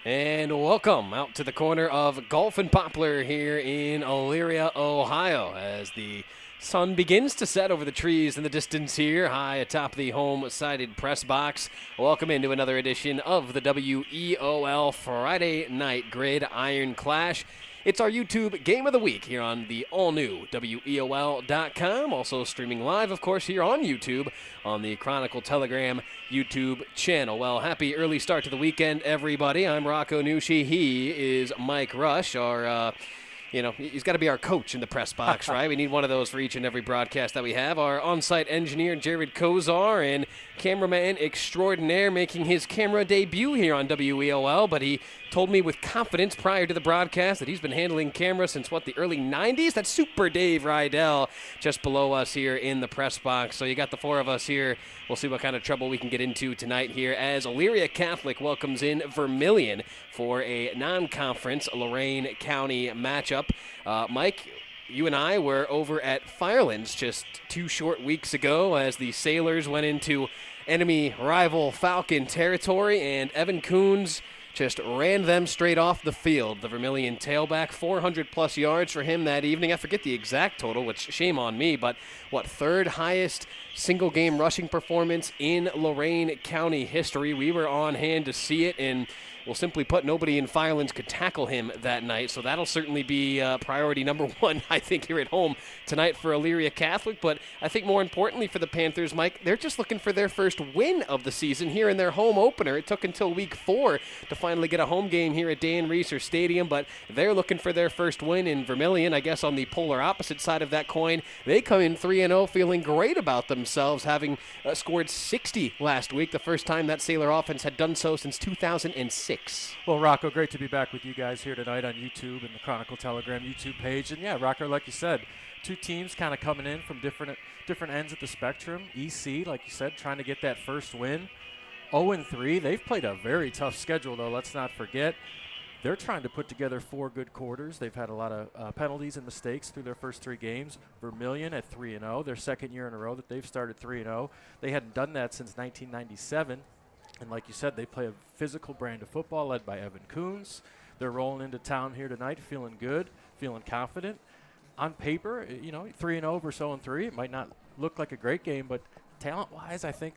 And welcome out to the corner of Gulf and Poplar here in Elyria, Ohio, as the sun begins to set over the trees in the distance here, high atop the home-sided press box. Welcome into another edition of the WEOL Friday Night Gridiron Clash. It's our YouTube Game of the Week here on the all-new WEOL.com. Also streaming live, of course, here on YouTube on the Chronicle Telegram YouTube channel. Well, happy early start to the weekend, everybody. I'm Rocco Nucci. He is Mike Rush, our he's got to be our coach in the press box, right? We need one of those for each and every broadcast that we have. Our on-site engineer, Jared Kozar, and cameraman extraordinaire making his camera debut here on WEOL, but he told me with confidence prior to the broadcast that he's been handling camera since, the early 90s? That's Super Dave Rydell just below us here in the press box. So you got the four of us here. We'll see what kind of trouble we can get into tonight here as Elyria Catholic welcomes in Vermilion for a non-conference Lorain County matchup. Mike, you and I were over at Firelands just 2 short weeks ago as the Sailors went into enemy rival Falcon territory, and Evan Coons just ran them straight off the field. The Vermilion tailback, 400-plus yards for him that evening. I forget the exact total, which shame on me, but third highest single-game rushing performance in Lorain County history. We were on hand to see it, and well, simply put, nobody in Firelands could tackle him that night, so that'll certainly be priority number one, I think, here at home tonight for Elyria Catholic. But I think more importantly for the Panthers, Mike, they're just looking for their first win of the season here in their home opener. It took until week 4 to finally get a home game here at Dan Reeser Stadium, but they're looking for their first win in Vermilion. I guess on the polar opposite side of that coin, they come in 3-0 feeling great about themselves, having scored 60 last week, the first time that Sailor offense had done so since 2006. Well, Rocco, great to be back with you guys here tonight on YouTube and the Chronicle Telegram YouTube page. And yeah, Rocco, like you said, 2 teams kind of coming in from different ends of the spectrum. EC, like you said, trying to get that first win. 0-3. They've played a very tough schedule, though. Let's not forget. They're trying to put together 4 good quarters. They've had a lot of penalties and mistakes through their first 3 games. Vermilion at 3-0, their second year in a row that they've started 3-0. They hadn't done that since 1997. And like you said, they play a physical brand of football led by Evan Coons. They're rolling into town here tonight feeling good, feeling confident. On paper, 3-0 versus 0-3, it might not look like a great game, but talent-wise, I think,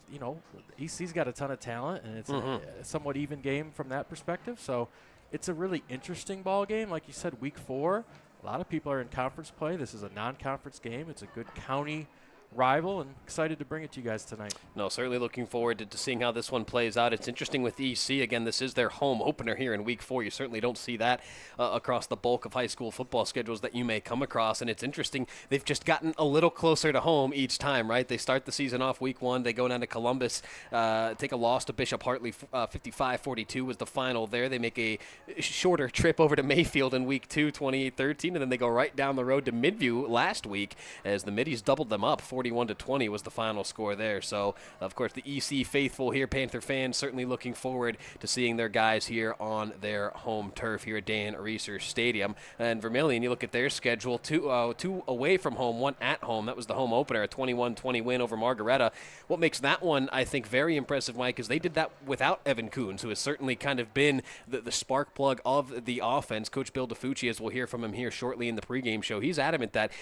EC's got a ton of talent, and it's a somewhat even game from that perspective. So it's a really interesting ball game. Like you said, week 4, a lot of people are in conference play. This is a non-conference game. It's a good county rival, and excited to bring it to you guys tonight. No, certainly looking forward to seeing how this one plays out. It's interesting with EC. Again, this is their home opener here in week 4. You certainly don't see that across the bulk of high school football schedules that you may come across, and it's interesting. They've just gotten a little closer to home each time, right? They start the season off week 1. They go down to Columbus, take a loss to Bishop Hartley. 55-42 was the final there. They make a shorter trip over to Mayfield in week 2, 28-13, and then they go right down the road to Midview last week as the Middies doubled them up. 41-20 was the final score there. So, of course, the EC faithful here, Panther fans, certainly looking forward to seeing their guys here on their home turf here at Dan Reeser Stadium. And Vermilion, you look at their schedule, 2 away from home, 1 at home. That was the home opener, a 21-20 win over Margaretta. What makes that one, I think, very impressive, Mike, is they did that without Evan Coons, who has certainly kind of been the spark plug of the offense. Coach Bill DeFucci, as we'll hear from him here shortly in the pregame show, he's adamant that,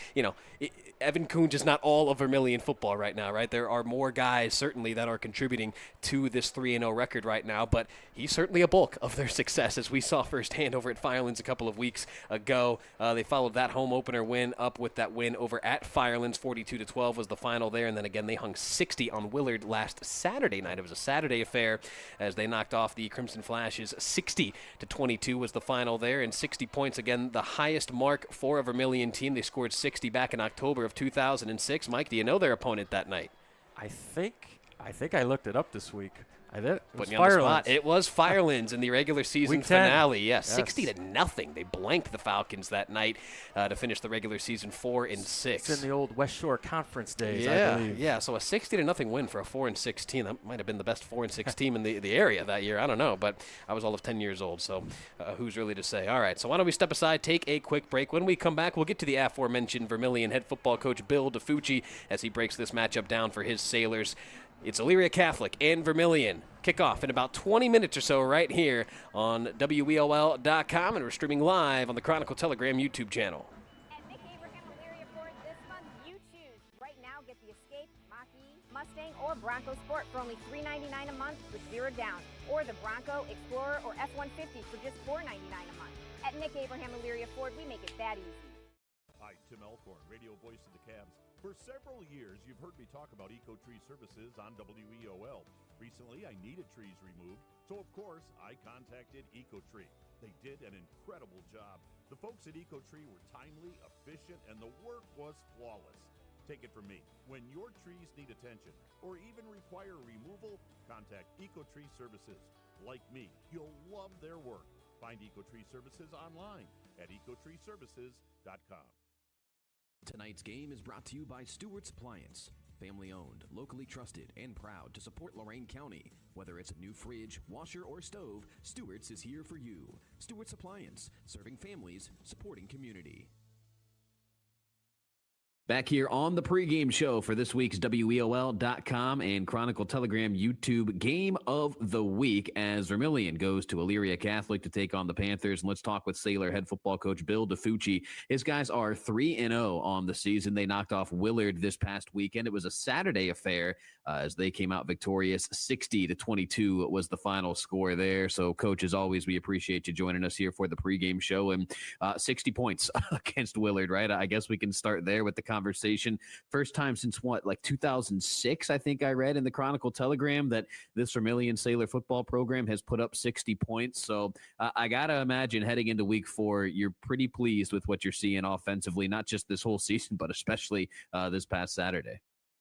Evan Coons is not all of Vermilion football right now, right? There are more guys certainly that are contributing to this 3-0 record right now, but he's certainly a bulk of their success, as we saw firsthand over at Firelands a couple of weeks ago. They followed that home opener win up with that win over at Firelands. 42-12 was the final there, and then again they hung 60 on Willard last Saturday night. It was a Saturday affair as they knocked off the Crimson Flashes. 60-22 was the final there, and 60 points, again, the highest mark for a Vermilion team. They scored 60 back in October of 2006. Mike, do you know their opponent that night? I think I looked it up this week. Putting you on the spot. It was Firelands in the regular season finale. Yeah, yes. 60-0. They blanked the Falcons that night to finish the regular season 4-6. It's in the old West Shore Conference days, I believe. Yeah, so a 60-0 win for a 4-6 team. That might have been the best 4-6 team in the area that year. I don't know, but I was all of 10 years old, so who's really to say? All right, so why don't we step aside, take a quick break. When we come back, we'll get to the aforementioned Vermilion head football coach Bill DeFucci as he breaks this matchup down for his Sailors. It's Elyria Catholic and Vermilion kick off in about 20 minutes or so right here on WEOL.com, and we're streaming live on the Chronicle Telegram YouTube channel. At Nick Abraham Elyria Ford this month, you choose. Right now, get the Escape, Mach-E, Mustang, or Bronco Sport for only $399 a month with 0 down, or the Bronco, Explorer, or F-150 for just $499 a month. At Nick Abraham Elyria Ford, we make it that easy. Hi, Tim Elkhorn, radio voice of the Cavs. For several years, you've heard me talk about Eco-Tree Services on WEOL. Recently, I needed trees removed, so of course, I contacted Eco-Tree. They did an incredible job. The folks at Eco-Tree were timely, efficient, and the work was flawless. Take it from me. When your trees need attention or even require removal, contact Eco-Tree Services. Like me, you'll love their work. Find Eco-Tree Services online at ecotreeservices.com. Tonight's game is brought to you by Stewart's Appliance. Family owned, locally trusted, and proud to support Lorain County. Whether it's a new fridge, washer, or stove, Stewart's is here for you. Stewart's Appliance, serving families, supporting community. Back here on the pregame show for this week's WEOL.com and Chronicle Telegram YouTube game of the week as Vermilion goes to Elyria Catholic to take on the Panthers. And let's talk with Sailor head football coach Bill DeFucci. His guys are 3-0 on the season. They knocked off Willard this past weekend. It was a Saturday affair as they came out victorious. 60-22 was the final score there. So, coach, as always, we appreciate you joining us here for the pregame show. And 60 points against Willard, right? I guess we can start there with the conversation. First time since what, like 2006, I think I read in the Chronicle Telegram that this Vermilion Sailor football program has put up 60 points. So I got to imagine heading into week 4, you're pretty pleased with what you're seeing offensively, not just this whole season, but especially this past Saturday.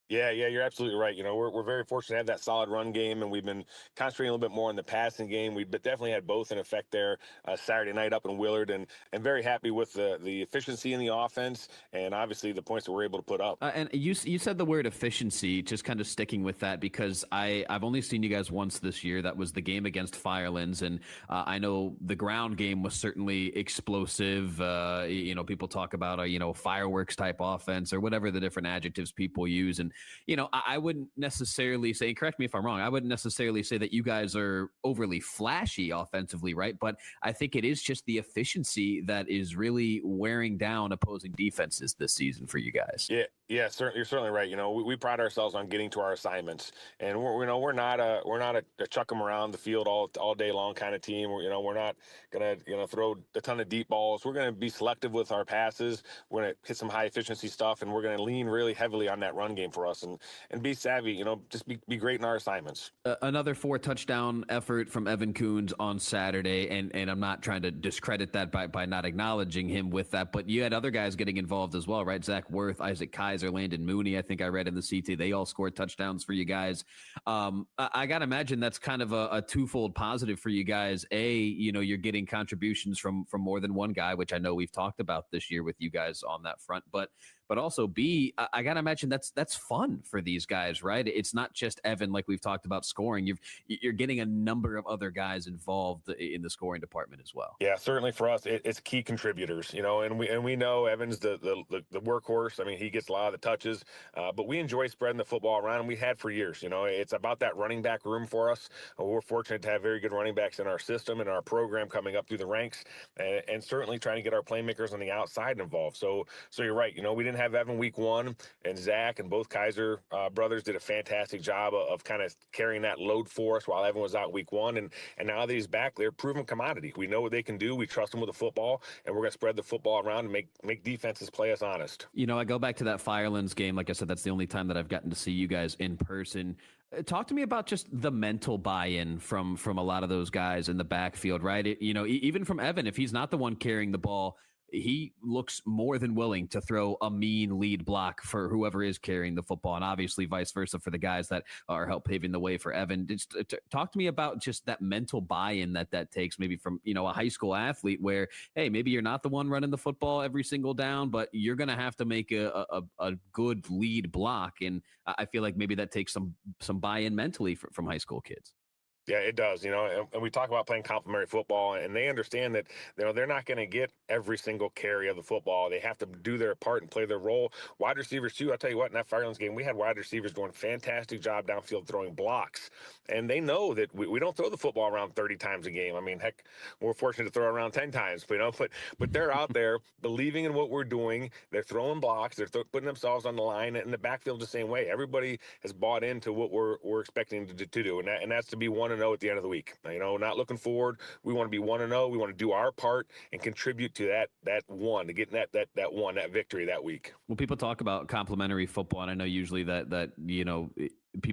Yeah, you're absolutely right. You know, we're very fortunate to have that solid run game, and we've been concentrating a little bit more on the passing game. We definitely had both in effect there Saturday night up in Willard, and very happy with the efficiency in the offense and obviously the points that we're able to put up. And you said the word efficiency, just kind of sticking with that, because I've only seen you guys once this year. That was the game against Firelands, and I know the ground game was certainly explosive. People talk about a fireworks type offense or whatever the different adjectives people use, and I wouldn't necessarily say, correct me if I'm wrong, I wouldn't necessarily say that you guys are overly flashy offensively, right? But I think it is just the efficiency that is really wearing down opposing defenses this season for you guys. Yeah, certainly, you're certainly right. We pride ourselves on getting to our assignments, and we're not a chuck them around the field all day long kind of team. We're not gonna throw a ton of deep balls. We're gonna be selective with our passes. We're gonna hit some high efficiency stuff, and we're gonna lean really heavily on that run game for us, and be savvy. Just be great in our assignments. Another 4 touchdown effort from Evan Coons on Saturday, and I'm not trying to discredit that by not acknowledging him with that, but you had other guys getting involved as well, right? Zach Worth, Isaac Kaiser, Landon Mooney, I think I read in the CT, they all scored touchdowns for you guys. I got to imagine that's kind of a twofold positive for you guys. You're getting contributions from more than one guy, which I know we've talked about this year with you guys on that front, but also B, I got to imagine that's fun for these guys, right? It's not just Evan, like we've talked about scoring. You're getting a number of other guys involved in the scoring department as well. Yeah, certainly for us, it's key contributors, and we know Evan's the workhorse. I mean, he gets a lot of the touches, but we enjoy spreading the football around, and we had for years. It's about that running back room for us. We're fortunate to have very good running backs in our system and our program coming up through the ranks, and certainly trying to get our playmakers on the outside involved. So you're right. We didn't have Evan week 1, and Zach and both Kaiser brothers did a fantastic job of kind of carrying that load for us while Evan was out week 1, and now that he's back, they're a proven commodity. We know what they can do. We trust them with the football, and we're going to spread the football around and make defenses play us honest. I go back to that Firelands game. Like I said, that's the only time that I've gotten to see you guys in person. Talk to me about just the mental buy-in from a lot of those guys in the backfield, right? Even from Evan, if he's not the one carrying the ball, he looks more than willing to throw a mean lead block for whoever is carrying the football, and obviously vice versa for the guys that are help paving the way for Evan. Just talk to me about just that mental buy-in that takes, maybe from a high school athlete where, hey, maybe you're not the one running the football every single down, but you're going to have to make a good lead block, and I feel like maybe that takes some buy-in mentally from high school kids. Yeah, it does. And we talk about playing complementary football, and they understand that they're not going to get every single carry of the football. They have to do their part and play their role. Wide receivers too. I'll tell you what, in that Firelands game, we had wide receivers doing a fantastic job downfield throwing blocks, and they know that we don't throw the football around 30 times a game. I mean, heck, we're fortunate to throw around 10 times, but they're out there believing in what we're doing. They're throwing blocks. They're putting themselves on the line, and the backfield the same way. Everybody has bought into what we're expecting to do, and that's to be 1-0 at the end of the week. Not looking forward. We want to be 1-0. We want to do our part and contribute to that one, to getting that victory that week. Well, people talk about complementary football, and I know usually that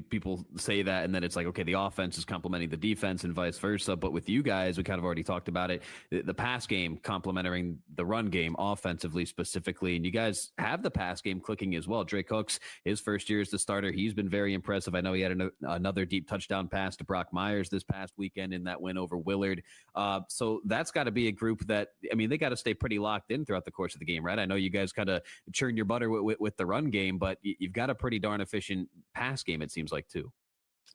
people say that, and then it's like, okay, the offense is complementing the defense and vice versa. But with you guys, we kind of already talked about it, the pass game complementing the run game offensively specifically, and you guys have the pass game clicking as well. Drake Hooks, his first year as the starter, he's been very impressive. I know he had another deep touchdown pass to Brock Myers this past weekend in that win over Willard. So that's got to be a group that, they got to stay pretty locked in throughout the course of the game, right? I know you guys kind of churn your butter with the run game, but you've got a pretty darn efficient pass game, it seems like, too.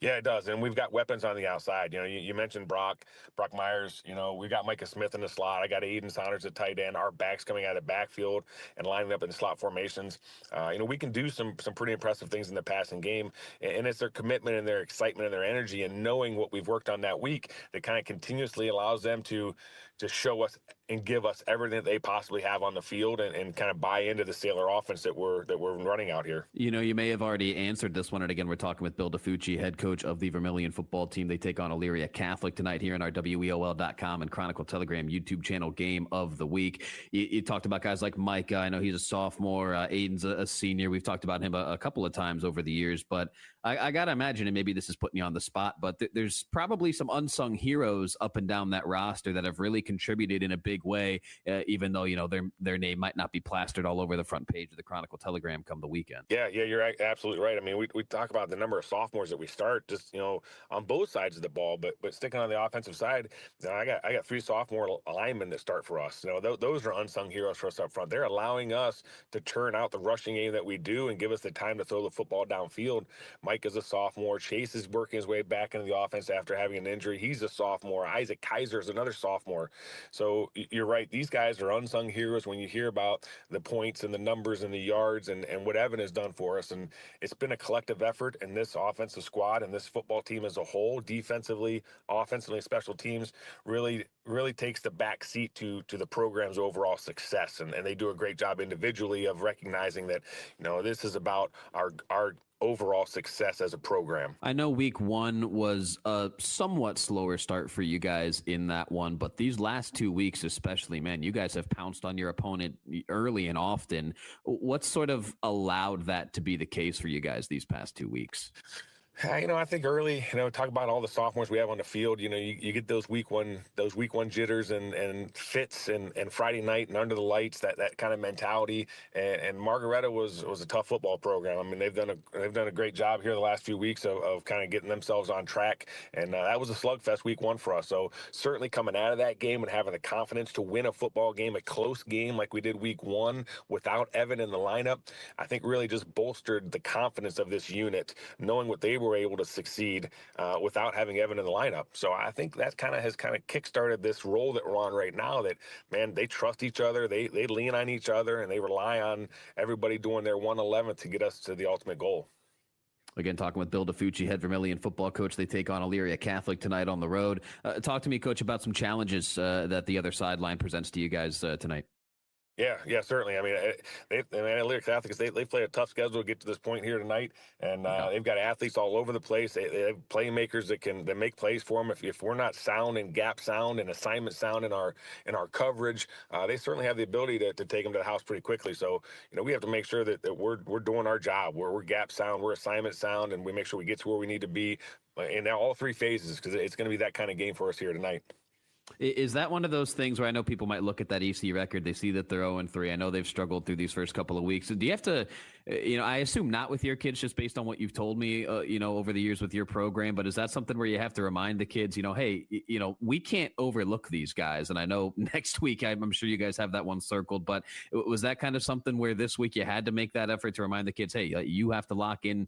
Yeah, it does. And we've got weapons on the outside. You mentioned Brock Myers. We got Micah Smith in the slot. I got Aiden Saunders at tight end. Our backs coming out of the backfield and lining up in slot formations. We can do some pretty impressive things in the passing game. And it's their commitment and their excitement and their energy and knowing what we've worked on that week that kind of continuously allows them to show us and give us everything that they possibly have on the field and kind of buy into the Sailor offense that we're running out here. You may have already answered this one. And again, we're talking with Bill DiFucci, head coach of the Vermilion football team. They take on Elyria Catholic tonight here in our WEOL.com and Chronicle Telegram YouTube channel game of the week. You talked about guys like Micah. I know he's a sophomore. Aiden's a senior. We've talked about him a couple of times over the years, but I got to imagine, and maybe this is putting you on the spot, but there's probably some unsung heroes up and down that roster that have really contributed in a big way, even though, their name might not be plastered all over the front page of the Chronicle Telegram come the weekend. Yeah, you're absolutely right. We talk about the number of sophomores that we start just, on both sides of the ball, but sticking on the offensive side, I got 3 sophomore linemen that start for us. Those are unsung heroes for us up front. They're allowing us to turn out the rushing game that we do and give us the time to throw the football downfield. Mike is a sophomore. Chase is working his way back into the offense after having an injury. He's a sophomore. Isaac Kaiser is another sophomore. So you're right. These guys are unsung heroes when you hear about the points and the numbers and the yards and what Evan has done for us. And it's been a collective effort, and this offensive squad and this football team as a whole, defensively, offensively, special teams, really takes the back seat to the program's overall success. And they do a great job individually of recognizing that, this is about our overall success as a program. I know week 1 was a somewhat slower start for you guys in that one, but these last 2 weeks especially, man, you guys have pounced on your opponent early and often. What sort of allowed that to be the case for you guys these past 2 weeks? I think early, talk about all the sophomores we have on the field. You get those week one jitters and fits and Friday night and under the lights, that kind of mentality. And Margaretta was a tough football program. They've done a great job here the last few weeks of kind of getting themselves on track. And that was a slugfest week 1 for us. So certainly coming out of that game and having the confidence to win a football game, a close game like we did week 1 without Evan in the lineup, I think really just bolstered the confidence of this unit, knowing what they were able to succeed without having Evan in the lineup. So I think that has kickstarted this role that we're on right now, that, man, they trust each other, they lean on each other, and they rely on everybody doing their 1/11 to get us to the ultimate goal. Again, talking with Bill DiFucci, head Vermilion football coach. They take on Elyria Catholic tonight on the road. Talk to me, Coach, about some challenges that the other sideline presents to you guys tonight. Yeah, certainly. Elyria Catholic, they play a tough schedule to get to this point here tonight, and they've got athletes all over the place. They have playmakers that make plays for them. If we're not sound and gap sound and assignment sound in our coverage, they certainly have the ability to take them to the house pretty quickly. So we have to make sure that we're doing our job. We're gap sound, we're assignment sound, and we make sure we get to where we need to be in all 3 phases, because it's going to be that kind of game for us here tonight. Is that one of those things where I know people might look at that EC record, they see that they're 0-3. I know they've struggled through these first couple of weeks. Do you have to, I assume not with your kids, just based on what you've told me, over the years with your program, but is that something where you have to remind the kids, hey, we can't overlook these guys? And I know next week, I'm sure you guys have that one circled, but was that kind of something where this week you had to make that effort to remind the kids, hey, you have to lock in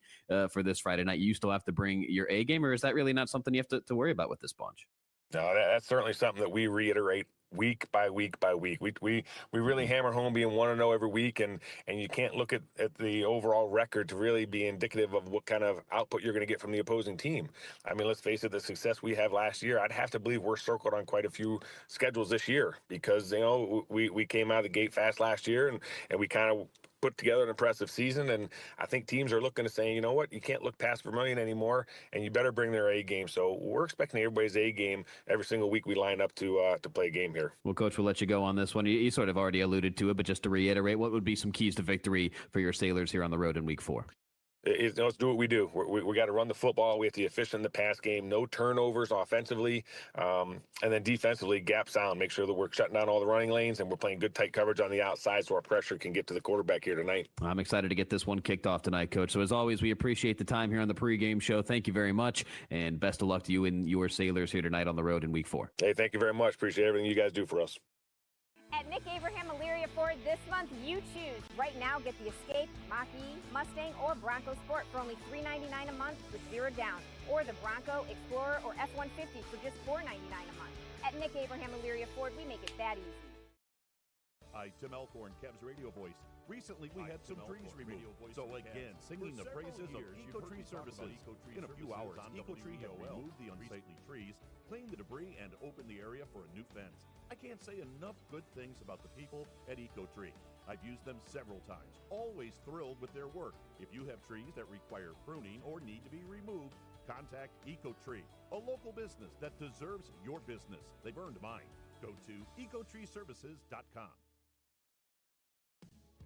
for this Friday night. You still have to bring your A game, or is that really not something you have to worry about with this bunch? No, that's certainly something that we reiterate week by week by week. We really hammer home being 1-0 every week, and you can't look at the overall record to really be indicative of what kind of output you're going to get from the opposing team. I mean, let's face it, the success we have last year, I'd have to believe we're circled on quite a few schedules this year because, we came out of the gate fast last year and we kind of put together an impressive season, and I think teams are looking to say, you know what, you can't look past Vermilion anymore, and you better bring their A game. So we're expecting everybody's A game every single week we line up to play a game here. Well, Coach, we'll let you go on this one. You sort of already alluded to it, but just to reiterate, what would be some keys to victory for your Sailors here on the road in Week 4? Let's do what we do. We got to run the football. We have to be efficient in the pass game. No turnovers offensively. And then defensively, gap sound. Make sure that we're shutting down all the running lanes and we're playing good tight coverage on the outside so our pressure can get to the quarterback here tonight. I'm excited to get this one kicked off tonight, Coach. So as always, we appreciate the time here on the pregame show. Thank you very much. And best of luck to you and your Sailors here tonight on the road in Week 4. Hey, thank you very much. Appreciate everything you guys do for us. At Nick Abraham Elyria Ford this month, you choose. Right now, get the Escape, Mach-E, Mustang, or Bronco Sport for only $399 a month with 0 down, or the Bronco, Explorer, or F-150 for just $499 a month. At Nick Abraham Elyria Ford, we make it that easy. Hi, Tim Elkhorn, Cavs radio voice. Recently, we had some trees removed. So again, singing the praises of EcoTree Services. In a few hours, EcoTree have removed the unsightly trees, cleaned the debris, and opened the area for a new fence. I can't say enough good things about the people at EcoTree. I've used them several times, always thrilled with their work. If you have trees that require pruning or need to be removed, contact EcoTree, a local business that deserves your business. They've earned mine. Go to ecotreeservices.com.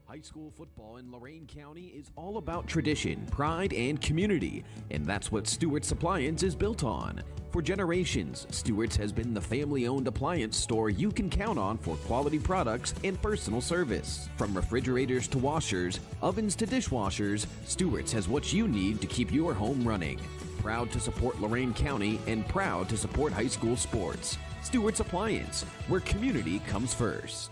High school football in Lorain County is all about tradition, pride, and community, and that's what Stewart's Appliance is built on. For generations, Stewart's has been the family-owned appliance store you can count on for quality products and personal service. From refrigerators to washers, ovens to dishwashers, Stewart's has what you need to keep your home running. Proud to support Lorain County and proud to support high school sports. Stewart's Appliance, where community comes first.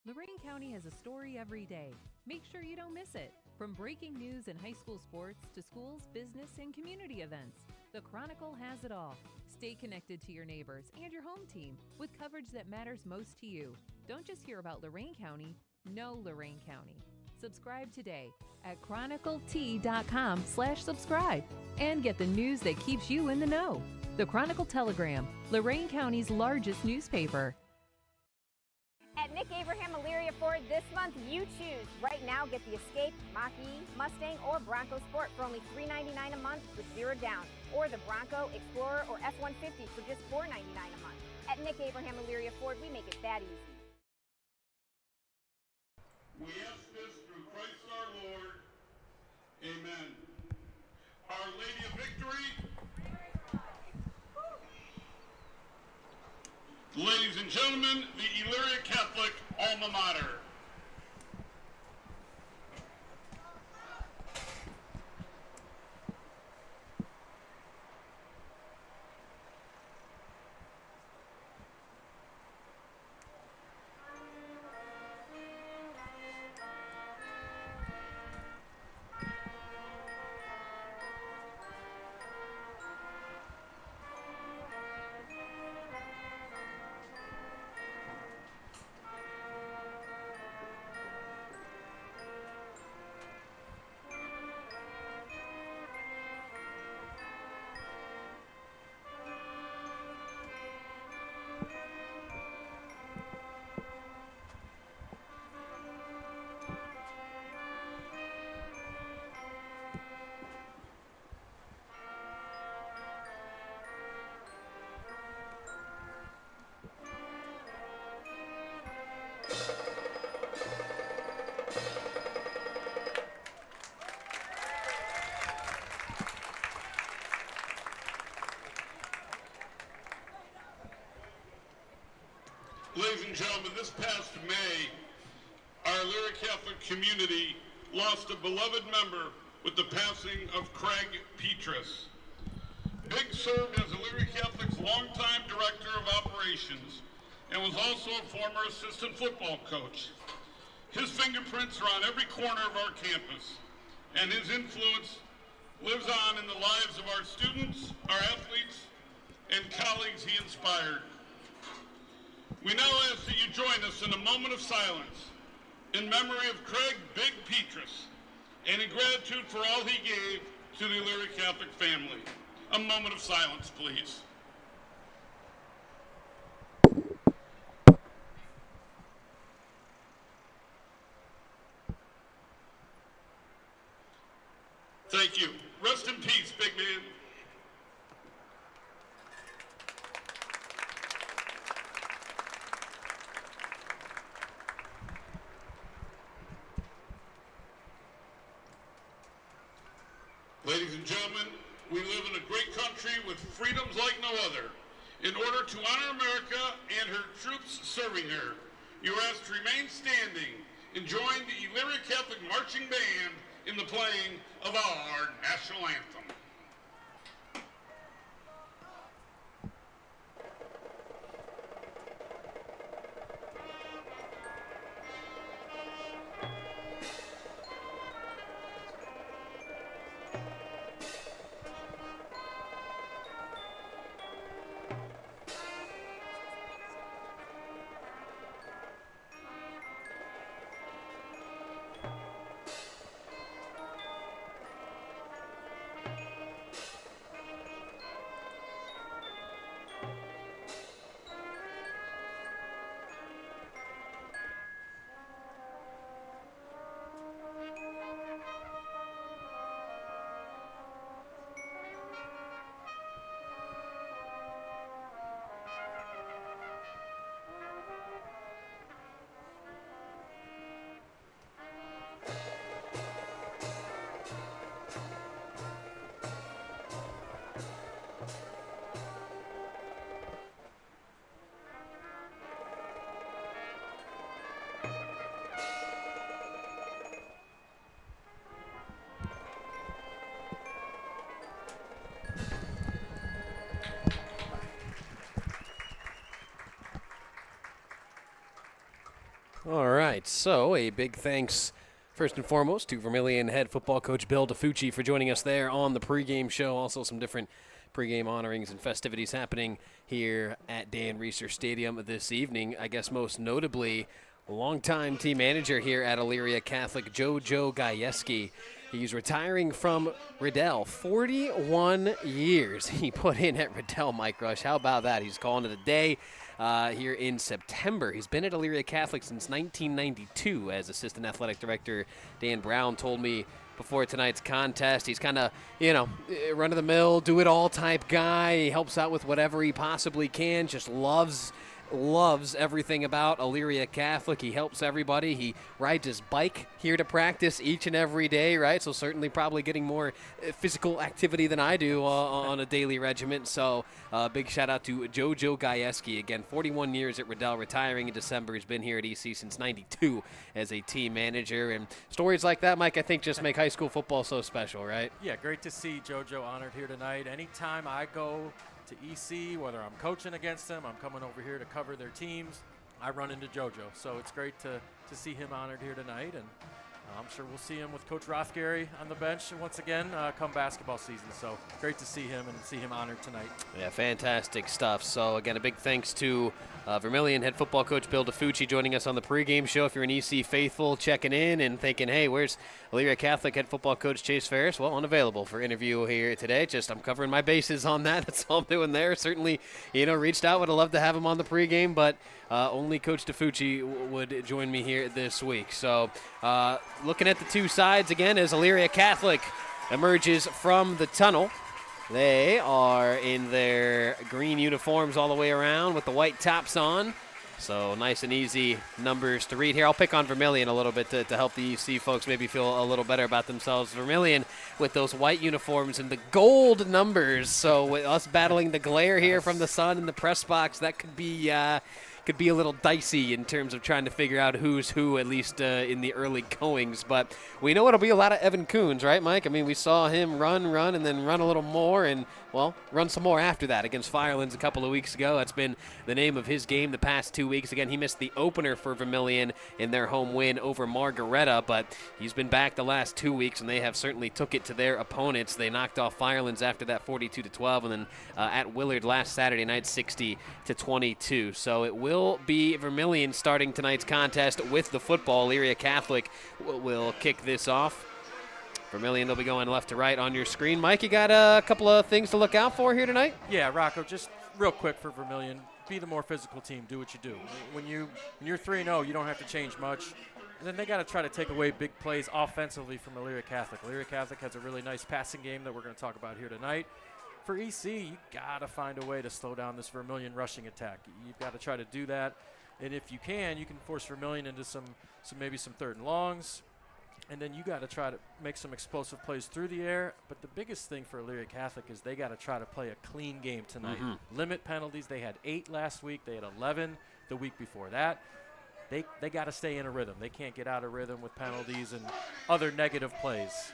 Lorain County has a story every day. Make sure you don't miss it. From breaking news in high school sports to schools, business, and community events, the Chronicle has it all. Stay connected to your neighbors and your home team with coverage that matters most to you. Don't just hear about Lorain County, know Lorain County. Subscribe today at chroniclet.com/subscribe and get the news that keeps you in the know. The Chronicle Telegram, Lorain County's largest newspaper. At Nick Abraham Elyria Ford this month, you choose. Right now, get the Escape, Mach-E, Mustang, or Bronco Sport for only $399 a month with 0 down, or the Bronco, Explorer, or F-150 for just $499 a month. At Nick Abraham Elyria Ford, we make it that easy. We ask this through Christ our Lord. Amen. Our Lady of Victory. Ladies and gentlemen, the Elyria Catholic alma mater. this past May, our Elyria Catholic community lost a beloved member with the passing of Craig Petrus. Big served as Elyria Catholic's longtime director of operations and was also a former assistant football coach. His fingerprints are on every corner of our campus, and his influence lives on in the lives of our students, our athletes, and colleagues he inspired. We now ask that you join us in a moment of silence in memory of Craig Big Petrus and in gratitude for all he gave to the Elyria Catholic family. A moment of silence, please. Thank you. Rest in peace, big man. Ladies and gentlemen, we live in a great country with freedoms like no other. In order to honor America and her troops serving her, you are asked to remain standing and join the Elyria Catholic Marching Band in the playing of our national anthem. All right, so a big thanks, first and foremost, to Vermilion head football coach Bill DiFucci for joining us there on the pregame show. Also some different pregame honorings and festivities happening here at Dan Reeser Stadium this evening. I guess most notably, longtime team manager here at Elyria Catholic, Jojo Gajewski. He's retiring from Riddell. 41 years he put in at Riddell, Mike Rush. How about that? He's calling it a day here in September. He's been at Elyria Catholic since 1992 as assistant athletic director. Dan Brown told me before tonight's contest, he's kind of, run-of-the-mill, do-it-all type guy. He helps out with whatever he possibly can, just loves everything about Elyria Catholic. He helps everybody. He rides his bike here to practice each and every day, right? So certainly probably getting more physical activity than I do on a daily regimen. So big shout out to Jojo Gajewski. Again, 41 years at Riddell, retiring in December. He's been here at EC since 92 as a team manager. And stories like that, Mike, I think just make high school football so special, right? Yeah, great to see Jojo honored here tonight. Anytime I go to EC, whether I'm coaching against them, I'm coming over here to cover their teams, I run into JoJo. So it's great to see him honored here tonight, and I'm sure we'll see him with Coach Rothgary on the bench once again come basketball season. So great to see him and see him honored tonight. Yeah, fantastic stuff. So again, a big thanks to Vermilion head football coach Bill DiFucci joining us on the pregame show. If you're an EC faithful checking in and thinking, hey, where's Elyria Catholic head football coach Chase Ferris? Well, unavailable for interview here today. Just I'm covering my bases on that. That's all I'm doing there. Certainly, reached out. Would have loved to have him on the pregame, but only Coach DiFucci would join me here this week. So looking at the two sides again as Elyria Catholic emerges from the tunnel. They are in their green uniforms all the way around with the white tops on. So nice and easy numbers to read here. I'll pick on Vermilion a little bit to help the EC folks maybe feel a little better about themselves. Vermilion with those white uniforms and the gold numbers. So with us battling the glare here from the sun in the press box, that could be could be a little dicey in terms of trying to figure out who's who, at least in the early goings. But we know it'll be a lot of Evan Coons, right, Mike? I mean, we saw him run, and then run a little more, and, well, run some more after that against Firelands a couple of weeks ago. That's been the name of his game the past 2 weeks. Again, he missed the opener for Vermilion in their home win over Margaretta, but he's been back the last 2 weeks, and they have certainly took it to their opponents. They knocked off Firelands after that 42-12, and then at Willard last Saturday night 60-22. So it will be Vermilion starting tonight's contest with the football. Elyria Catholic will kick this off. Vermilion, they'll be going left to right on your screen. Mike, you got a couple of things to look out for here tonight? Yeah, Rocco, just real quick for Vermilion, be the more physical team. Do what you do. When you're 3-0, you don't have to change much. And then they got to try to take away big plays offensively from Elyria Catholic. Elyria Catholic has a really nice passing game that we're going to talk about here tonight. For EC, you got to find a way to slow down this Vermilion rushing attack. You've got to try to do that. And if you can force Vermilion into maybe some third and longs. And then you got to try to make some explosive plays through the air. But the biggest thing for Elyria Catholic is they got to try to play a clean game tonight. Limit penalties. They had 8 last week. They had 11 the week before that. They got to stay in a rhythm. They can't get out of rhythm with penalties and other negative plays.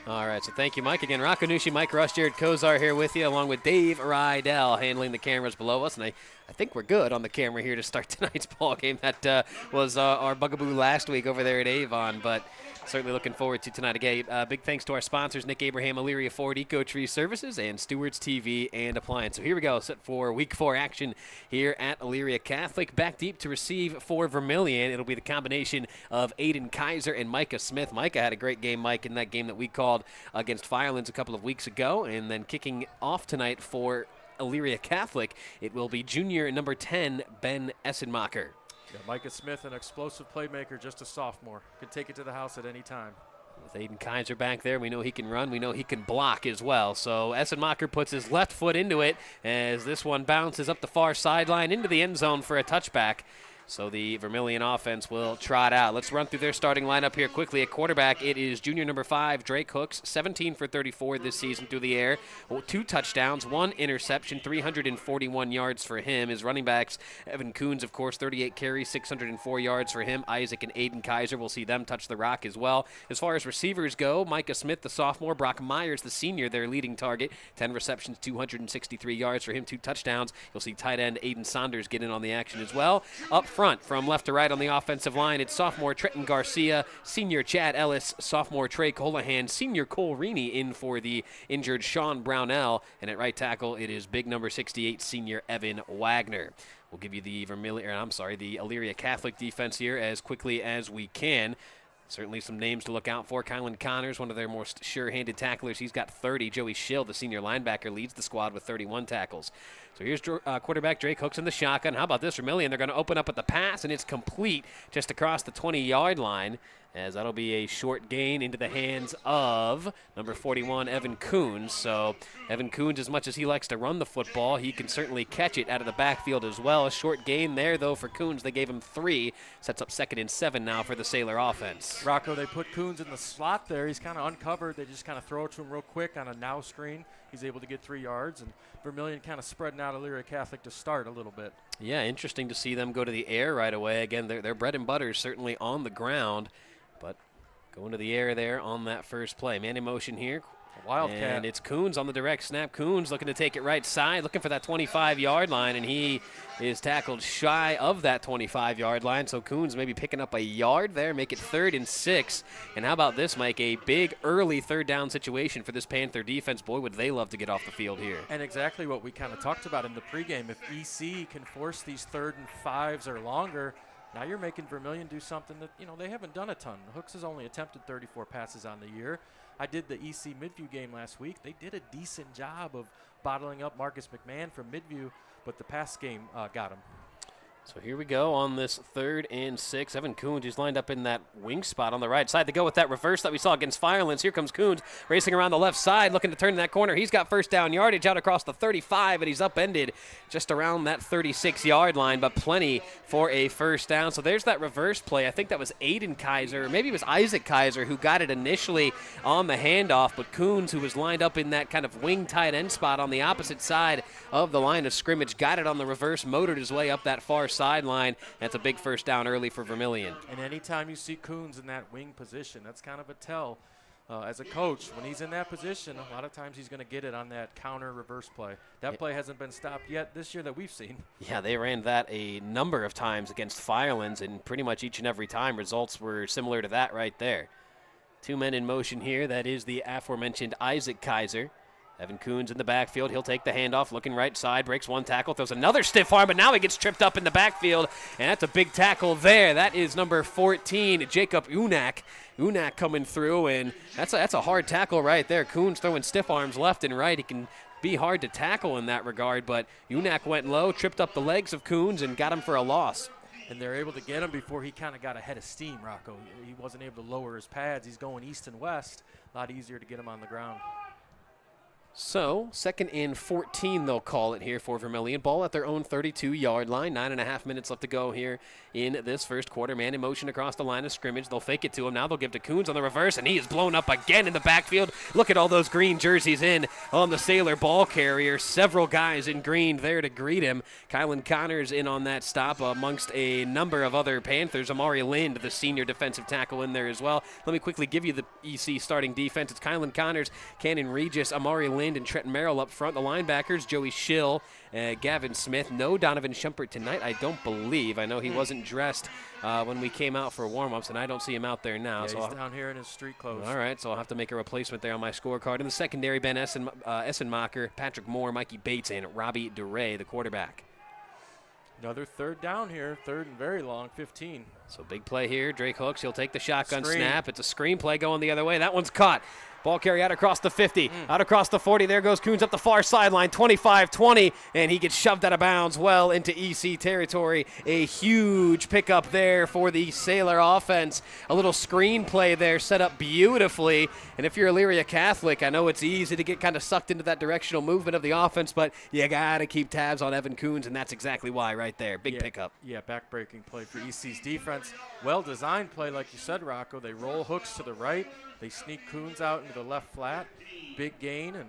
All right, so thank you, Mike. Again, Rocco Nucci, Mike Rush, Jared Kozar here with you, along with Dave Rydell handling the cameras below us. And I think we're good on the camera here to start tonight's ball game. That was our bugaboo last week over there at Avon, but certainly looking forward to tonight. Again, big thanks to our sponsors, Nick Abraham, Elyria Ford, Eco Tree Services, and Stewart's TV and Appliance. So here we go, set for Week 4 action here at Elyria Catholic. Back deep to receive for Vermilion. It'll be the combination of Aiden Kaiser and Micah Smith. Micah had a great game, Mike, in that game that we called against Firelands a couple of weeks ago. And then kicking off tonight for Elyria Catholic, it will be junior number 10, Ben Essenmacher. Yeah, Micah Smith, an explosive playmaker, just a sophomore. Could take it to the house at any time. With Aiden Kaiser back there, we know he can run. We know he can block as well. So Essenmacher puts his left foot into it as this one bounces up the far sideline into the end zone for a touchback. So the Vermilion offense will trot out. Let's run through their starting lineup here quickly. At quarterback, it is junior number 5, Drake Hooks, 17 for 34 this season through the air. 2 touchdowns, 1 interception, 341 yards for him. His running backs, Evan Coons, of course, 38 carries, 604 yards for him. Isaac and Aiden Kaiser, we'll see them touch the rock as well. As far as receivers go, Micah Smith, the sophomore, Brock Myers, the senior, their leading target. 10 receptions, 263 yards for him, 2 touchdowns. You'll see tight end Aiden Saunders get in on the action as well. Up front, from left to right on the offensive line, it's sophomore Trenton Garcia, senior Chad Ellis, sophomore Trey Colahan, senior Cole Reaney in for the injured Sean Brownell, and at right tackle it is big number 68, senior Evan Wagner. We'll give you the Elyria Catholic defense here as quickly as we can. Certainly some names to look out for. Kylan Connors, one of their most sure-handed tacklers. He's got 30. Joey Schill, the senior linebacker, leads the squad with 31 tackles. So here's quarterback Drake Hooks in the shotgun. How about this, Vermilion? They're going to open up at the pass, and it's complete just across the 20-yard line, as that'll be a short gain into the hands of number 41, Evan Coons. So Evan Coons, as much as he likes to run the football, he can certainly catch it out of the backfield as well. A short gain there, though, for Coons. They gave him 3. Sets up 2nd and 7 now for the Sailor offense. Rocco, they put Coons in the slot there. He's kind of uncovered. They just kind of throw it to him real quick on a now screen. He's able to get 3 yards, and Vermilion kind of spreading out Elyria Catholic to start a little bit. Yeah, interesting to see them go to the air right away. Again, their bread and butter is certainly on the ground, but going to the air there on that first play. Man in motion here. Wildcat. And it's Coons on the direct snap. Coons looking to take it right side, looking for that 25-yard line, and he is tackled shy of that 25-yard line. So Coons maybe picking up a yard there, make it 3rd and 6. And how about this, Mike? A big early 3rd down situation for this Panther defense. Boy, would they love to get off the field here. And exactly what we kind of talked about in the pregame. If EC can force these 3rd and 5s or longer, now you're making Vermilion do something that, they haven't done a ton. Hooks has only attempted 34 passes on the year. I did the EC Midview game last week. They did a decent job of bottling up Marcus McMahon from Midview, but the pass game got him. So here we go on this 3rd and 6. Evan Coons is lined up in that wing spot on the right side to go with that reverse that we saw against Firelands. Here comes Coons racing around the left side, looking to turn in that corner. He's got 1st down yardage out across the 35, and he's upended just around that 36-yard line, but plenty for a 1st down. So there's that reverse play. I think that was Aiden Kaiser, or maybe it was Isaac Kaiser who got it initially on the handoff, but Coons, who was lined up in that kind of wing tight end spot on the opposite side of the line of scrimmage, got it on the reverse, motored his way up that far sideline. That's a big first down early for Vermilion. And anytime you see Coons in that wing position, that's kind of a tell. As a coach, when he's in that position, a lot of times he's going to get it on that counter reverse play. That play hasn't been stopped yet this year that we've seen. Yeah, they ran that a number of times against Firelands, and pretty much each and every time results were similar to that right there. 2 men in motion here. That is the aforementioned Isaac Kaiser. Evan Coons in the backfield. He'll take the handoff, looking right side, breaks one tackle, throws another stiff arm, but now he gets tripped up in the backfield, and that's a big tackle there. That is number 14, Jacob Unak. Unak coming through, and that's a hard tackle right there. Coons throwing stiff arms left and right. He can be hard to tackle in that regard, but Unak went low, tripped up the legs of Coons, and got him for a loss. And they're able to get him before he kind of got ahead of steam, Rocco. He wasn't able to lower his pads. He's going east and west. A lot easier to get him on the ground. So, 2nd and 14 they'll call it here for Vermilion. Ball at their own 32-yard line. 9.5 minutes left to go here in this first quarter. Man in motion across the line of scrimmage. They'll fake it to him. Now they'll give to Coons on the reverse, and he is blown up again in the backfield. Look at all those green jerseys in on the Sailor ball carrier. Several guys in green there to greet him. Kylan Connors in on that stop amongst a number of other Panthers. Amari Lind, the senior defensive tackle, in there as well. Let me quickly give you the EC starting defense. It's Kylan Connors, Cannon Regis, Amari Lind, and Trenton Merrill up front. The linebackers, Joey Schill, Gavin Smith. No Donovan Shumpert tonight, I don't believe. I know he wasn't dressed when we came out for warm-ups, and I don't see him out there now. Yeah, so he's down here in his street clothes. All right, so I'll have to make a replacement there on my scorecard. In the secondary, Ben Essenmacher, Patrick Moore, Mikey Bates, and Robbie DeRay, the quarterback. Another third down here, 3rd and very long, 15. So big play here. Drake Hooks, he'll take the shotgun snap. It's a screen play going the other way. That one's caught. Ball carry out across the 50, out across the 40. There goes Coons up the far sideline, 25-20, and he gets shoved out of bounds well into EC territory. A huge pickup there for the Sailor offense. A little screen play there set up beautifully. And if you're Elyria Catholic, I know it's easy to get kind of sucked into that directional movement of the offense, but you got to keep tabs on Evan Coons, and that's exactly why right there. Big pickup. Yeah, back-breaking play for EC's defense. Well-designed play, like you said, Rocco. They roll Hooks to the right. They sneak Coons out into the left flat. Big gain and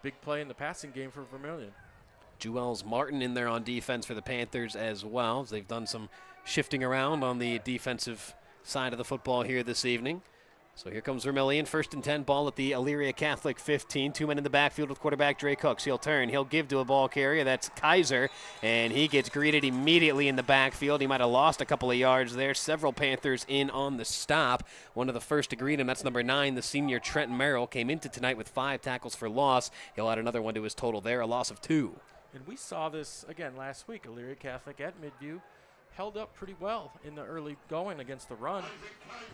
big play in the passing game for Vermilion. Juels Martin in there on defense for the Panthers as well. They've done some shifting around on the defensive side of the football here this evening. So here comes Vermilion, 1st and 10, ball at the Elyria Catholic 15. 2 men in the backfield with quarterback Drake Hooks. He'll turn, he'll give to a ball carrier. That's Kaiser, and he gets greeted immediately in the backfield. He might have lost a couple of yards there. Several Panthers in on the stop. One of the first to greet him, that's number 9, the senior Trenton Merrill, came into tonight with 5 tackles for loss. He'll add another one to his total there, a loss of 2. And we saw this again last week. Elyria Catholic at Midview held up pretty well in the early going against the run.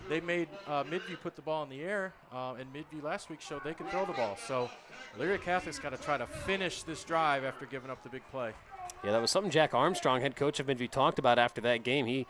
They made Midview put the ball in the air, and Midview last week showed they could throw the ball. So Elyria Catholic's got to try to finish this drive after giving up the big play. Yeah, that was something Jack Armstrong, head coach of Midview, talked about after that game. He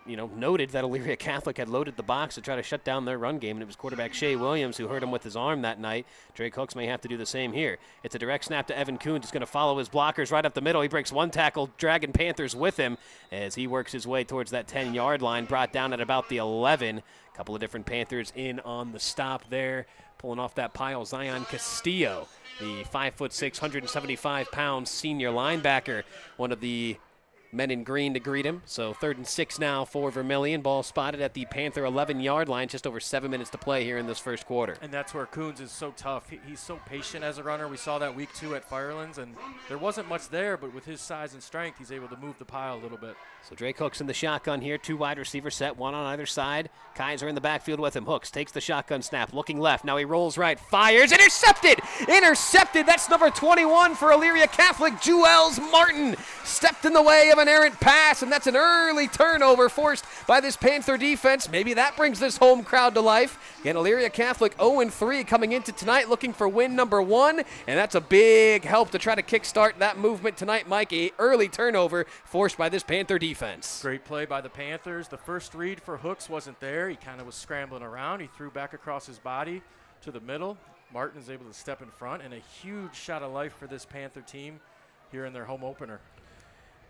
noted that Elyria Catholic had loaded the box to try to shut down their run game, and it was quarterback Shea Williams who hurt him with his arm that night. Drake Hooks may have to do the same here. It's a direct snap to Evan Coons. He's going to follow his blockers right up the middle. He breaks one tackle, dragging Panthers with him as he works his way towards that 10-yard line, brought down at about the 11. A couple of different Panthers in on the stop there. Pulling off that pile, Zion Castillo, the 5'6", 175-pound senior linebacker, one of the men in green to greet him. So 3rd and 6 now for Vermilion. Ball spotted at the Panther 11-yard line. Just over 7 minutes to play here in this first quarter. And that's where Coons is so tough. He's so patient as a runner. We saw that week 2 at Firelands, and there wasn't much there, but with his size and strength, he's able to move the pile a little bit. So Drake Hooks in the shotgun here. 2 wide receiver set, 1 on either side. Kaiser in the backfield with him. Hooks takes the shotgun snap, looking left. Now he rolls right, fires, intercepted! Intercepted! That's number 21 for Elyria Catholic. Juels Martin stepped in the way of an errant pass, and that's an early turnover forced by this Panther defense. Maybe that brings this home crowd to life. Again, Elyria Catholic 0-3 coming into tonight looking for win number 1, and that's a big help to try to kickstart that movement tonight, Mike. A early turnover forced by this Panther defense. Great play by the Panthers. The first read for Hooks wasn't there. He kind of was scrambling around. He threw back across his body to the middle. Martin is able to step in front, and a huge shot of life for this Panther team here in their home opener.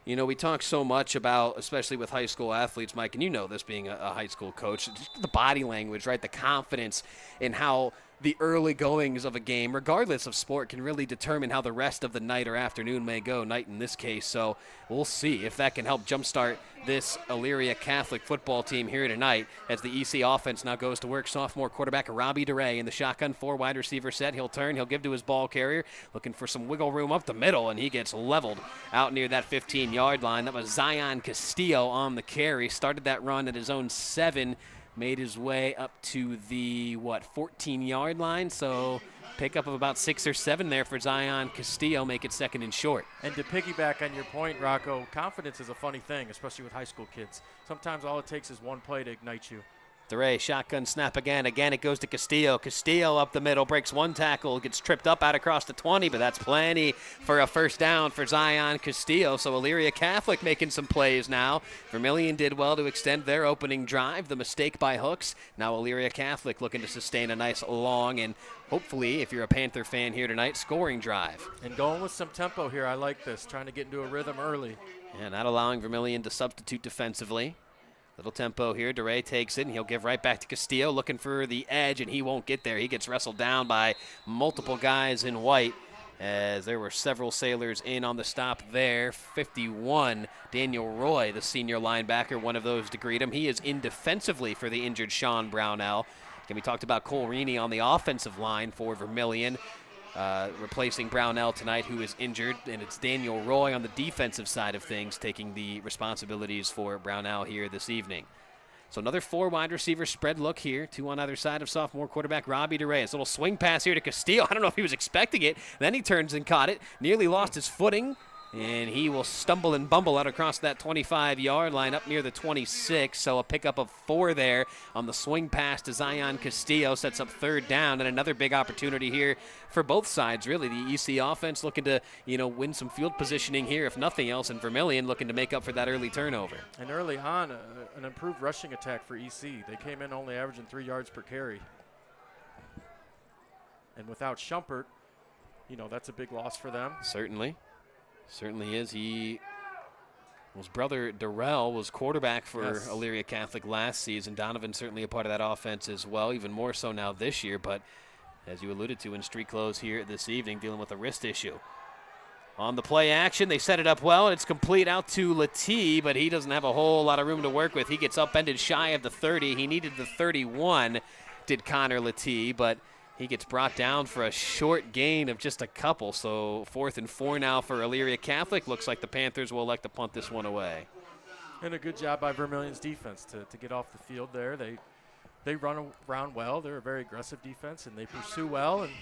You know, we talk so much about, especially with high school athletes, Mike, and you know this being a high school coach, just the body language, right? The confidence in how the early goings of a game, regardless of sport, can really determine how the rest of the night or afternoon may go, night in this case. So we'll see if that can help jumpstart this Elyria Catholic football team here tonight as the EC offense now goes to work. Sophomore quarterback Robbie DeRay in the shotgun, 4 wide receiver set. He'll turn, he'll give to his ball carrier, looking for some wiggle room up the middle, and he gets leveled out near that 15-yard line. That was Zion Castillo on the carry. Started that run at his own 7, made his way up to the, 14-yard line. So pickup of about 6 or 7 there for Zion Castillo, make it 2nd and short. And to piggyback on your point, Rocco, confidence is a funny thing, especially with high school kids. Sometimes all it takes is one play to ignite you. DeRay, shotgun snap again. Again, it goes to Castillo. Castillo up the middle, breaks 1 tackle, gets tripped up out across the 20, but that's plenty for a first down for Zion Castillo. So Elyria Catholic making some plays now. Vermilion did well to extend their opening drive. The mistake by Hooks. Now Elyria Catholic looking to sustain a nice long and hopefully, if you're a Panther fan here tonight, scoring drive. And going with some tempo here. I like this, trying to get into a rhythm early. And not allowing Vermilion to substitute defensively. Little tempo here. DeRay takes it, and he'll give right back to Castillo, looking for the edge, and he won't get there. He gets wrestled down by multiple guys in white, as there were several Sailors in on the stop there. 51, Daniel Roy, the senior linebacker, one of those to greet him. He is in defensively for the injured Sean Brownell. Again, we talked about Cole Reaney on the offensive line for Vermilion. Replacing Brownell tonight, who is injured, and it's Daniel Roy on the defensive side of things taking the responsibilities for Brownell here this evening. So another 4 wide receiver spread look here, 2 on either side of sophomore quarterback Robbie DeRay. His little swing pass here to Castillo. I don't know if he was expecting it. Then he turns and caught it, nearly lost his footing, and he will stumble and bumble out across that 25-yard line up near the 26. So a pickup of 4 there on the swing pass to Zion Castillo sets up 3rd down, and another big opportunity here for both sides, really. The EC offense looking to, win some field positioning here, if nothing else, and Vermilion looking to make up for that early turnover. And early on, an improved rushing attack for EC. They came in only averaging 3 yards per carry. And without Schumpert, that's a big loss for them. Certainly is. His brother Darrell was quarterback for Elyria Catholic last season. Donovan certainly a part of that offense as well, even more so now this year. But as you alluded to in street clothes here this evening, dealing with a wrist issue. On the play action, they set it up well. It's complete out to Latie, but he doesn't have a whole lot of room to work with. He gets upended shy of the 30. He needed the 31, did Connor Latie, but he gets brought down for a short gain of just a couple. So 4th and 4 now for Elyria Catholic. Looks like the Panthers will elect to punt this one away. And a good job by Vermilion's defense to get off the field there. They run around well. They're a very aggressive defense, and they pursue well and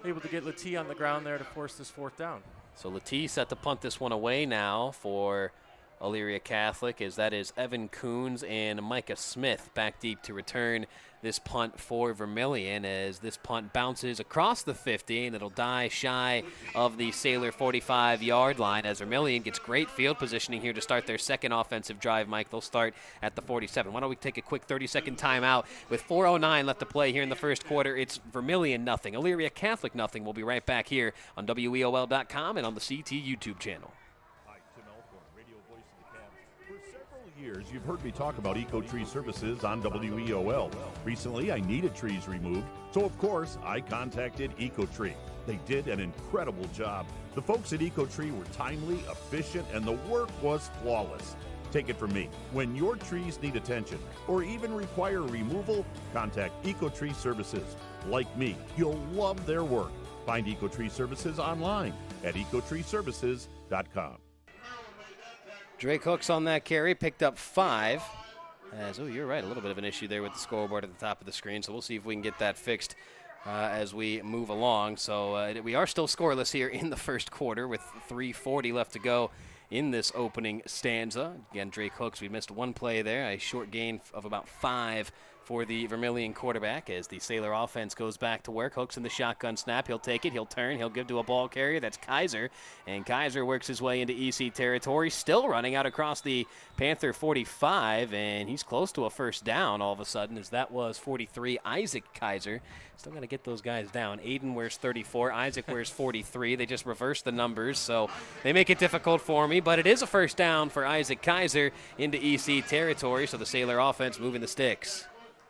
able to get Latie on the ground there to force this 4th down. So Latie set to punt this one away now for Elyria Catholic, as that is Evan Coons and Micah Smith back deep to return this punt for Vermilion, as this punt bounces across the 50 and it'll die shy of the Sailor 45-yard line, as Vermilion gets great field positioning here to start their second offensive drive. Mike, they'll start at the 47. Why don't we take a quick 30-second timeout with 4:09 left to play here in the first quarter. It's Vermilion nothing, Elyria Catholic nothing. We'll be right back here on WEOL.com and on the CT YouTube channel. Years, you've heard me talk about EcoTree services on WEOL. Recently, I needed trees removed, so of course, I contacted EcoTree. They did an incredible job. The folks at EcoTree were timely, efficient, and the work was flawless. Take it from me, when your trees need attention or even require removal, contact EcoTree services. Like me, you'll love their work. Find EcoTree services online at ecotreeservices.com. Drake Hooks on that carry, picked up 5. You're right, a little bit of an issue there with the scoreboard at the top of the screen, so we'll see if we can get that fixed as we move along. So we are still scoreless here in the first quarter with 3:40 left to go in this opening stanza. Again, Drake Hooks, we missed one play there, a short gain of about 5 for the Vermilion quarterback as the Sailor offense goes back to work. Hooks in the shotgun snap. He'll take it. He'll turn. He'll give to a ball carrier. That's Kaiser. And Kaiser works his way into EC territory, still running out across the Panther 45, and he's close to a first down all of a sudden, as that was 43, Isaac Kaiser. Still got to get those guys down. Aiden wears 34. Isaac wears 43. They just reverse the numbers, so they make it difficult for me, but it is a first down for Isaac Kaiser into EC territory, so the Sailor offense moving the sticks.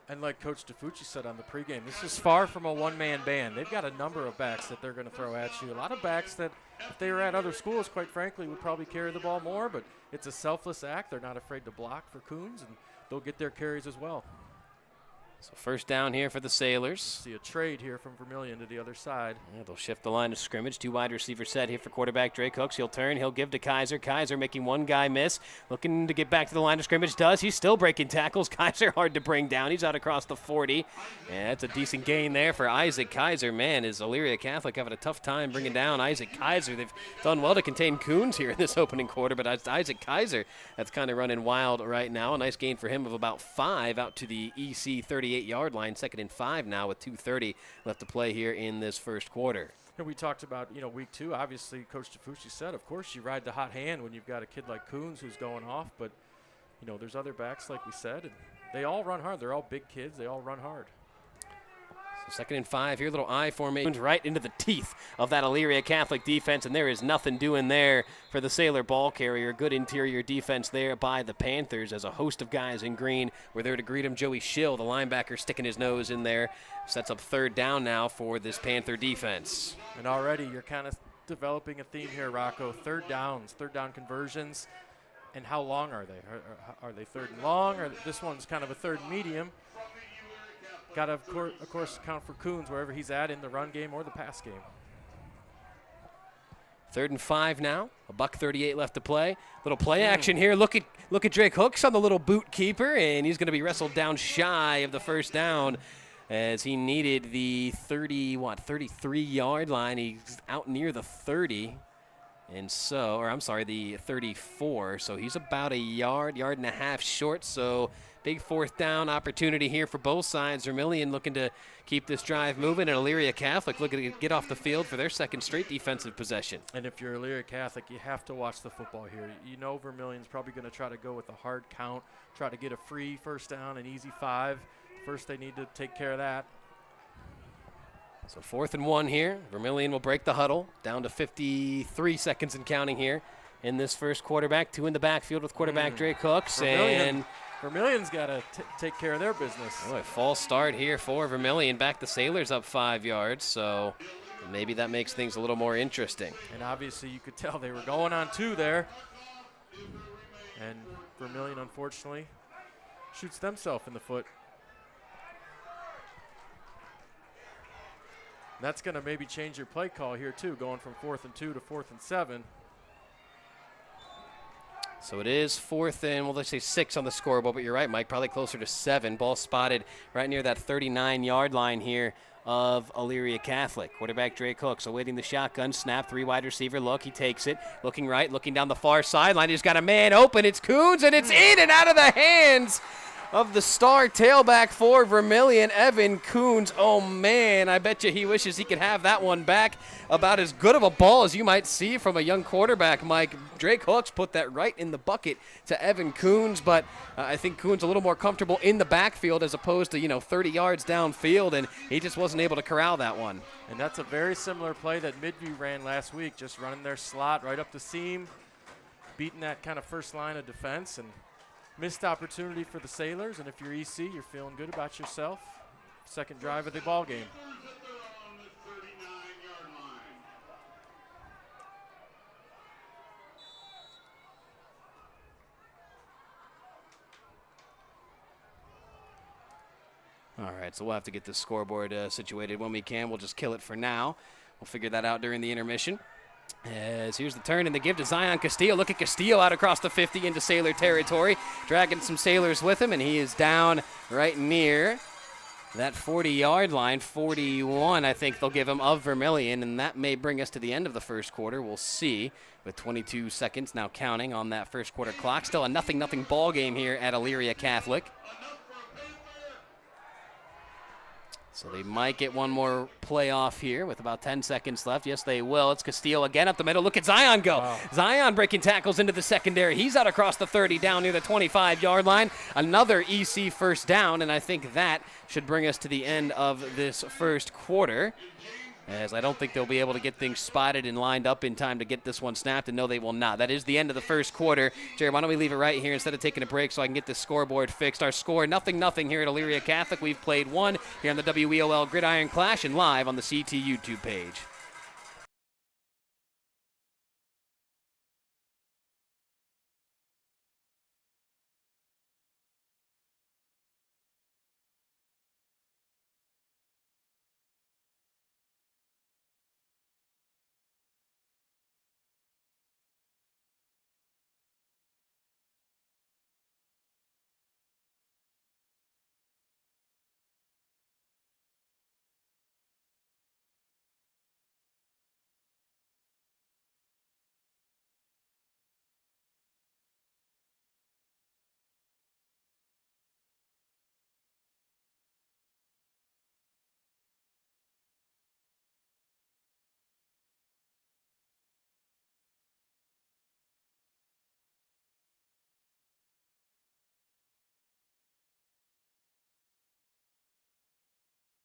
And like Coach DeFucci said on the pregame, this is far from a one-man band. They've got a number of backs that they're going to throw at you. A lot of backs that, if they were at other schools, quite frankly, would probably carry the ball more, but it's a selfless act. They're not afraid to block for Coons, and they'll get their carries as well. So first down here for the Sailors. See a trade here from Vermilion to the other side. Yeah, they'll shift the line of scrimmage. 2 wide receiver set here for quarterback Drake Hooks. He'll turn. He'll give to Kaiser. Kaiser making one guy miss. Looking to get back to the line of scrimmage. Does. He's still breaking tackles. Kaiser hard to bring down. He's out across the 40. And that's a decent gain there for Isaac Kaiser. Man, is Elyria Catholic having a tough time bringing down Isaac Kaiser. They've done well to contain Coons here in this opening quarter, but it's Isaac Kaiser that's kind of running wild right now. A nice gain for him of about 5 out to the EC 38-yard line. Second and 5 now with 2:30 left to play here in this first quarter. And we talked about, week 2, obviously Coach DeFucci said, of course you ride the hot hand when you've got a kid like Coons who's going off, but, there's other backs like we said, and they all run hard. They're all big kids. They all run hard. So second and 5 here, little I formation right into the teeth of that Elyria Catholic defense, and there is nothing doing there for the Sailor ball carrier. Good interior defense there by the Panthers as a host of guys in green were there to greet him. Joey Schill, the linebacker, sticking his nose in there. Sets up third down now for this Panther defense. And already you're kind of developing a theme here, Rocco. Third down conversions. And how long are they? Are they third and long? Or this one's kind of a third and medium? Got to, of course, account for Coons wherever he's at in the run game or the pass game. 3rd and 5 now. $1:38 left to play. Little play action here. Look at Drake Hooks on the little boot keeper, and he's going to be wrestled down shy of the first down as he needed the 33-yard line. He's out near the 30. And so, the 34. So he's about a yard and a half short. So big 4th down opportunity here for both sides. Vermilion looking to keep this drive moving, and Elyria Catholic looking to get off the field for their second straight defensive possession. And if you're Elyria Catholic, you have to watch the football here. Vermilion's probably going to try to go with a hard count, try to get a free first down, an easy 5. First, they need to take care of that. So 4th and 1 here. Vermilion will break the huddle. Down to 53 seconds and counting here in this first quarterback. 2 in the backfield with quarterback Drake Hooks. Vermilion's got to take care of their business. A false start here for Vermilion. Back the Sailors up 5 yards. So maybe that makes things a little more interesting. And obviously you could tell they were going on 2 there. And Vermilion, unfortunately, shoots themselves in the foot. That's going to maybe change your play call here, too, going from 4th and 2 to 4th and 7. So it is 4th and, let's say 6 on the scoreboard, but you're right, Mike, probably closer to 7. Ball spotted right near that 39-yard line here of Elyria Catholic. Quarterback Drake Hooks awaiting the shotgun snap, 3 wide receiver look. He takes it, looking right, looking down the far sideline. He's got a man open. It's Coons, and it's in and out of the hands of the star tailback for Vermilion, Evan Coons. Oh, man, I bet you he wishes he could have that one back. About as good of a ball as you might see from a young quarterback, Mike. Drake Hooks put that right in the bucket to Evan Coons, but I think Coons a little more comfortable in the backfield as opposed to, 30 yards downfield, and he just wasn't able to corral that one. And that's a very similar play that Midview ran last week, just running their slot right up the seam, beating that kind of first line of defense, and missed opportunity for the Sailors, and if you're EC, you're feeling good about yourself. Second drive of the ball game. All right, so we'll have to get this scoreboard situated when we can. We'll just kill it for now. We'll figure that out during the intermission. As here's the turn and the give to Zion Castillo. Look at Castillo out across the 50 into Sailor territory, dragging some Sailors with him, and he is down right near that 40-yard line. 41, I think they'll give him, of Vermilion, and that may bring us to the end of the first quarter. We'll see, with 22 seconds now counting on that first quarter clock. Still a 0-0 ball game here at Elyria Catholic. So they might get one more play off here with about 10 seconds left. Yes, they will. It's Castillo again up the middle. Look at Zion go. Wow. Zion breaking tackles into the secondary. He's out across the 30 down near the 25-yard line. Another EC first down, and I think that should bring us to the end of this first quarter. as I don't think they'll be able to get things spotted and lined up in time to get this one snapped, and no, they will not. That is the end of the first quarter. Jerry, why don't we leave it right here instead of taking a break so I can get this scoreboard fixed. Our score, 0-0 here at Elyria Catholic. We've played one here on the WEOL Gridiron Clash and live on the CT YouTube page.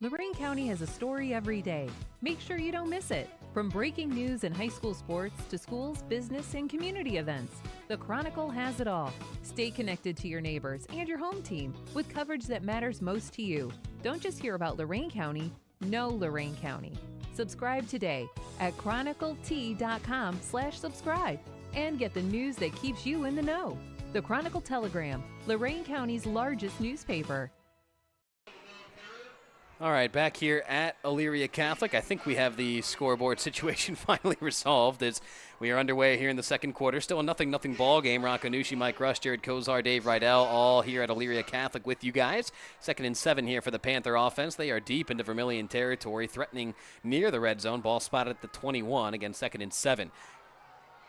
Lorain County has a story every day. Make sure you don't miss it. From breaking news in high school sports to schools, business, and community events, the Chronicle has it all. Stay connected to your neighbors and your home team with coverage that matters most to you. Don't just hear about Lorain County, know Lorain County. Subscribe today at chroniclet.com/subscribe and get the news that keeps you in the know. The Chronicle Telegram, Lorain County's largest newspaper. All right, back here at Elyria Catholic. I think we have the scoreboard situation finally resolved as we are underway here in the second quarter. Still a 0-0 ball game. Rocco Nucci, Mike Rush, Jared Kozar, Dave Rydell, all here at Elyria Catholic with you guys. 2nd and 7 here for the Panther offense. They are deep into Vermilion territory, threatening near the red zone. Ball spotted at the 21, again 2nd and 7.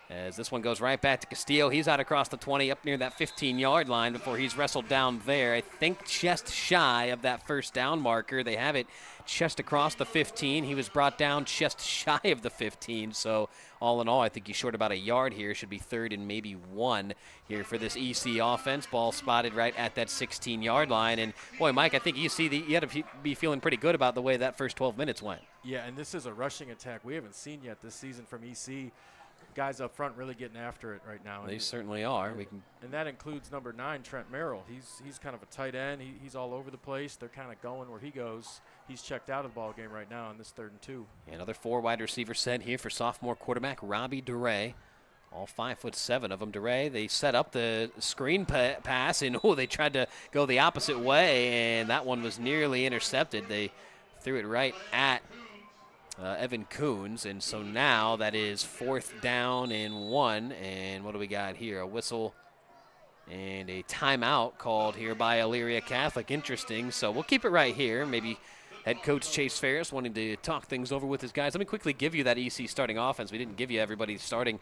As this one goes right back to Castillo. He's out across the 20 up near that 15-yard line before he's wrestled down there. I think just shy of that first down marker. They have it just across the 15. He was brought down just shy of the 15. So all in all, I think he's short about a yard here. Should be 3rd and maybe 1 here for this EC offense. Ball spotted right at that 16-yard line. And boy, Mike, I think you had to be feeling pretty good about the way that first 12 minutes went. Yeah, and this is a rushing attack we haven't seen yet this season from EC. Guys up front really getting after it right now. They certainly are. And that includes number 9, Trent Merrill. He's kind of a tight end. He's all over the place. They're kind of going where he goes. He's checked out of the ball game right now on this 3rd and 2. Another 4 wide receiver set here for sophomore quarterback Robbie DeRay. All 5'7" of them. DeRay, they set up the screen pass, and they tried to go the opposite way, and that one was nearly intercepted. They threw it right at Evan Coons, and so now that is 4th down and 1, and what do we got here? A whistle and a timeout called here by Elyria Catholic. Interesting, so we'll keep it right here. Maybe head coach Chase Ferris wanting to talk things over with his guys. Let me quickly give you that EC starting offense. We didn't give you everybody starting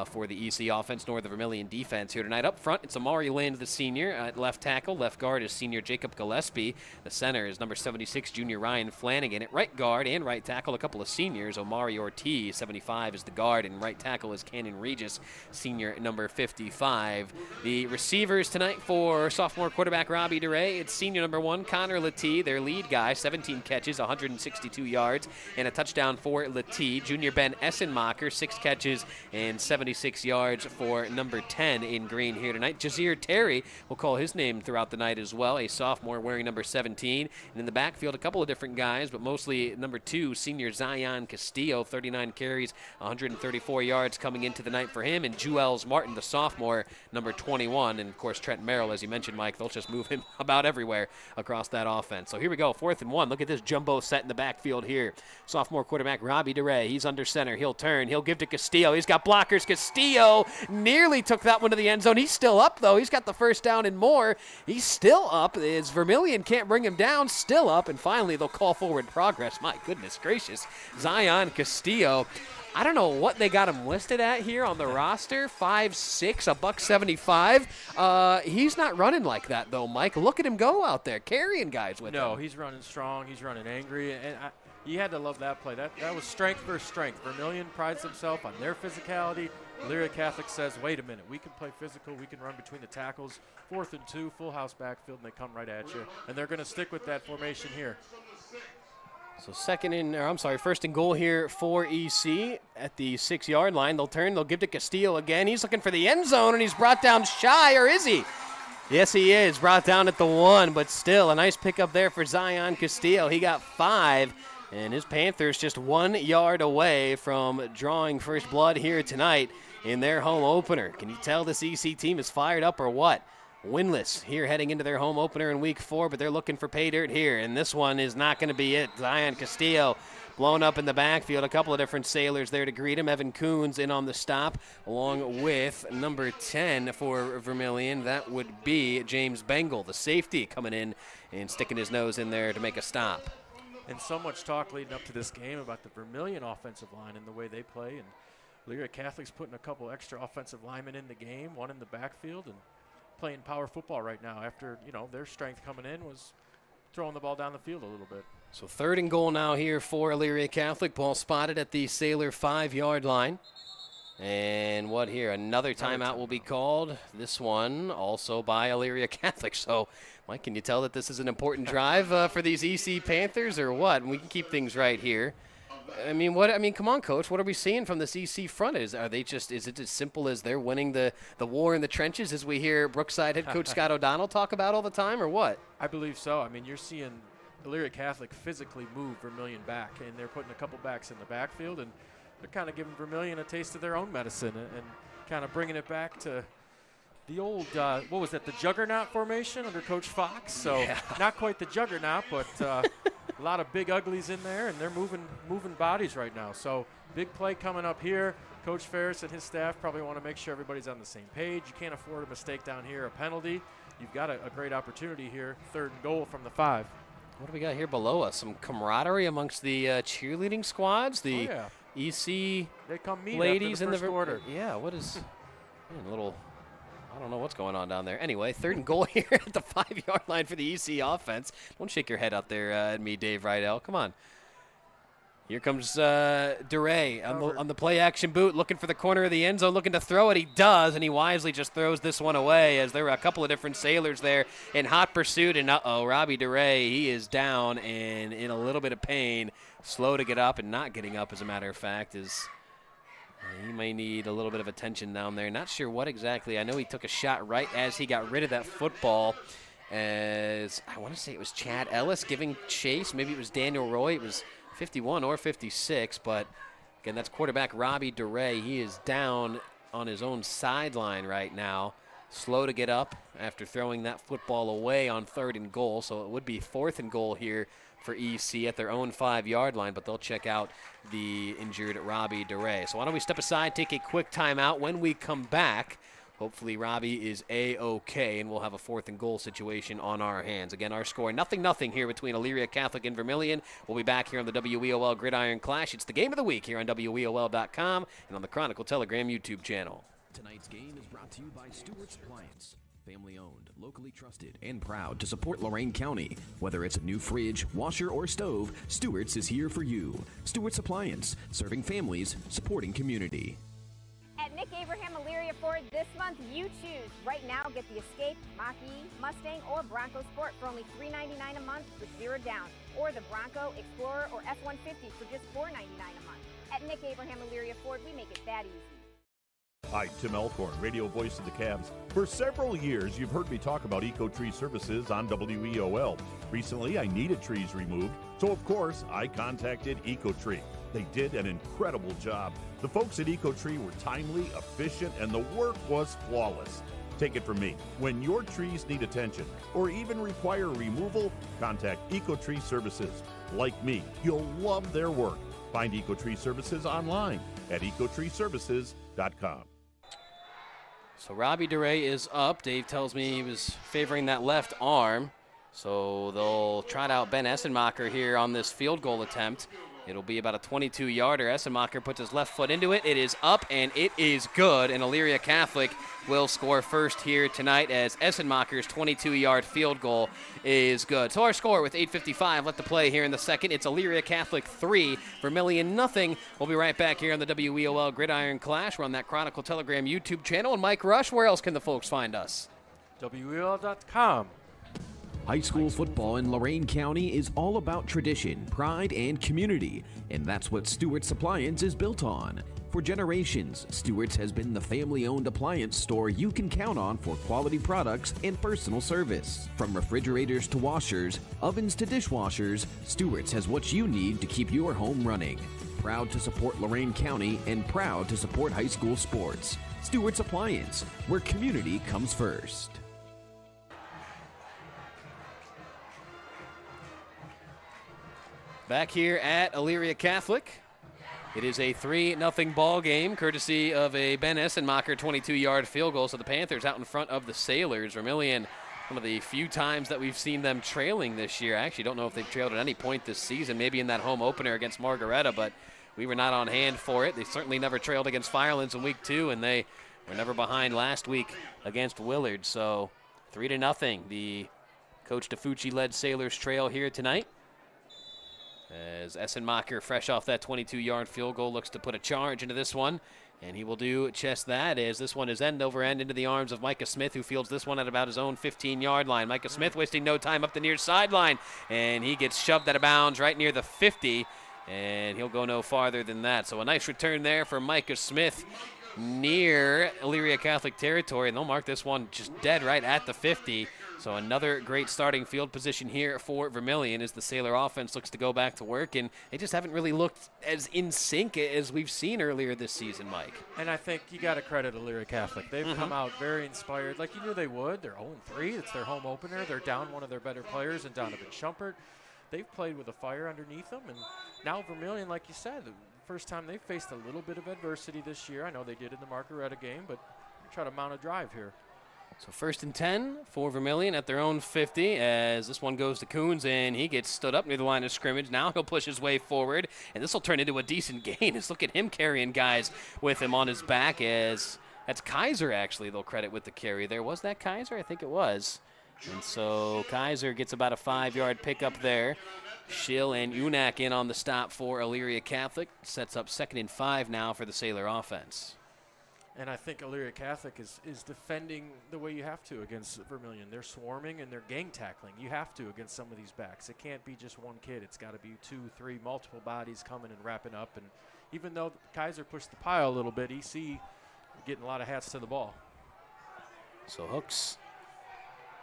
for the EC offense nor the Vermilion defense here tonight. Up front, it's Amari Lind, the senior. At left tackle, left guard is senior Jacob Gillespie. The center is number 76, junior Ryan Flanagan. At right guard and right tackle, a couple of seniors. Omari Ortiz, 75, is the guard, and right tackle is Cannon Regis, senior number 55. The receivers tonight for sophomore quarterback Robbie DeRay, it's senior number 1, Connor Lattee, their lead guy, 17 catches, 162 yards, and a touchdown for Lattee. Junior Ben Essenmacher, 6 catches and 76 yards for number 10 in green here tonight. Jazir Terry, we'll call his name throughout the night as well, a sophomore wearing number 17. And in the backfield, a couple of different guys, but mostly number 2, senior Zion Castillo, 39 carries, 134 yards coming into the night for him. And Juels Martin, the sophomore, number 21. And, of course, Trent Merrill, as you mentioned, Mike, they'll just move him about everywhere across that offense. So here we go, 4th and 1. Look at this jumbo set in the backfield here. Sophomore quarterback Robbie DeRay, he's under center. He'll turn. He'll give to Castillo. He's got blockers. Castillo nearly took that one to the end zone. He's still up, though. He's got the first down and more. He's still up. As Vermilion can't bring him down, still up. And finally, they'll call forward progress. My goodness gracious. Zion Castillo. I don't know what they got him listed at here on the roster. 5'6", $175. He's not running like that, though, Mike. Look at him go out there, carrying guys with him. No, he's running strong. He's running angry. And you had to love that play. That was strength versus strength. Vermilion prides himself on their physicality. Elyria Catholic says, wait a minute, we can play physical. We can run between the tackles. 4th and 2, full house backfield, and they come right at you. And they're going to stick with that formation here. So first and goal here for EC at the 6-yard line. They'll turn, they'll give to Castillo again. He's looking for the end zone, and he's brought down shy, or is he? Yes, he is. Brought down at the 1, but still a nice pickup there for Zion Castillo. He got 5, and his Panthers just 1 yard away from drawing first blood here tonight in their home opener. Can you tell this EC team is fired up or what? Winless here heading into their home opener in week 4, but they're looking for pay dirt here, and this one is not going to be it. Zion Castillo blown up in the backfield. A couple of different Sailors there to greet him. Evan Coons in on the stop, along with number 10 for Vermilion. That would be James Bengal, the safety, coming in and sticking his nose in there to make a stop. And so much talk leading up to this game about the Vermilion offensive line and the way they play, and Elyria Catholic's putting a couple extra offensive linemen in the game, one in the backfield, and playing power football right now after, their strength coming in was throwing the ball down the field a little bit. So 3rd and goal now here for Elyria Catholic. Ball spotted at the Sailor 5-yard line. And what here? Another timeout will be called. This one also by Elyria Catholic. So, Mike, can you tell that this is an important drive for these EC Panthers or what? We can keep things right here. Come on, Coach. What are we seeing from this EC front? Is it as simple as they're winning the war in the trenches, as we hear Brookside head coach Scott O'Donnell talk about all the time, or what? I believe so. You're seeing Elyria Catholic physically move Vermilion back, and they're putting a couple backs in the backfield, and they're kind of giving Vermilion a taste of their own medicine and kind of bringing it back to the old, what was that, the Juggernaut formation under Coach Fox? So not quite the Juggernaut, but a lot of big uglies in there, and they're moving bodies right now. So big play coming up here. Coach Ferris and his staff probably want to make sure everybody's on the same page. You can't afford a mistake down here, a penalty. You've got a great opportunity here, 3rd and goal from the 5. What do we got here below us? Some camaraderie amongst the cheerleading squads, the EC they come meet ladies in the first quarter. Yeah, what is I don't know what's going on down there. Anyway, 3rd and goal here at the 5-yard line for the EC offense. Don't shake your head out there at me, Dave Rydell. Come on. Here comes DeRay on the play-action boot, looking for the corner of the end zone, looking to throw it. He does, and he wisely just throws this one away, as there were a couple of different Sailors there in hot pursuit. And Robbie DeRay, he is down and in a little bit of pain, slow to get up and not getting up, as a matter of fact, he may need a little bit of attention down there. Not sure what exactly. I know he took a shot right as he got rid of that football, as I want to say it was Chad Ellis giving chase. Maybe it was Daniel Roy. It was 51 or 56, but again, that's quarterback Robbie DeRay. He is down on his own sideline right now, slow to get up after throwing that football away on 3rd and goal. So it would be 4th and goal here for EC at their own 5-yard line, but they'll check out the injured Robbie DeRay. So why don't we step aside, take a quick timeout. When we come back, hopefully Robbie is A-OK, and we'll have a 4th and goal situation on our hands. Again, our score, 0-0 here between Elyria Catholic and Vermilion. We'll be back here on the WEOL Gridiron Clash. It's the game of the week here on WEOL.com and on the Chronicle Telegram YouTube channel. Tonight's game is brought to you by Stewart's Appliance. Family owned, locally trusted, and proud to support Lorain County. Whether it's a new fridge, washer, or stove, Stewart's is here for you. Stewart's Appliance, serving families, supporting community. At Nick Abraham Elyria Ford this month, you choose. Right now, get the Escape, Mach-E, Mustang, or Bronco Sport for only $399 a month with 0 down, or the Bronco, Explorer, or F-150 for just $499 a month. At Nick Abraham Elyria Ford, we make it that easy. Hi, Tim Elkhorn, radio voice of the Cavs. For several years, you've heard me talk about EcoTree services on WEOL. Recently, I needed trees removed, so of course, I contacted EcoTree. They did an incredible job. The folks at EcoTree were timely, efficient, and the work was flawless. Take it from me. When your trees need attention or even require removal, contact EcoTree Services. Like me, you'll love their work. Find EcoTree Services online at ecotreeservices.com. So Robbie DeRay is up. Dave tells me he was favoring that left arm. So they'll trot out Ben Essenmacher here on this field goal attempt. It'll be about a 22-yarder. Essenmacher puts his left foot into it. It is up, and it is good. And Elyria Catholic will score first here tonight as Essenmacher's 22-yard field goal is good. So our score with 8:55 left to play here in the second. It's Elyria Catholic 3, Vermilion nothing. We'll be right back here on the WEOL Gridiron Clash. We're on that Chronicle Telegram YouTube channel. And Mike Rush, where else can the folks find us? WEOL.com. High school football in Lorain County is all about tradition, pride, and community, and that's what Stewart's Appliance is built on. For generations, Stewart's has been the family-owned appliance store you can count on for quality products and personal service. From refrigerators to washers, ovens to dishwashers, Stewart's has what you need to keep your home running. Proud to support Lorain County and proud to support high school sports. Stewart's Appliance, where community comes first. Back here at Elyria Catholic, it is a 3-0 ball game, courtesy of a Ben Essenmacher 22-yard field goal. So the Panthers out in front of the Sailors. Vermilion, one of the few times that we've seen them trailing this year. I actually don't know if they've trailed at any point this season, maybe in that home opener against Margaretta, but we were not on hand for it. They certainly never trailed against Firelands in week 2, and they were never behind last week against Willard. So 3-0. The Coach DeFucci-led Sailors trail here tonight, as Essenmacher, fresh off that 22-yard field goal, looks to put a charge into this one. And he will do just that, as this one is end over end into the arms of Micah Smith, who fields this one at about his own 15-yard line. Micah Smith wasting no time up the near sideline, and he gets shoved out of bounds right near the 50, and he'll go no farther than that. So a nice return there for Micah Smith near Elyria Catholic territory, and they'll mark this one just dead right at the 50. So another great starting field position here for Vermilion as the Sailor offense looks to go back to work, and they just haven't really looked as in sync as we've seen earlier this season, Mike. And I think you got to credit Elyria Catholic. They've come out very inspired, like you knew they would. They're 0-3. It's their home opener. They're down one of their better players in Donovan Schumpert. They've played with a fire underneath them, and now Vermilion, like you said, the first time they've faced a little bit of adversity this year. I know they did in the Margaretta game, but try to mount a drive here. So 1st and 10 for Vermilion at their own 50, as this one goes to Coons, and he gets stood up near the line of scrimmage. Now he'll push his way forward, and this will turn into a decent gain. Just look at him carrying guys with him on his back, as that's Kaiser, actually, they'll credit with the carry there. Was that Kaiser? I think it was. And so Kaiser gets about a 5-yard pickup there. Schill and Unak in on the stop for Elyria Catholic. Sets up 2nd and 5 now for the Sailor offense. And I think Elyria Catholic is defending the way you have to against Vermilion. They're swarming and they're gang tackling. You have to against some of these backs. It can't be just one kid. It's got to be 2, 3, multiple bodies coming and wrapping up. And even though Kaiser pushed the pile a little bit, EC getting a lot of hats to the ball. So Hooks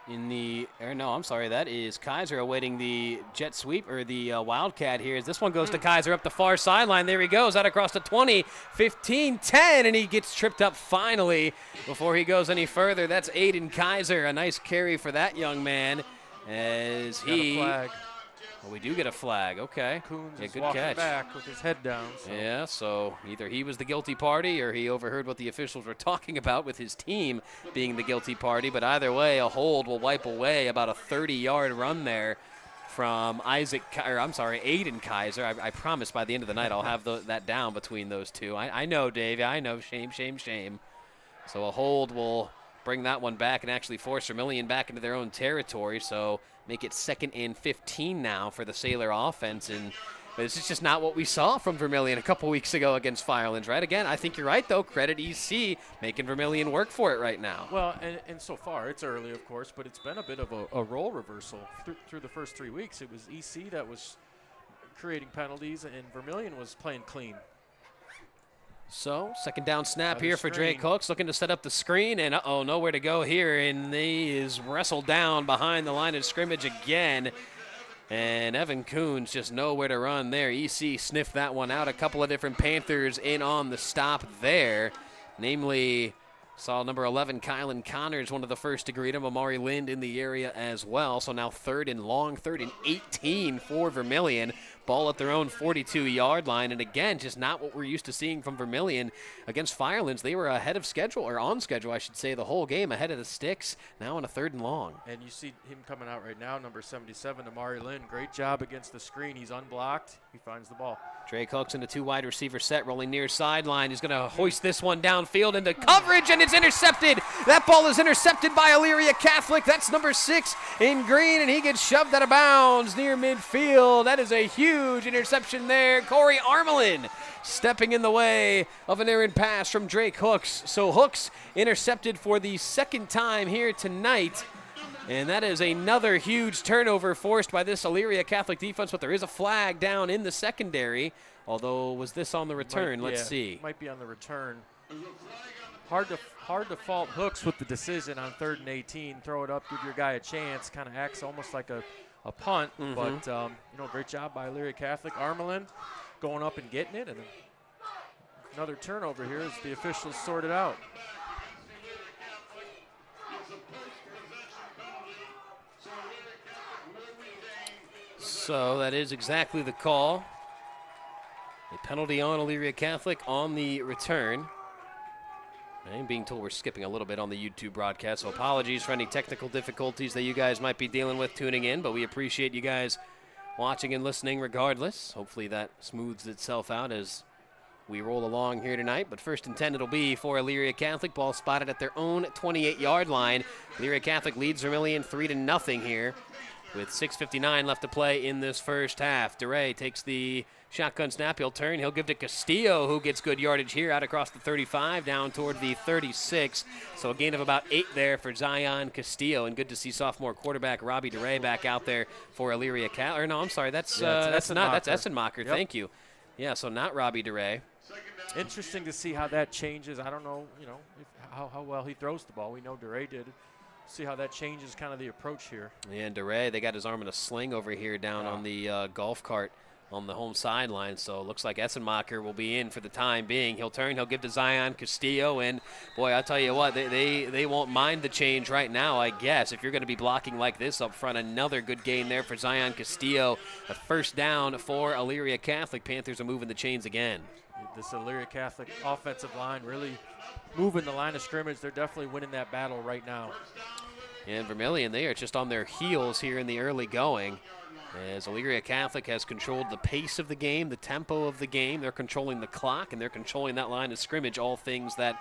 in the, or no, I'm sorry, that is Kaiser awaiting the jet sweep, or the Wildcat here, as this one goes to Kaiser up the far sideline. There he goes, out across the 20, 15, 10, and he gets tripped up finally before he goes any further. That's Aiden Kaiser, a nice carry for that young man, as he, well, we do get a flag, okay. Coons yeah, is good walking catch. back with his head down. So. Yeah, so either he was the guilty party or he overheard what the officials were talking about with his team being the guilty party. But either way, a hold will wipe away about a 30-yard run there from Aiden Kaiser. I promise by the end of the night I'll have that down between those two. I know, Dave. I know. Shame, shame, shame. So a hold will bring that one back and actually force Vermilion back into their own territory. So make it 2nd and 15 now for the Sailor offense. And this is just not what we saw from Vermilion a couple weeks ago against Firelands, right? Again, I think you're right, though. Credit EC making Vermilion work for it right now. Well, and so far, it's early, of course, but it's been a bit of a role reversal through the first 3 weeks. It was EC that was creating penalties, and Vermilion was playing clean. So, 2nd down snap here for Drake Hooks, looking to set up the screen, and nowhere to go here, and he is wrestled down behind the line of scrimmage again. And Evan Coons just nowhere to run there. EC sniffed that one out. A couple of different Panthers in on the stop there. Namely, saw number 11, Kylan Connors, one of the first to greet him. Amari Lind in the area as well. So now 3rd and long, 3rd and 18 for Vermilion. Ball at their own 42-yard line. And again, just not what we're used to seeing from Vermilion against Firelands. They were ahead of schedule, or on schedule, I should say, the whole game, ahead of the sticks. Now on a 3rd and long. And you see him coming out right now, number 77, Amari Lynn. Great job against the screen. He's unblocked. He finds the ball. Drake Hooks in a 2 wide receiver set, rolling near sideline. He's going to hoist this one downfield into coverage, and it's intercepted. That ball is intercepted by Elyria Catholic. That's number 6 in green, and he gets shoved out of bounds near midfield. That is a huge interception there. Corey Armelin stepping in the way of an errant pass from Drake Hooks. So Hooks intercepted for the 2nd time here tonight And that is another huge turnover forced by this Elyria Catholic defense, but there is a flag down in the secondary. Although, was this on the return? Let's see. Might be on the return. Hard to fault Hooks with the decision on 3rd and 18. Throw it up, give your guy a chance. Kind of acts almost like a punt. But, great job by Elyria Catholic. Armelin going up and getting it. And another turnover here as the officials sort it out. So that is exactly the call. A penalty on Elyria Catholic on the return. I'm being told we're skipping a little bit on the YouTube broadcast, so apologies for any technical difficulties that you guys might be dealing with tuning in, but we appreciate you guys watching and listening regardless. Hopefully that smooths itself out as we roll along here tonight. But 1st and 10 it'll be for Elyria Catholic. Ball spotted at their own 28-yard line. Elyria Catholic leads Vermilion 3-0 here with 6:59 left to play in this first half. DeRay takes the shotgun snap. He'll turn. He'll give to Castillo, who gets good yardage here out across the 35 down toward the 36. So a gain of about 8 there for Zion Castillo. And good to see sophomore quarterback Robbie DeRay back out there for Elyria Catholic. Or no, I'm sorry. That's Essenmacher. Yep. Thank you. Yeah, so not Robbie DeRay. Interesting to see how that changes. I don't know, how well he throws the ball. We know DeRay did. See how that changes kind of the approach here. And DeRay, they got his arm in a sling over here down on the golf cart on the home sideline. So it looks like Essenmacher will be in for the time being. He'll turn. He'll give to Zion Castillo. And, boy, I'll tell you what, they won't mind the change right now, I guess. If you're going to be blocking like this up front, another good gain there for Zion Castillo. A first down for Elyria Catholic. Panthers are moving the chains again. This Elyria Catholic offensive line really moving the line of scrimmage. They're definitely winning that battle right now. And Vermilion, they are just on their heels here in the early going. As Elyria Catholic has controlled the pace of the game, the tempo of the game. They're controlling the clock, and they're controlling that line of scrimmage, all things that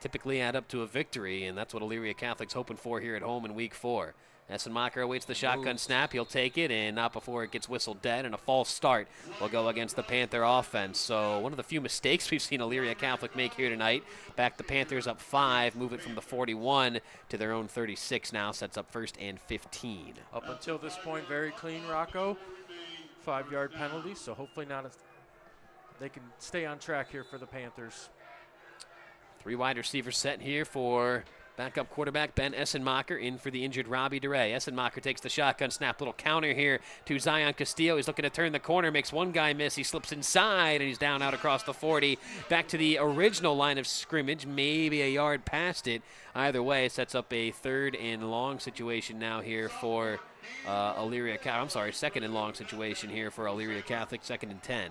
typically add up to a victory, and that's what Elyria Catholic's hoping for here at home in Week 4. Essenmacher awaits the shotgun snap. He'll take it, and not before it gets whistled dead, and a false start will go against the Panther offense. So one of the few mistakes we've seen Elyria Catholic make here tonight. Back the Panthers up 5, move it from the 41 to their own 36 now, sets up 1st and 15. Up until this point, very clean, Rocco. 5-yard penalty, so hopefully they can stay on track here for the Panthers. 3 wide receivers set here for backup quarterback Ben Essenmacher, in for the injured Robbie DeRay. Essenmacher takes the shotgun snap. Little counter here to Zion Castillo. He's looking to turn the corner, makes one guy miss. He slips inside, and he's down out across the 40. Back to the original line of scrimmage, maybe a yard past it. Either way, it sets up a 3rd and long situation now here for Elyria Catholic. I'm sorry, 2nd and long situation here for Elyria Catholic, 2nd and 10.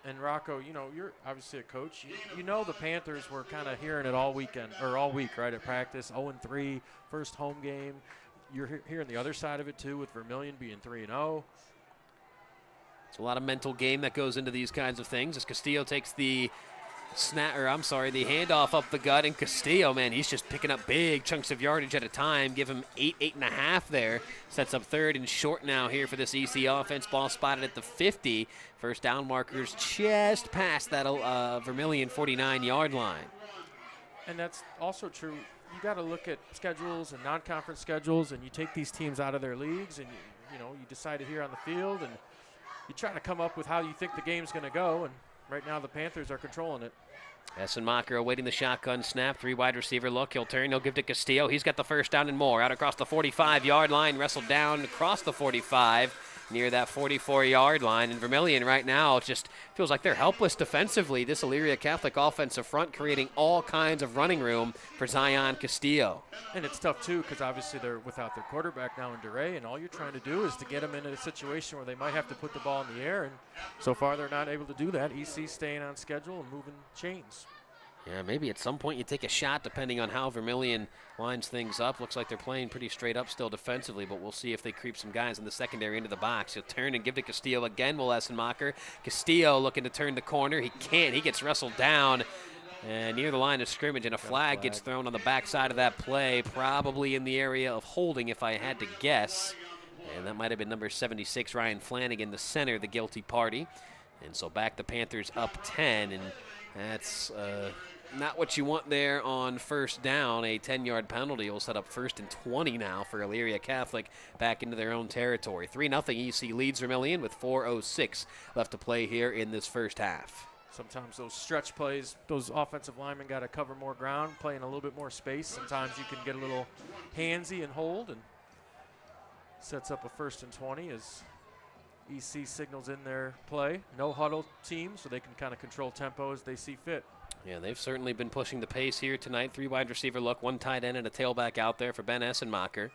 And Rocco, you're obviously a coach. You know the Panthers were kind of hearing it all weekend, or all week, right, at practice. 0-3, first home game. You're hearing the other side of it, too, with Vermilion being 3-0. It's a lot of mental game that goes into these kinds of things. As Castillo takes the the handoff up the gut, and Castillo, man, he's just picking up big chunks of yardage at a time. Give him 8.5 there. Sets up 3rd and short now here for this EC offense. Ball spotted at the 50. First down markers just past that Vermilion 49-yard line. And that's also true. You got to look at schedules and non-conference schedules, and you take these teams out of their leagues, and you decide it here on the field, and you try to come up with how you think the game's going to go. And right now the Panthers are controlling it. Essenmacher awaiting the shotgun snap. 3 wide receiver look. He'll turn. He'll give to Castillo. He's got the first down and more. Out across the 45-yard line. Wrestled down across the 45 near that 44-yard line. And Vermilion right now just feels like they're helpless defensively. This Elyria Catholic offensive front creating all kinds of running room for Zion Castillo. And it's tough, too, because obviously they're without their quarterback now in DeRay, and all you're trying to do is to get them into a situation where they might have to put the ball in the air, and so far they're not able to do that. EC staying on schedule and moving chains. Yeah, maybe at some point you take a shot depending on how Vermilion lines things up. Looks like they're playing pretty straight up still defensively, but we'll see if they creep some guys in the secondary into the box. He'll turn and give to Castillo again, will Essenmacher. Castillo looking to turn the corner. He can't. He gets wrestled down near the line of scrimmage, and a flag gets thrown on the backside of that play, probably in the area of holding if I had to guess. And that might have been number 76, Ryan Flanagan, the center, the guilty party. And so back the Panthers up 10, and that's not what you want there on first down. A 10-yard penalty will set up 1st and 20 now for Elyria Catholic back into their own territory. 3-0 EC leads Vermilion with 4:06 left to play here in this first half. Sometimes those stretch plays, those offensive linemen got to cover more ground, playing a little bit more space. Sometimes you can get a little handsy and hold, and sets up a 1st and 20 as EC signals in their play. No huddle team, so they can kind of control tempo as they see fit. Yeah, they've certainly been pushing the pace here tonight. 3 wide receiver look, 1 tight end and a tailback out there for Ben Essenmacher.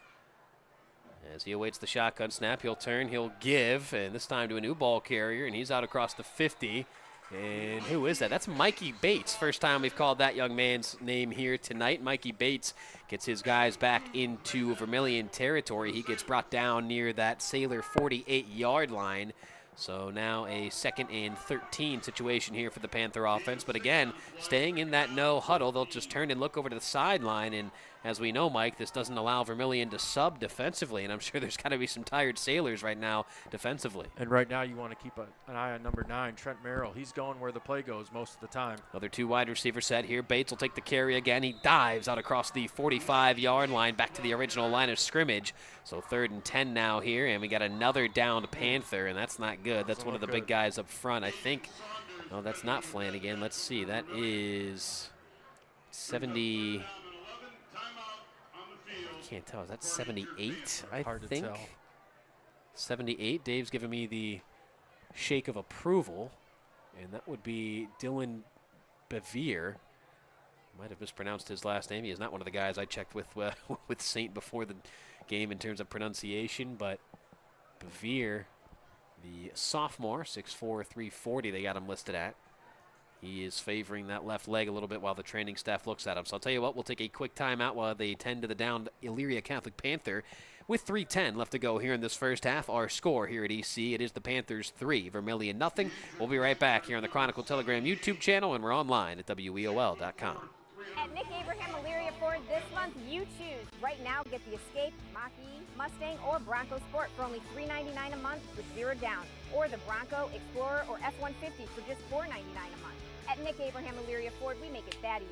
As he awaits the shotgun snap, he'll turn, he'll give, and this time to a new ball carrier, and he's out across the 50. And who is that? That's Mikey Bates. First time we've called that young man's name here tonight. Mikey Bates gets his guys back into Vermilion territory. He gets brought down near that Sailor 48-yard line. So now a 2nd and 13 situation here for the Panther offense. But again, staying in that no huddle, they'll just turn and look over to the sideline. And as we know, Mike, this doesn't allow Vermilion to sub defensively. And I'm sure there's got to be some tired Sailors right now defensively. And right now you want to keep an eye on number 9, Trent Merrill. He's going where the play goes most of the time. Another 2 wide receiver set here. Bates will take the carry again. He dives out across the 45-yard line back to the original line of scrimmage. So 3rd and 10 now here. And we got another downed Panther, and that's not good. That's one of the big guys up front. I think, no, that's not Flanagan. Let's see. That is 70. I can't tell. Is that 78? I Hard think. to tell. 78. Dave's giving me the shake of approval, and that would be Dylan Bevere. Might have mispronounced his last name. He is not one of the guys I checked with with Saint before the game in terms of pronunciation, but Bevere, the sophomore, 6'4", 340, they got him listed at. He is favoring that left leg a little bit while the training staff looks at him. So I'll tell you what, we'll take a quick timeout while they tend to the downed Elyria Catholic Panther. With 3:10 left to go here in this first half, our score here at EC, it is the Panthers 3, Vermilion nothing. We'll be right back here on the Chronicle Telegram YouTube channel, and we're online at WEOL.com. At Nick Abraham Elyria Ford this month, you choose. Right now, get the Escape, Mach-E, Mustang, or Bronco Sport for only $399 a month with 0 down. Or the Bronco, Explorer, or F-150 for just $499 a month. At Nick Abraham Elyria Ford, we make it that easy.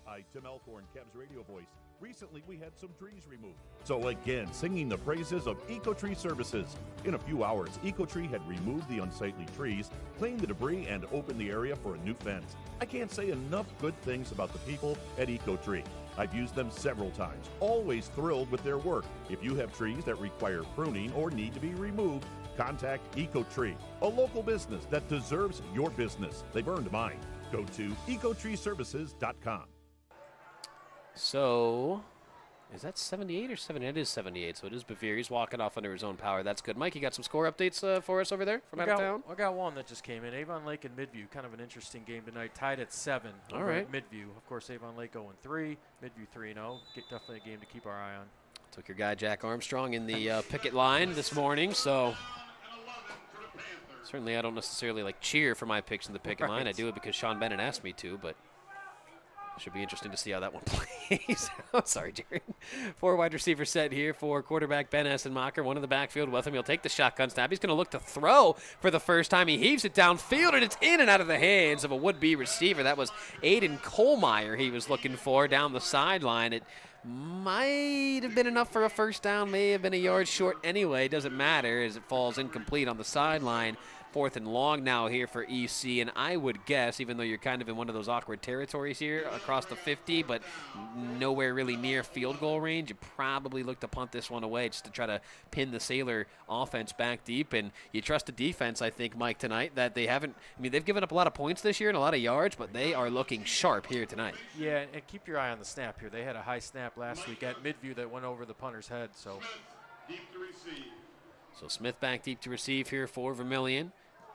Hi, Tim Elkhorn, Cavs radio voice. Recently, we had some trees removed. So again, singing the praises of EcoTree Services. In a few hours, EcoTree had removed the unsightly trees, cleaned the debris, and opened the area for a new fence. I can't say enough good things about the people at EcoTree. I've used them several times, always thrilled with their work. If you have trees that require pruning or need to be removed, contact EcoTree, a local business that deserves your business. They've earned mine. Go to ecotreeservices.com. So, is that 78 or 70? It is 78, so it is Bevere. He's walking off under his own power. That's good. Mike, you got some score updates for us over there from out of town? I got one that just came in. Avon Lake and Midview, kind of an interesting game tonight, tied at 7. All right. At Midview. Of course, Avon Lake 0-3, Midview 3-0. Definitely a game to keep our eye on. Took your guy Jack Armstrong in the picket line this morning, so certainly I don't necessarily like cheer for my picks in the picket line. I do it because Sean Bennett asked me to, but should be interesting to see how that one plays. Oh, sorry, Jerry. 4 wide receiver set here for quarterback Ben Essenmacher. One in the backfield with him. He'll take the shotgun snap. He's going to look to throw for the first time. He heaves it downfield, and it's in and out of the hands of a would-be receiver. That was Aiden Kohlmeyer he was looking for down the sideline. It might have been enough for a first down, may have been a yard short anyway. Doesn't matter as it falls incomplete on the sideline. 4th and long now here for EC, and I would guess, even though you're kind of in one of those awkward territories here across the 50, but nowhere really near field goal range, you probably look to punt this one away just to try to pin the Sailor offense back deep. And you trust the defense, I think, Mike, tonight, that they haven't, I mean, they've given up a lot of points this year and a lot of yards, but they are looking sharp here tonight. Yeah, and keep your eye on the snap here. They had a high snap last week at Midview that went over the punter's head. So Smith back deep to receive here for Vermilion.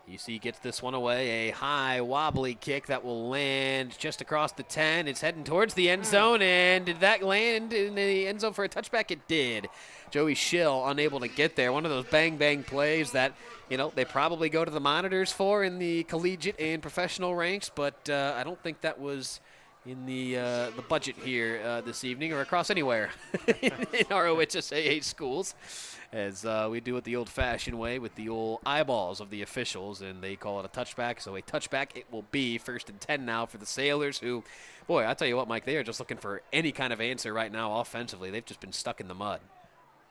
EC gets this one away, a high wobbly kick that will land just across the 10. It's heading towards the end zone, and did that land in the end zone for a touchback? It did. Joey Schill unable to get there. One of those bang-bang plays that, you know, they probably go to the monitors for in the collegiate and professional ranks, but I don't think that was, in the budget here this evening or across anywhere in our OHSAA schools, as we do it the old-fashioned way with the old eyeballs of the officials, and they call it a touchback. So a touchback it will be. 1st and 10 now for the Sailors, who, boy, I tell you what, Mike, they are just looking for any kind of answer right now offensively. They've just been stuck in the mud.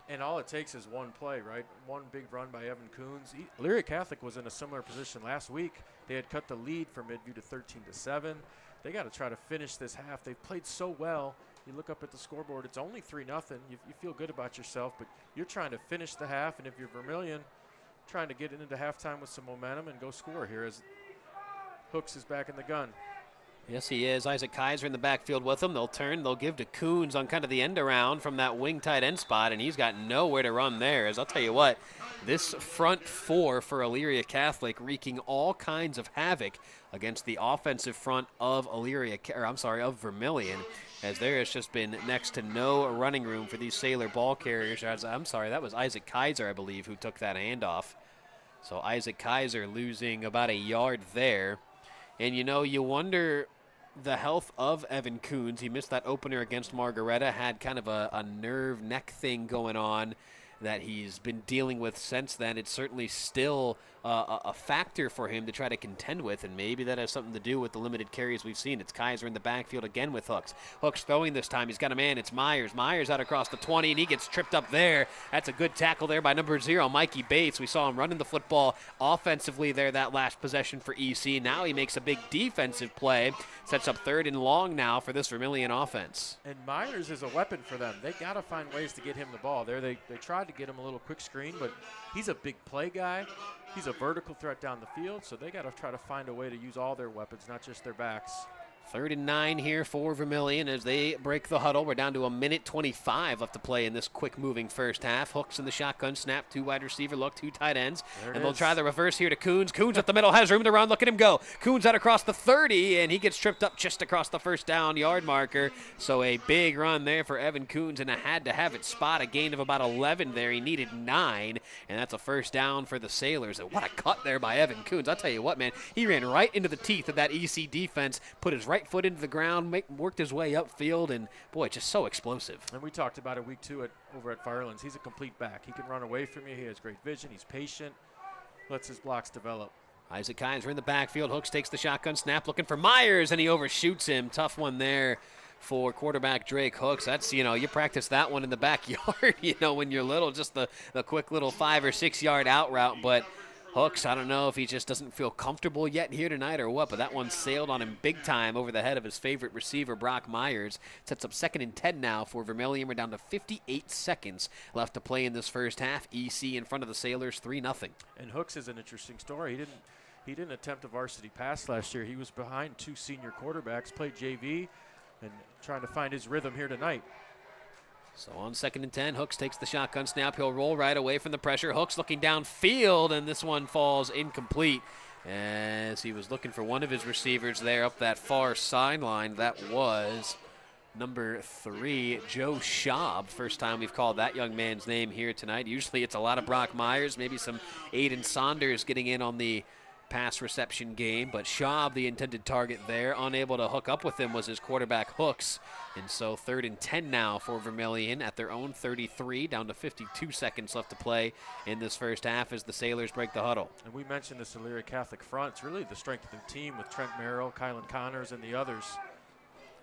And all it takes is one play, right? One big run by Evan Coons. Elyria Catholic was in a similar position last week. They had cut the lead from Midview to 13-7. They got to try to finish this half. They've played so well. You look up at the scoreboard, it's only 3-0. You feel good about yourself, but you're trying to finish the half, and if you're Vermilion, trying to get into halftime with some momentum and go score here as Hooks is back in the gun. Yes, he is. Isaac Kaiser in the backfield with him. They'll turn. They'll give to Coons on kind of the end around from that wing tight end spot, and he's got nowhere to run there. As I'll tell you what, this front four for Elyria Catholic wreaking all kinds of havoc against the offensive front of of Vermilion, as there has just been next to no running room for these Sailor ball carriers. That was Isaac Kaiser, I believe, who took that handoff. So Isaac Kaiser losing about a yard there. And, you wonder the health of Evan Coons. He missed that opener against Margaretta, had kind of a nerve neck thing going on that he's been dealing with since then. It's certainly still a factor for him to try to contend with, and maybe that has something to do with the limited carries we've seen. It's Kaiser in the backfield again with Hooks. Hooks throwing this time. He's got a man. It's Myers. Myers out across the 20, and he gets tripped up there. That's a good tackle there by number 0, Mikey Bates. We saw him running the football offensively there that last possession for EC. Now he makes a big defensive play. Sets up 3rd and long now for this Vermilion offense. And Myers is a weapon for them. They got to find ways to get him the ball. There they tried to get him a little quick screen, but he's a big play guy. He's a vertical threat down the field, so they got to try to find a way to use all their weapons, not just their backs. 3rd and 9 here for Vermilion as they break the huddle. We're down to 1:25 left to play in this quick-moving first half. Hooks in the shotgun snap, 2 wide receiver look, 2 tight ends. And they'll try the reverse here to Coons. Coons up the middle, has room to run. Look at him go. Coons out across the 30, and he gets tripped up just across the first down yard marker. So a big run there for Evan Coons, and a had-to-have-it spot, a gain of about 11 there. He needed 9, and that's a first down for the Sailors. And what a cut there by Evan Coons. I'll tell you what, man, he ran right into the teeth of that EC defense, put his right foot into the ground, worked his way upfield, and boy, just so explosive. And we talked about it week 2 over at Firelands. He's a complete back. He can run away from you. He has great vision. He's patient. Lets his blocks develop. Isaac Kaiser in the backfield. Hooks takes the shotgun snap, looking for Myers, and he overshoots him. Tough one there for quarterback Drake Hooks. That's, you practice that one in the backyard, when you're little, just the quick little 5 or 6 yard out route, but Hooks, I don't know if he just doesn't feel comfortable yet here tonight or what, but that one sailed on him big time over the head of his favorite receiver, Brock Myers. Sets up 2nd and 10 now for Vermilion. We're down to 58 seconds left to play in this first half. EC in front of the Sailors, 3-0. And Hooks is an interesting story. He didn't attempt a varsity pass last year. He was behind 2 senior quarterbacks, played JV, and trying to find his rhythm here tonight. So on 2nd and 10, Hooks takes the shotgun snap. He'll roll right away from the pressure. Hooks looking downfield, and this one falls incomplete as he was looking for one of his receivers there up that far sideline. That was number 3, Joe Schaub. First time we've called that young man's name here tonight. Usually it's a lot of Brock Myers, maybe some Aiden Saunders getting in on the pass reception game, but Schaub, the intended target there, unable to hook up with him was his quarterback Hooks. And so 3rd and 10 now for Vermilion at their own 33, down to 52 seconds left to play in this first half as the Sailors break the huddle. And we mentioned this Elyria Catholic front. It's really the strength of the team with Trent Merrill, Kylan Connors, and the others.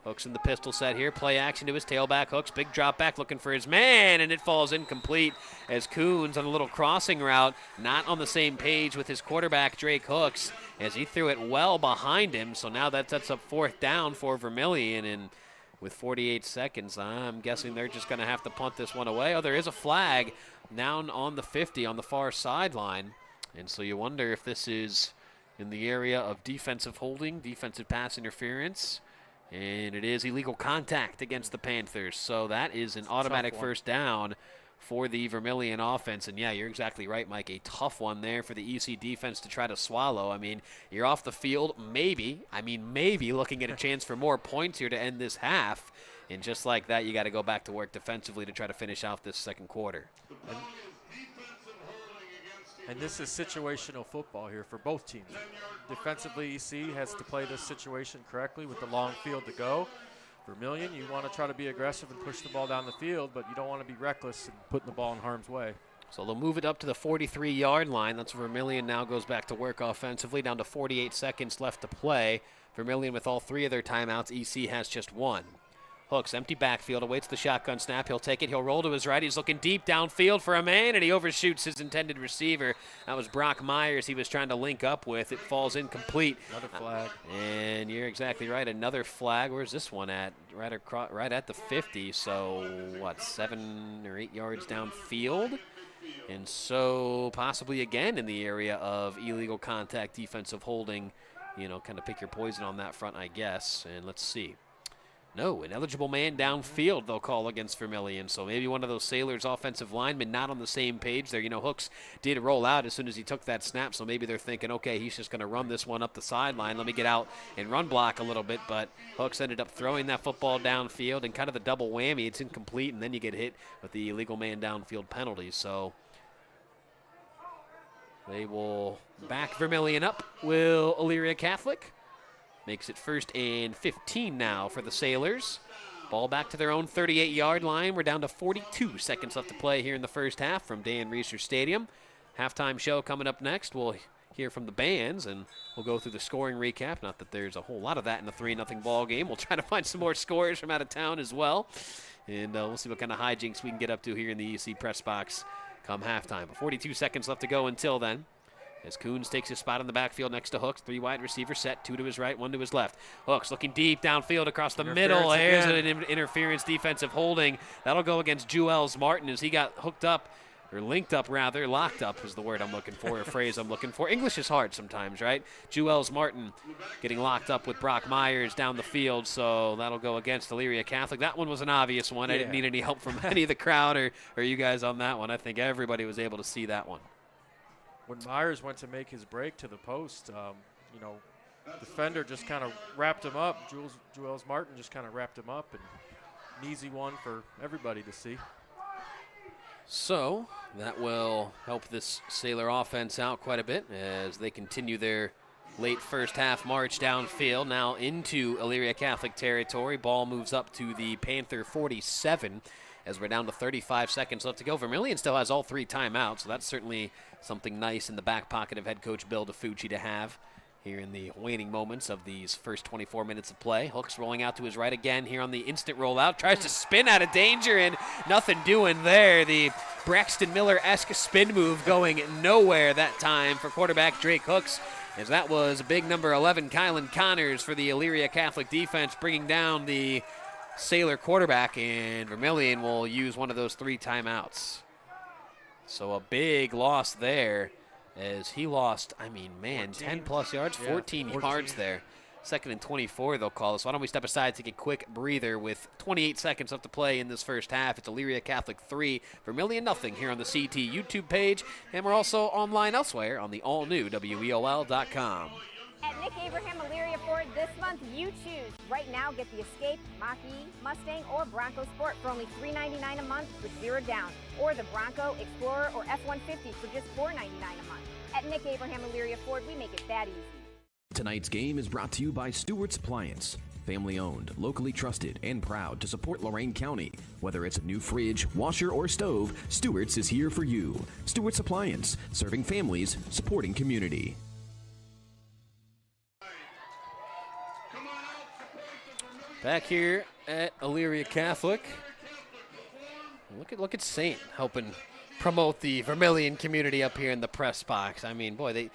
Hooks in the pistol set here. Play action to his tailback. Hooks, big drop back looking for his man, and it falls incomplete as Coons on a little crossing route, not on the same page with his quarterback, Drake Hooks, as he threw it well behind him. So now that sets up 4th down for Vermilion, and with 48 seconds, I'm guessing they're just going to have to punt this one away. Oh, there is a flag down on the 50 on the far sideline, and so you wonder if this is in the area of defensive holding, defensive pass interference. And it is illegal contact against the Panthers. So that is an automatic first down for the Vermilion offense. And, yeah, you're exactly right, Mike. A tough one there for the EC defense to try to swallow. I mean, you're off the field, maybe looking at a chance for more points here to end this half. And just like that, you got to go back to work defensively to try to finish out this second quarter. And this is situational football here for both teams. defensively, EC has to play this situation correctly with the long field to go. Vermilion, you want to try to be aggressive and push the ball down the field, but you don't want to be reckless and putting the ball in harm's way. So they'll move it up to the 43-yard line. That's Vermilion now goes back to work offensively, down to 48 seconds left to play. Vermilion with all 3 of their timeouts. EC has just 1. Hooks, empty backfield, awaits the shotgun snap. He'll take it. He'll roll to his right. He's looking deep downfield for a man, and he overshoots his intended receiver. That was Brock Myers he was trying to link up with. It falls incomplete. Another flag. And you're exactly right. Another flag. Where's this one at? Right at the 50. So, what, 7 or 8 yards downfield? And so possibly again in the area of illegal contact, defensive holding. You know, kind of pick your poison on that front, I guess. And let's see. No, an eligible man downfield they'll call against Vermilion. So maybe one of those Sailors offensive linemen not on the same page there. You know, Hooks did roll out as soon as he took that snap, so maybe they're thinking, okay, he's just going to run this one up the sideline. Let me get out and run block a little bit. But Hooks ended up throwing that football downfield, and kind of the double whammy. It's incomplete, and then you get hit with the illegal man downfield penalty. So they will back Vermilion up. Will Elyria Catholic? Makes it 1st and 15 now for the Sailors. Ball back to their own 38-yard line. We're down to 42 seconds left to play here in the first half from Dan Reeser Stadium. Halftime show coming up next. We'll hear from the bands, and we'll go through the scoring recap. Not that there's a whole lot of that in the 3-0 ball game. We'll try to find some more scores from out of town as well. And we'll see what kind of hijinks we can get up to here in the EC press box come halftime. But 42 seconds left to go until then. As Coons takes his spot in the backfield next to Hooks. 3 wide receiver set, 2 to his right, 1 to his left. Hooks looking deep downfield across the middle. Here's an interference defensive holding. That'll go against Jewels Martin as he got hooked up, or linked up rather. Locked up is the word I'm looking for, or phrase I'm looking for. English is hard sometimes, right? Jewels Martin getting locked up with Brock Myers down the field, so that'll go against Elyria Catholic. That one was an obvious one. I didn't need any help from any of the crowd or you guys on that one. I think everybody was able to see that one. When Myers went to make his break to the post, you know, defender just kind of wrapped him up. Jewels Martin just kind of wrapped him up, and an easy one for everybody to see. So that will help this Sailor offense out quite a bit as they continue their late first half march downfield. Now into Elyria Catholic territory. Ball moves up to the Panther 47 as we're down to 35 seconds left to go. Vermilion still has all 3 timeouts, so that's certainly something nice in the back pocket of head coach Bill DeFucci to have here in the waning moments of these first 24 minutes of play. Hooks rolling out to his right again here on the instant rollout. Tries to spin out of danger, and nothing doing there. The Braxton Miller-esque spin move going nowhere that time for quarterback Drake Hooks, as that was big number 11, Kylan Connors, for the Elyria Catholic defense, bringing down the Sailor quarterback, and Vermilion will use one of those 3 timeouts. So a big loss there as he lost, 10-plus yards, 14 yards there. 2nd and 24 they'll call us. Why don't we step aside, take a quick breather with 28 seconds left to play in this first half. It's Elyria Catholic 3, Vermilion nothing here on the CT YouTube page, and we're also online elsewhere on the all-new WEOL.com. At Nick Abraham Elyria Ford this month, you choose. Right now, get the Escape, Mach-E, Mustang, or Bronco Sport for only $399 a month with 0 down, or the Bronco, Explorer, or F-150 for just $499 a month. At Nick Abraham Elyria Ford, we make it that easy. Tonight's game is brought to you by Stewart's Appliance. Family owned, locally trusted, and proud to support Lorain County. Whether it's a new fridge, washer, or stove, Stewart's is here for you. Stewart's Appliance, serving families, supporting community. Back here at Elyria Catholic. Look at Saint helping promote the Vermilion community up here in the press box. I mean, boy, they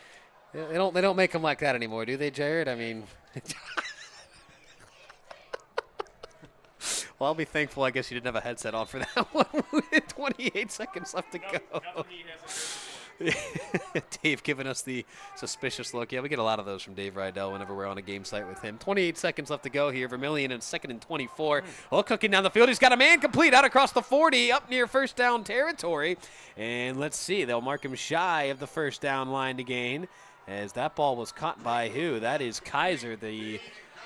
don't make them like that anymore, do they, Jared? I mean, well, I'll be thankful. I guess you didn't have a headset on for that one. With 28 seconds left to go. Dave giving us the suspicious look. Yeah, we get a lot of those from Dave Rydell whenever we're on a game site with him. 28 seconds left to go here. Vermilion in 2nd and 24. Oh, cooking down the field. He's got a man complete out across the 40 up near first down territory. And let's see. They'll mark him shy of the first down line to gain, as that ball was caught by who? That is Kaiser, the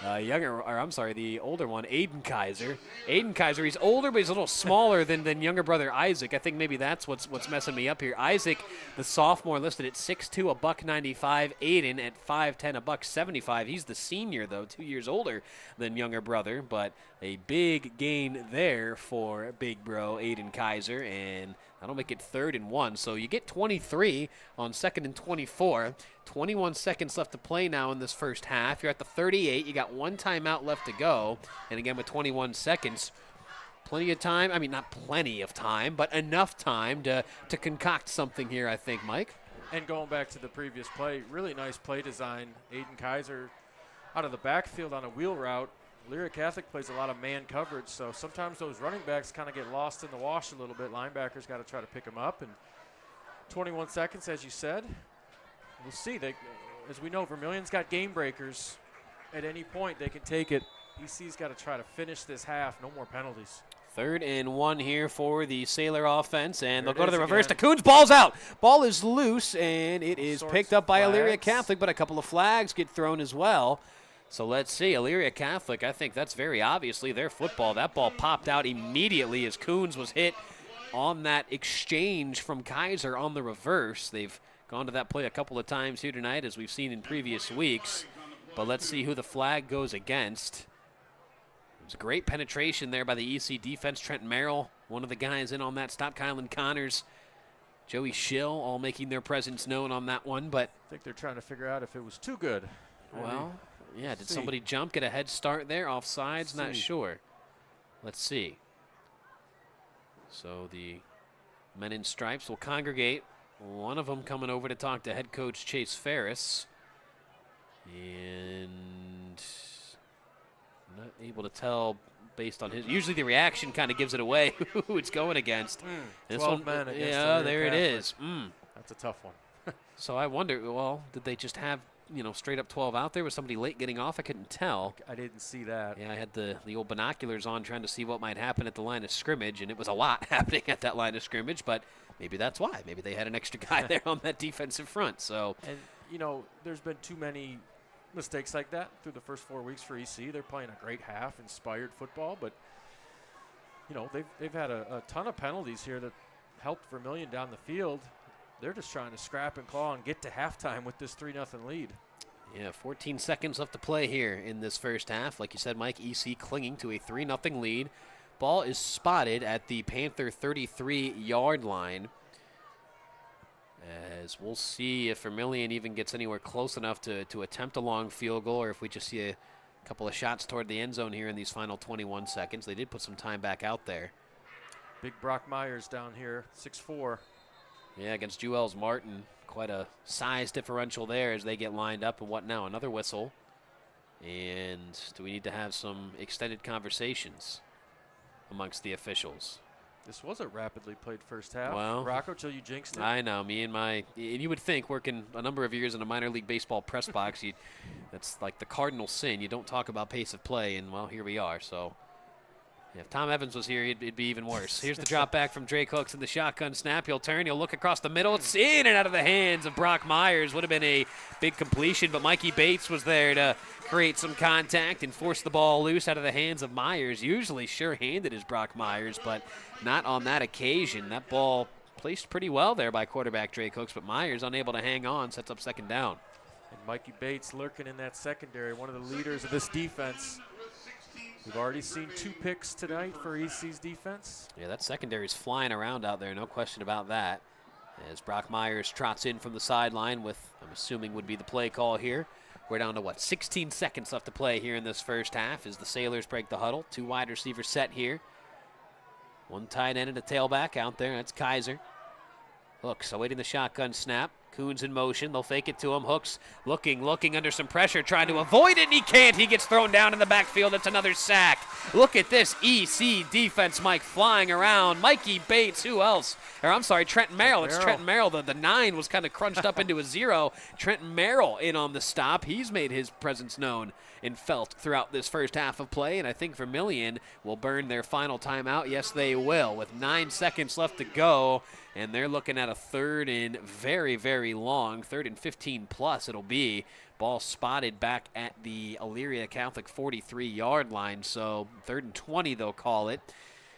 The older one, Aiden Kaiser. Aiden Kaiser, he's older, but he's a little smaller than younger brother Isaac. I think maybe that's what's messing me up here. Isaac, the sophomore, listed at 6'2", $195. Aiden at 5'10", $175. He's the senior, though, 2 years older than younger brother, but a big gain there for big bro Aiden Kaiser, and that'll make it 3rd and 1. So you get 23 on 2nd and 24. 21 seconds left to play now in this first half. You're at the 38. You got 1 timeout left to go. And again, with 21 seconds, plenty of time. I mean, not plenty of time, but enough time to concoct something here, I think, Mike. And going back to the previous play, really nice play design. Aiden Kaiser out of the backfield on a wheel route. Elyria Catholic plays a lot of man coverage, so sometimes those running backs kind of get lost in the wash a little bit. Linebackers got to try to pick them up. And 21 seconds, as you said. We'll see. As we know, Vermilion's got game breakers. At any point, they can take it. EC's got to try to finish this half. No more penalties. 3rd and 1 here for the Sailor offense, and they'll go to the reverse. The Coons, ball's out. Ball is loose, and it is picked up by Elyria Catholic, but a couple of flags get thrown as well. So let's see. Elyria Catholic, I think that's very obviously their football. That ball popped out immediately as Coons was hit on that exchange from Kaiser on the reverse. They've gone to that play a couple of times here tonight, as we've seen in previous weeks. But let's see who the flag goes against. It was a great penetration there by the EC defense. Trent Merrill, one of the guys in on that stop. Kylan Connors, Joey Schill, all making their presence known on that one. But I think they're trying to figure out if it was too good. Well, yeah, did somebody jump, get a head start there? Offsides? Not sure. Let's see. So the men in stripes will congregate. One of them coming over to talk to head coach Chase Ferris. And not able to tell based on his. Usually the reaction kind of gives it away who it's going against. 12 men against yeah, there it is. That's a tough one. So I wonder, well, did they just have, straight up 12 out there? Was somebody late getting off? I couldn't tell. I didn't see that. Yeah, I had the old binoculars on trying to see what might happen at the line of scrimmage, and it was a lot happening at that line of scrimmage, but maybe that's why. Maybe they had an extra guy there on that defensive front. So, and, there's been too many mistakes like that through the first 4 weeks for EC. They're playing a great half, inspired football, but, they've had a ton of penalties here that helped Vermilion down the field. They're just trying to scrap and claw and get to halftime with this 3-0 lead. Yeah, 14 seconds left to play here in this first half. Like you said, Mike, EC clinging to a 3-0 lead. Ball is spotted at the Panther 33-yard line. As we'll see if Vermilion even gets anywhere close enough to attempt a long field goal, or if we just see a couple of shots toward the end zone here in these final 21 seconds. They did put some time back out there. Big Brock Myers down here, 6'4". Yeah, against Jewels Martin. Quite a size differential there as they get lined up. And what now? Another whistle. And do we need to have some extended conversations amongst the officials? This was a rapidly played first half. Well, Rocco, till you jinxed it. I know. And you would think working a number of years in a minor league baseball press box, that's like the cardinal sin. You don't talk about pace of play, and, well, here we are. So if Tom Evans was here, it'd be even worse. Here's the drop back from Drake Hooks in the shotgun snap. He'll turn. He'll look across the middle. It's in and out of the hands of Brock Myers. Would have been a big completion, but Mikey Bates was there to create some contact and force the ball loose out of the hands of Myers. Usually sure-handed is Brock Myers, but not on that occasion. That ball placed pretty well there by quarterback Drake Hooks, but Myers unable to hang on, sets up second down. And Mikey Bates lurking in that secondary, one of the leaders of this defense. We've already seen 2 picks tonight for EC's defense. Yeah, that secondary is flying around out there, no question about that. As Brock Myers trots in from the sideline with, I'm assuming would be the play call here. We're down to, 16 seconds left to play here in this first half as the Sailors break the huddle. 2 wide receivers set here. 1 tight end and a tailback out there. That's Kaiser. Hooks awaiting the shotgun snap. Coons in motion. They'll fake it to him. Hooks looking under some pressure, trying to avoid it, and he can't. He gets thrown down in the backfield. It's another sack. Look at this EC defense, Mike, flying around. Mikey Bates, who else? Trent Merrill. It's Trent Merrill. The 9 was kind of crunched up into a 0. Trent Merrill in on the stop. He's made his presence known and felt throughout this first half of play, and I think Vermilion will burn their final timeout. Yes, they will, with 9 seconds left to go, and they're looking at a 3rd and very, very very long. 3rd and 15 plus it'll be. Ball spotted back at the Elyria Catholic 43-yard line. So 3rd and 20 they'll call it.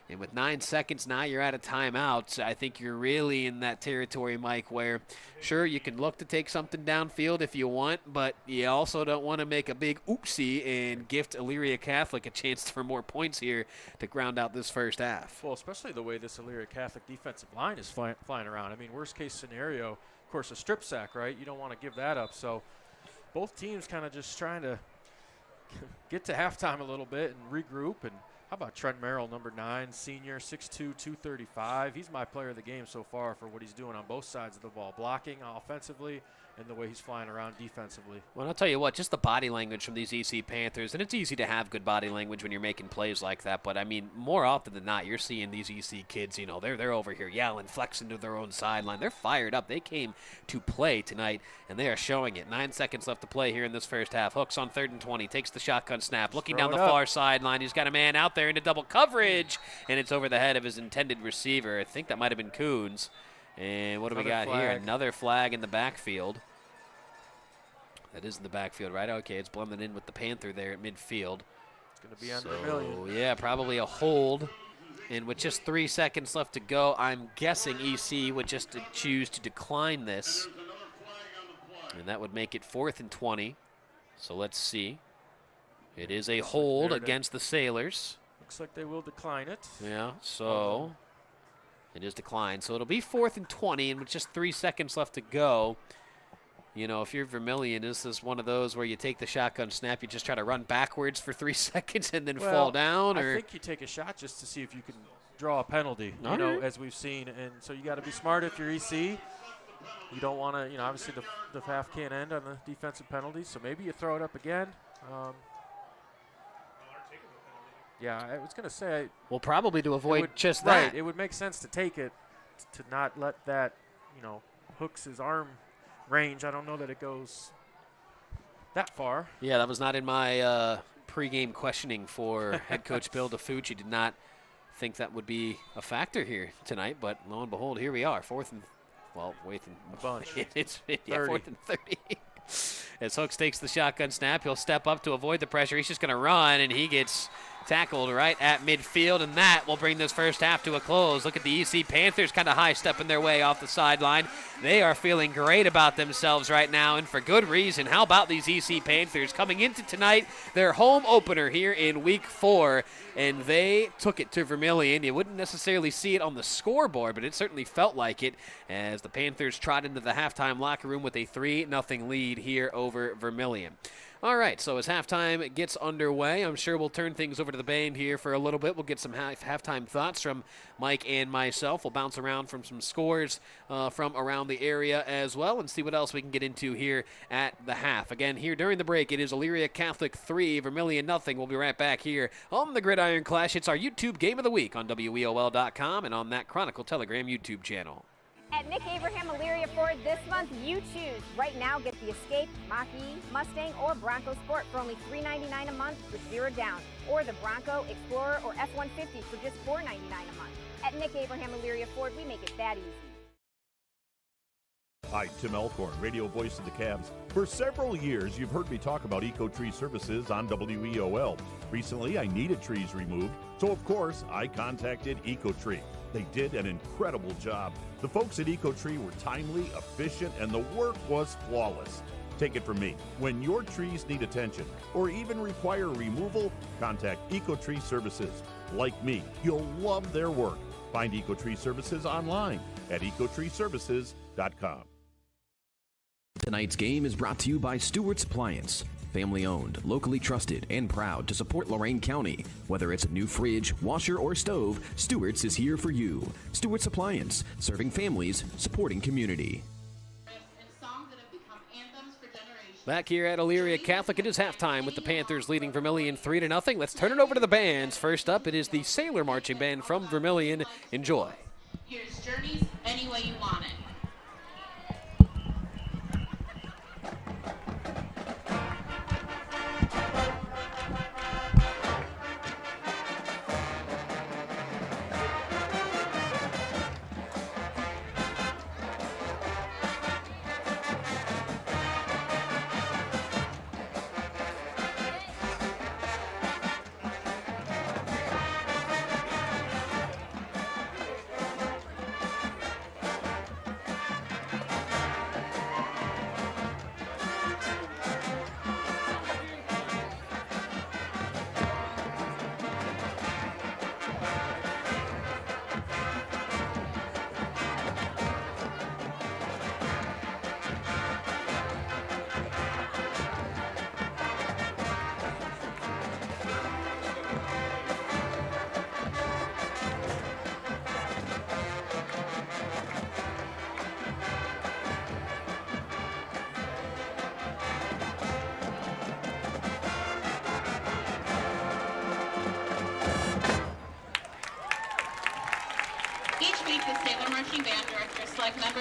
And with 9 seconds now, you're out of timeouts. I think you're really in that territory, Mike, where sure, you can look to take something downfield if you want, but you also don't want to make a big oopsie and gift Elyria Catholic a chance for more points here to ground out this first half. Well, especially the way this Elyria Catholic defensive line is flying around. I mean, worst case scenario, of course, a strip sack, right? You don't want to give that up. So both teams kind of just trying to get to halftime a little bit and regroup. And how about Trent Merrill, number 9, senior, 6'2", 235. He's my player of the game so far for what he's doing on both sides of the ball, blocking offensively and the way he's flying around defensively. Well, I'll tell you what, just the body language from these EC Panthers, and it's easy to have good body language when you're making plays like that, but, I mean, more often than not, you're seeing these EC kids, you know, they're over here yelling, flexing to their own sideline. They're fired up. They came to play tonight, and they are showing it. 9 seconds left to play here in this first half. Hooks on 3rd and 20, takes the shotgun snap, looking down the far sideline. He's got a man out there into double coverage, and it's over the head of his intended receiver. I think that might have been Coons. And what do we got here? Another flag in the backfield. That is in the backfield, right? Okay, it's blended in with the Panther there at midfield. It's going to be on Vermilion. Yeah, probably a hold. And with just 3 seconds left to go, I'm guessing EC would just choose to decline this. And that would make it 4th and 20. So let's see. It is a hold against the Sailors. Looks like they will decline it. Yeah, so it is declined. So it'll be 4th and 20, and with just 3 seconds left to go, you know, if you're Vermilion, this is one of those where you take the shotgun snap, you just try to run backwards for 3 seconds and then fall down? Or I think you take a shot just to see if you can draw a penalty, you know, as we've seen. And so you got to be smart if you're EC. You don't want to, you know, obviously the half can't end on the defensive penalty, so maybe you throw it up again. Yeah, I was going to say. Well, probably to avoid just that. Right, it would make sense to take it, to not let that, you know, hooks his arm range. I don't know that it goes that far. Yeah, that was not in my pregame questioning for head coach Bill DeFucci. Did not think that would be a factor here tonight, but lo and behold, here we are. 4th and, well, wait a bunch. It's 4th and 30. As Hooks takes the shotgun snap, he'll step up to avoid the pressure. He's just going to run, and he gets tackled right at midfield, and that will bring this first half to a close. Look at the EC Panthers kind of high-stepping their way off the sideline. They are feeling great about themselves right now, and for good reason. How about these EC Panthers coming into tonight, their home opener here in Week 4, and they took it to Vermilion. You wouldn't necessarily see it on the scoreboard, but it certainly felt like it as the Panthers trot into the halftime locker room with a 3-0 lead here over Vermilion. All right, so as halftime gets underway, I'm sure we'll turn things over to the band here for a little bit. We'll get some halftime thoughts from Mike and myself. We'll bounce around from some scores from around the area as well and see what else we can get into here at the half. Again, here during the break, it is Elyria Catholic 3, Vermilion nothing. We'll be right back here on the Gridiron Clash. It's our YouTube Game of the Week on WEOL.com and on that Chronicle Telegram YouTube channel. At Nick Abraham Elyria Ford this month, you choose. Right now, get the Escape, Mach-E, Mustang, or Bronco Sport for only $399 a month with 0 down. Or the Bronco, Explorer, or F-150 for just $499 a month. At Nick Abraham Elyria Ford, we make it that easy. Hi, Tim Elkhorn, radio voice of the Cavs. For several years, you've heard me talk about Eco-Tree Services on WEOL. Recently, I needed trees removed, so of course, I contacted Eco-Tree. They did an incredible job. The folks at Eco-Tree were timely, efficient, and the work was flawless. Take it from me. When your trees need attention or even require removal, contact Eco-Tree Services. Like me, you'll love their work. Find Eco-Tree Services online at ecotreeservices.com. Tonight's game is brought to you by Stewart's Appliance. Family owned, locally trusted, and proud to support Lorain County. Whether it's a new fridge, washer, or stove, Stewart's is here for you. Stewart's Appliance, serving families, supporting community. Back here at Elyria Catholic, it is halftime with the Panthers leading Vermilion 3-0. Let's turn it over to the bands. First up, it is the Sailor Marching Band from Vermilion. Enjoy. Here's Journeys, Any Way You Want It.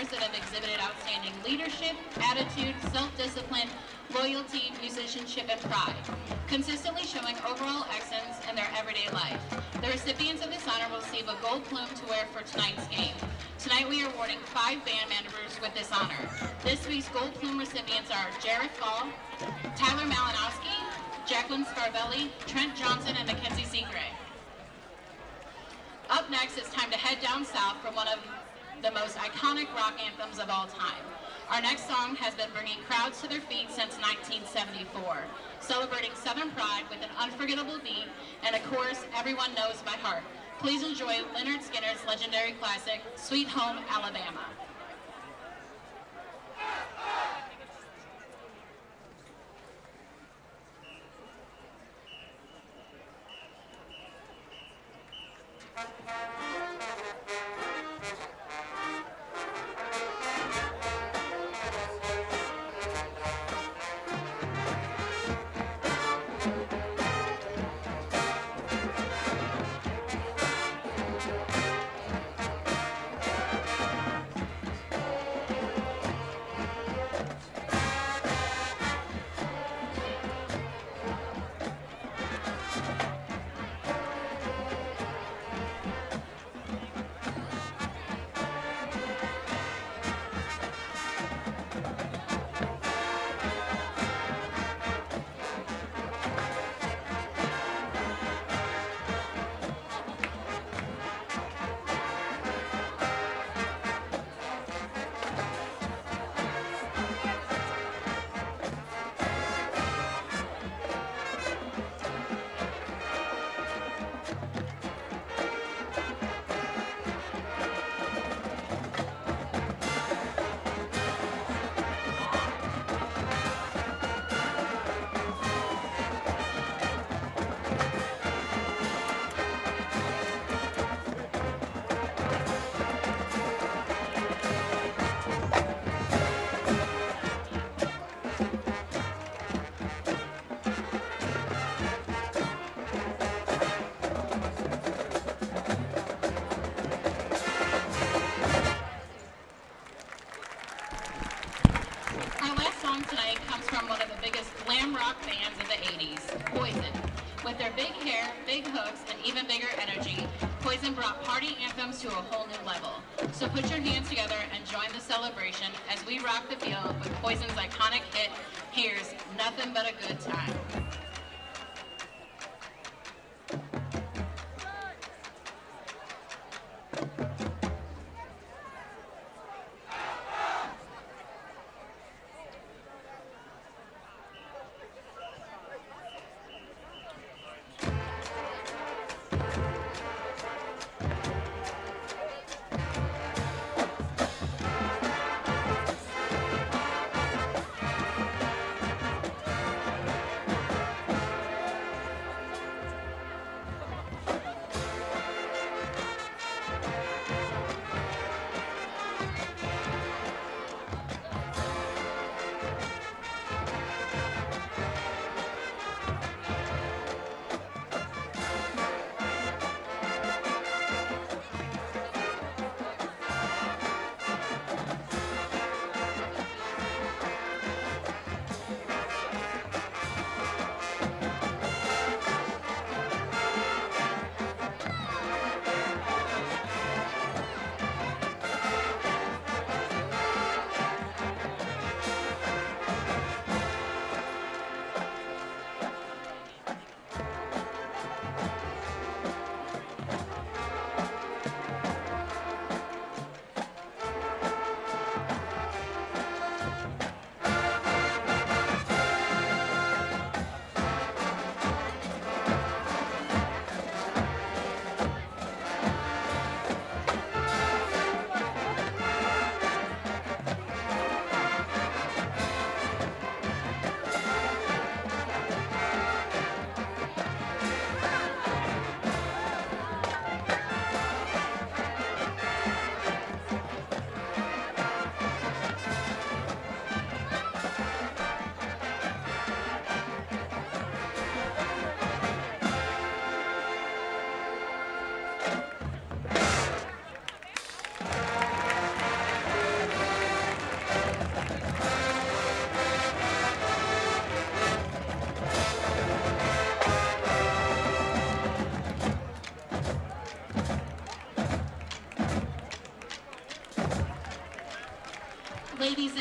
members that have exhibited outstanding leadership, attitude, self-discipline, loyalty, musicianship, and pride, consistently showing overall excellence in their everyday life. The recipients of this honor will receive a gold plume to wear for tonight's game. Tonight we are awarding 5 band members with this honor. This week's gold plume recipients are Jared Fall, Tyler Malinowski, Jacqueline Scarvelli, Trent Johnson, and Mackenzie Seagray. Up next, it's time to head down south for one of the most iconic rock anthems of all time. Our next song has been bringing crowds to their feet since 1974, celebrating Southern pride with an unforgettable beat and a chorus everyone knows by heart. Please enjoy Lynyrd Skynyrd's legendary classic, Sweet Home Alabama. With their big hair, big hooks, and even bigger energy, Poison brought party anthems to a whole new level. So put your hands together and join the celebration as we rock the field with Poison's iconic hit, Here's Nothing But a Good Time.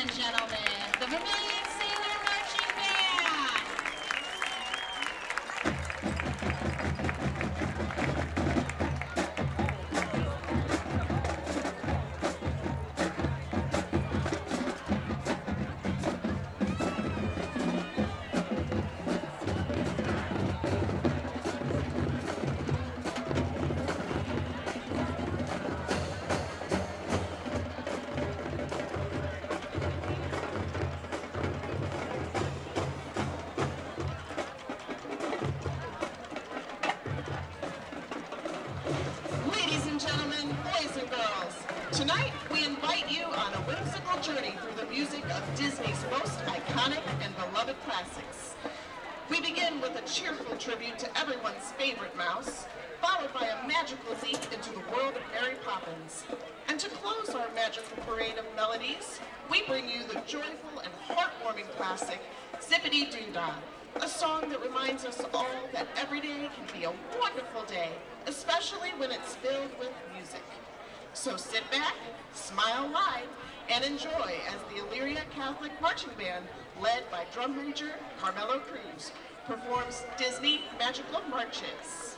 and gentlemen, the Vermilion Sailor Marching Band. Ladies and gentlemen, boys and girls, tonight we invite you on a whimsical journey through the music of Disney's most iconic and beloved classics. We begin with a cheerful tribute to everyone's favorite mouse, followed by a magical leap into the world of Mary Poppins. And to close our magical parade of melodies, we bring you the joyful and heartwarming classic, Zippity Doo Dah, a song that reminds us all that every day can be a wonderful day, especially when it's filled with music. So sit back, smile wide, and enjoy as the Elyria Catholic Marching Band, led by Drum Major Carmelo Cruz, performs Disney Magical Marches.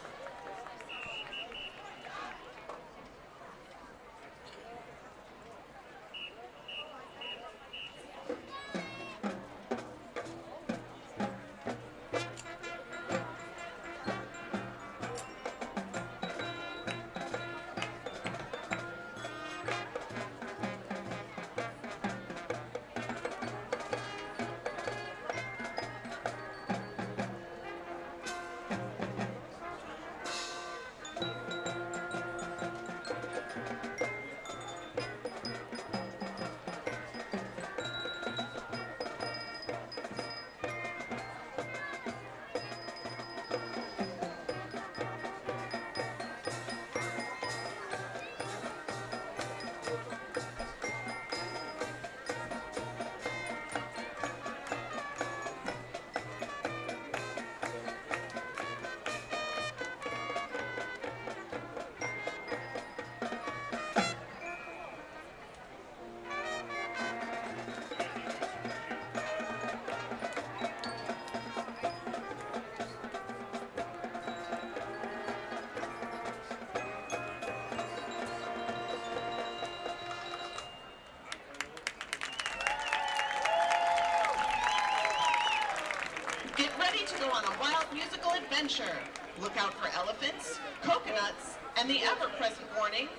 Get ready to go on a wild musical adventure. Look out for elephants, coconuts, and the ever-present warning,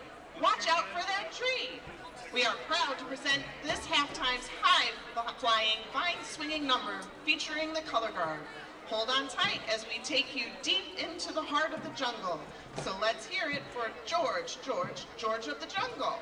watch out for that tree. We are proud to present this halftime's high-flying, vine-swinging number featuring the color guard. Hold on tight as we take you deep into the heart of the jungle. So let's hear it for George of the Jungle.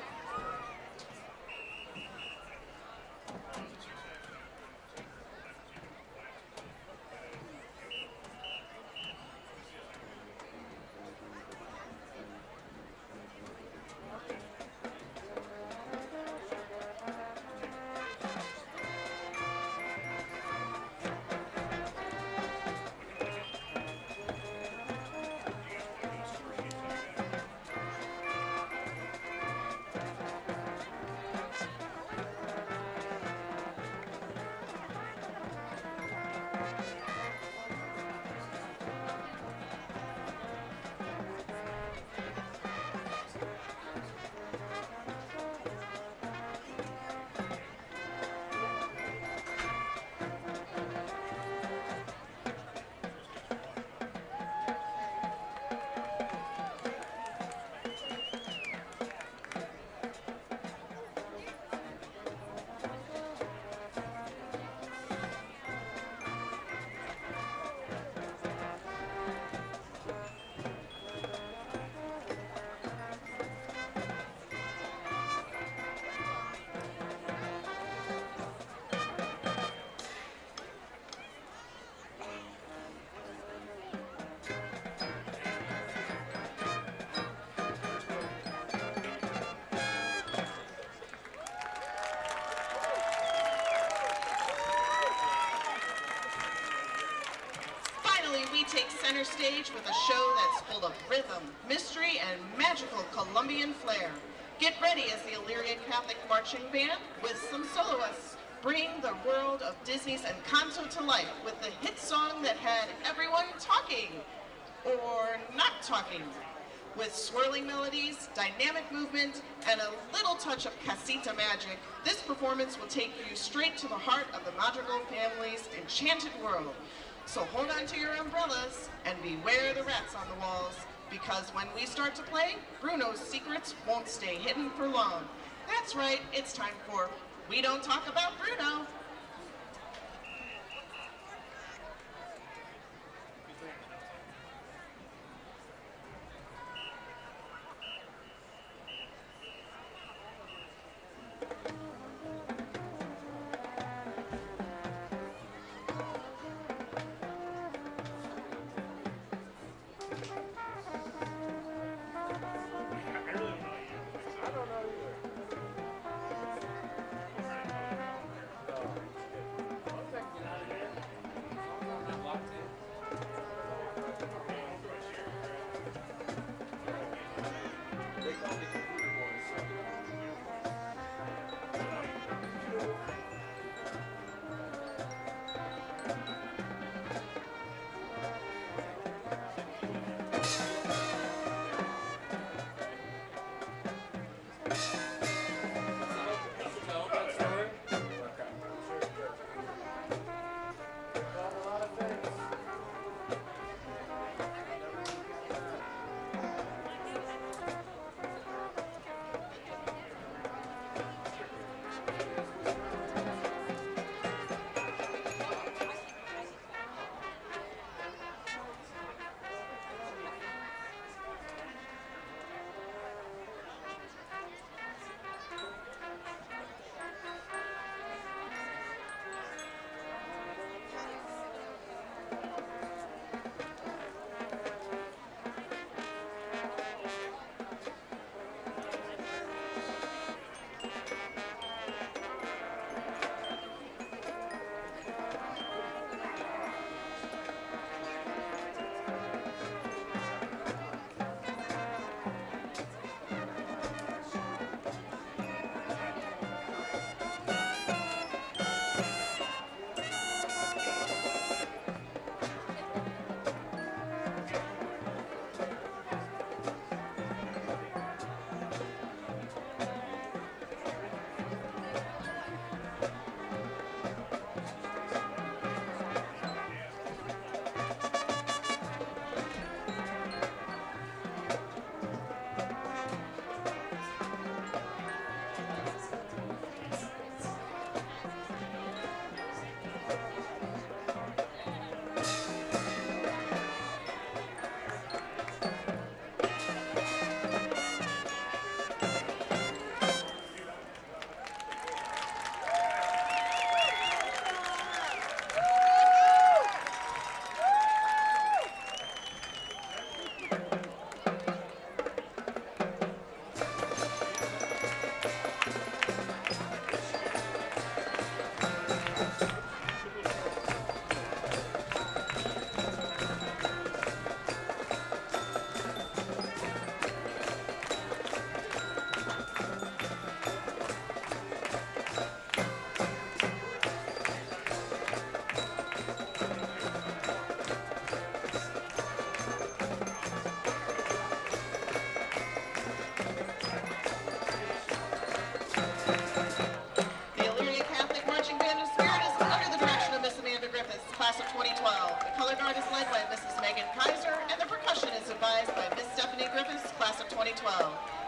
Take center stage with a show that's full of rhythm, mystery, and magical Colombian flair. Get ready as the Elyria Catholic Marching Band with some soloists bring the world of Disney's Encanto to life with the hit song that had everyone talking, or not talking. With swirling melodies, dynamic movement, and a little touch of casita magic, this performance will take you straight to the heart of the Madrigal family's enchanted world. So hold on to your umbrellas and beware the rats on the walls, because when we start to play, Bruno's secrets won't stay hidden for long. That's right, it's time for We Don't Talk About Bruno.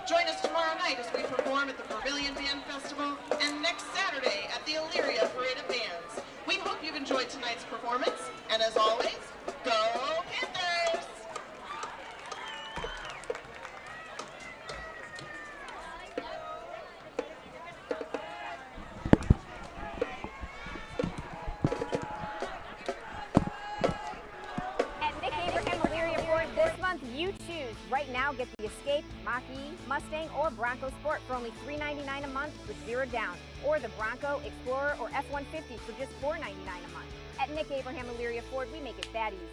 Join us tomorrow night as we perform at the Vermilion Band Festival and next Saturday at the Elyria Parade of Bands. We hope you've enjoyed tonight's performance, and as always, go Panthers! At Nick Abraham Elyria Ford this month, you choose. Right now, get the Escape, Mach-E, Mustang, or Bronco Sport for only $399 a month with 0 down, or the Bronco, Explorer, or F-150 for just $499 a month. At Nick Abraham Elyria Ford, we make it that easy.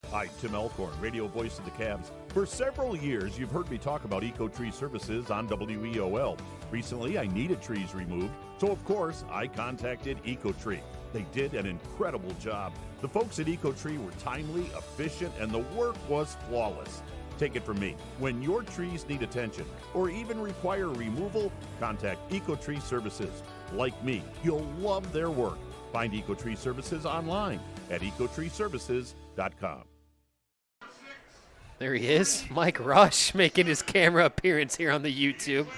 Hi, Tim Elkhorn, radio voice of the Cavs. For several years, you've heard me talk about EcoTree Services on WEOL. Recently, I needed trees removed, so of course, I contacted EcoTree. They did an incredible job. The folks at EcoTree were timely, efficient, and the work was flawless. Take it from me. When your trees need attention or even require removal, contact EcoTree Services. Like me, you'll love their work. Find EcoTree Services online at ecotreeservices.com. There he is, Mike Rush, making his camera appearance here on the YouTube.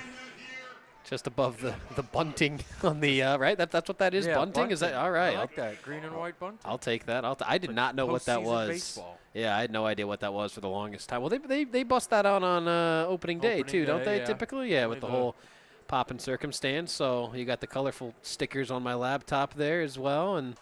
Just above the bunting on the right. That's what that is. Yeah, bunting? Is that all right? I like that green and white bunting. I'll take that. I did not know what that was. Baseball. Yeah, I had no idea what that was for the longest time. Well, they bust that out on opening day too, don't they? Yeah. Typically, yeah, with the whole pop and circumstance. So you got the colorful stickers on my laptop there as well, and.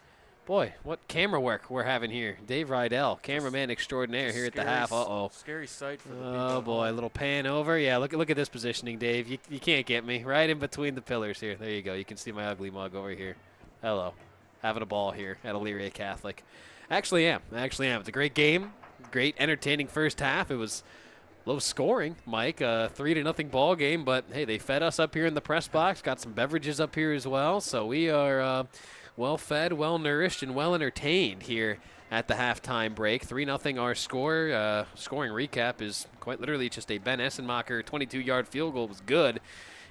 Boy, what camera work we're having here. Dave Rydell, cameraman extraordinaire here at the half. Uh-oh. Scary sight for the people. Oh, boy, a little pan over. Yeah, look at this positioning, Dave. You can't get me. Right in between the pillars here. There you go. You can see my ugly mug over here. Hello. Having a ball here at Elyria Catholic. Actually am. It's a great game. Great, entertaining first half. It was low scoring, Mike. 3-0 ball game, but, hey, they fed us up here in the press box. Got some beverages up here as well. So we are well-fed, well-nourished, and well-entertained here at the halftime break. 3-0 our score. Scoring recap is quite literally just a Ben Essenmacher 22-yard field goal was good.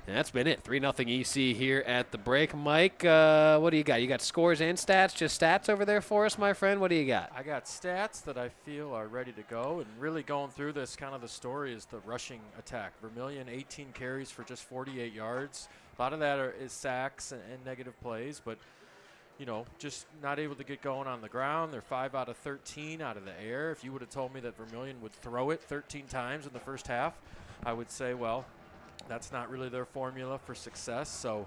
And that's been it. 3-0 EC here at the break. Mike, what do you got? You got scores and stats? Just stats over there for us, my friend? What do you got? I got stats that I feel are ready to go. And really going through this, kind of the story is the rushing attack. Vermilion, 18 carries for just 48 yards. A lot of that is sacks and negative plays, but just not able to get going on the ground. They're 5 out of 13 out of the air. If you would have told me that Vermilion would throw it 13 times in the first half, I would say, well, that's not really their formula for success. So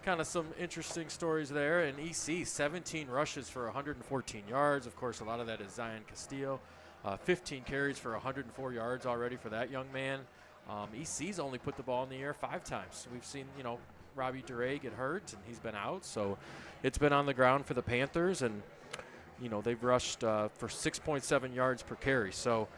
kind of some interesting stories there. And EC, 17 rushes for 114 yards. Of course, a lot of that is Zion Castillo. 15 carries for 104 yards already for that young man. EC's only put the ball in the air 5 times. We've seen, Robbie Duray get hurt, and he's been out. So it's been on the ground for the Panthers, and, they've rushed for 6.7 yards per carry. So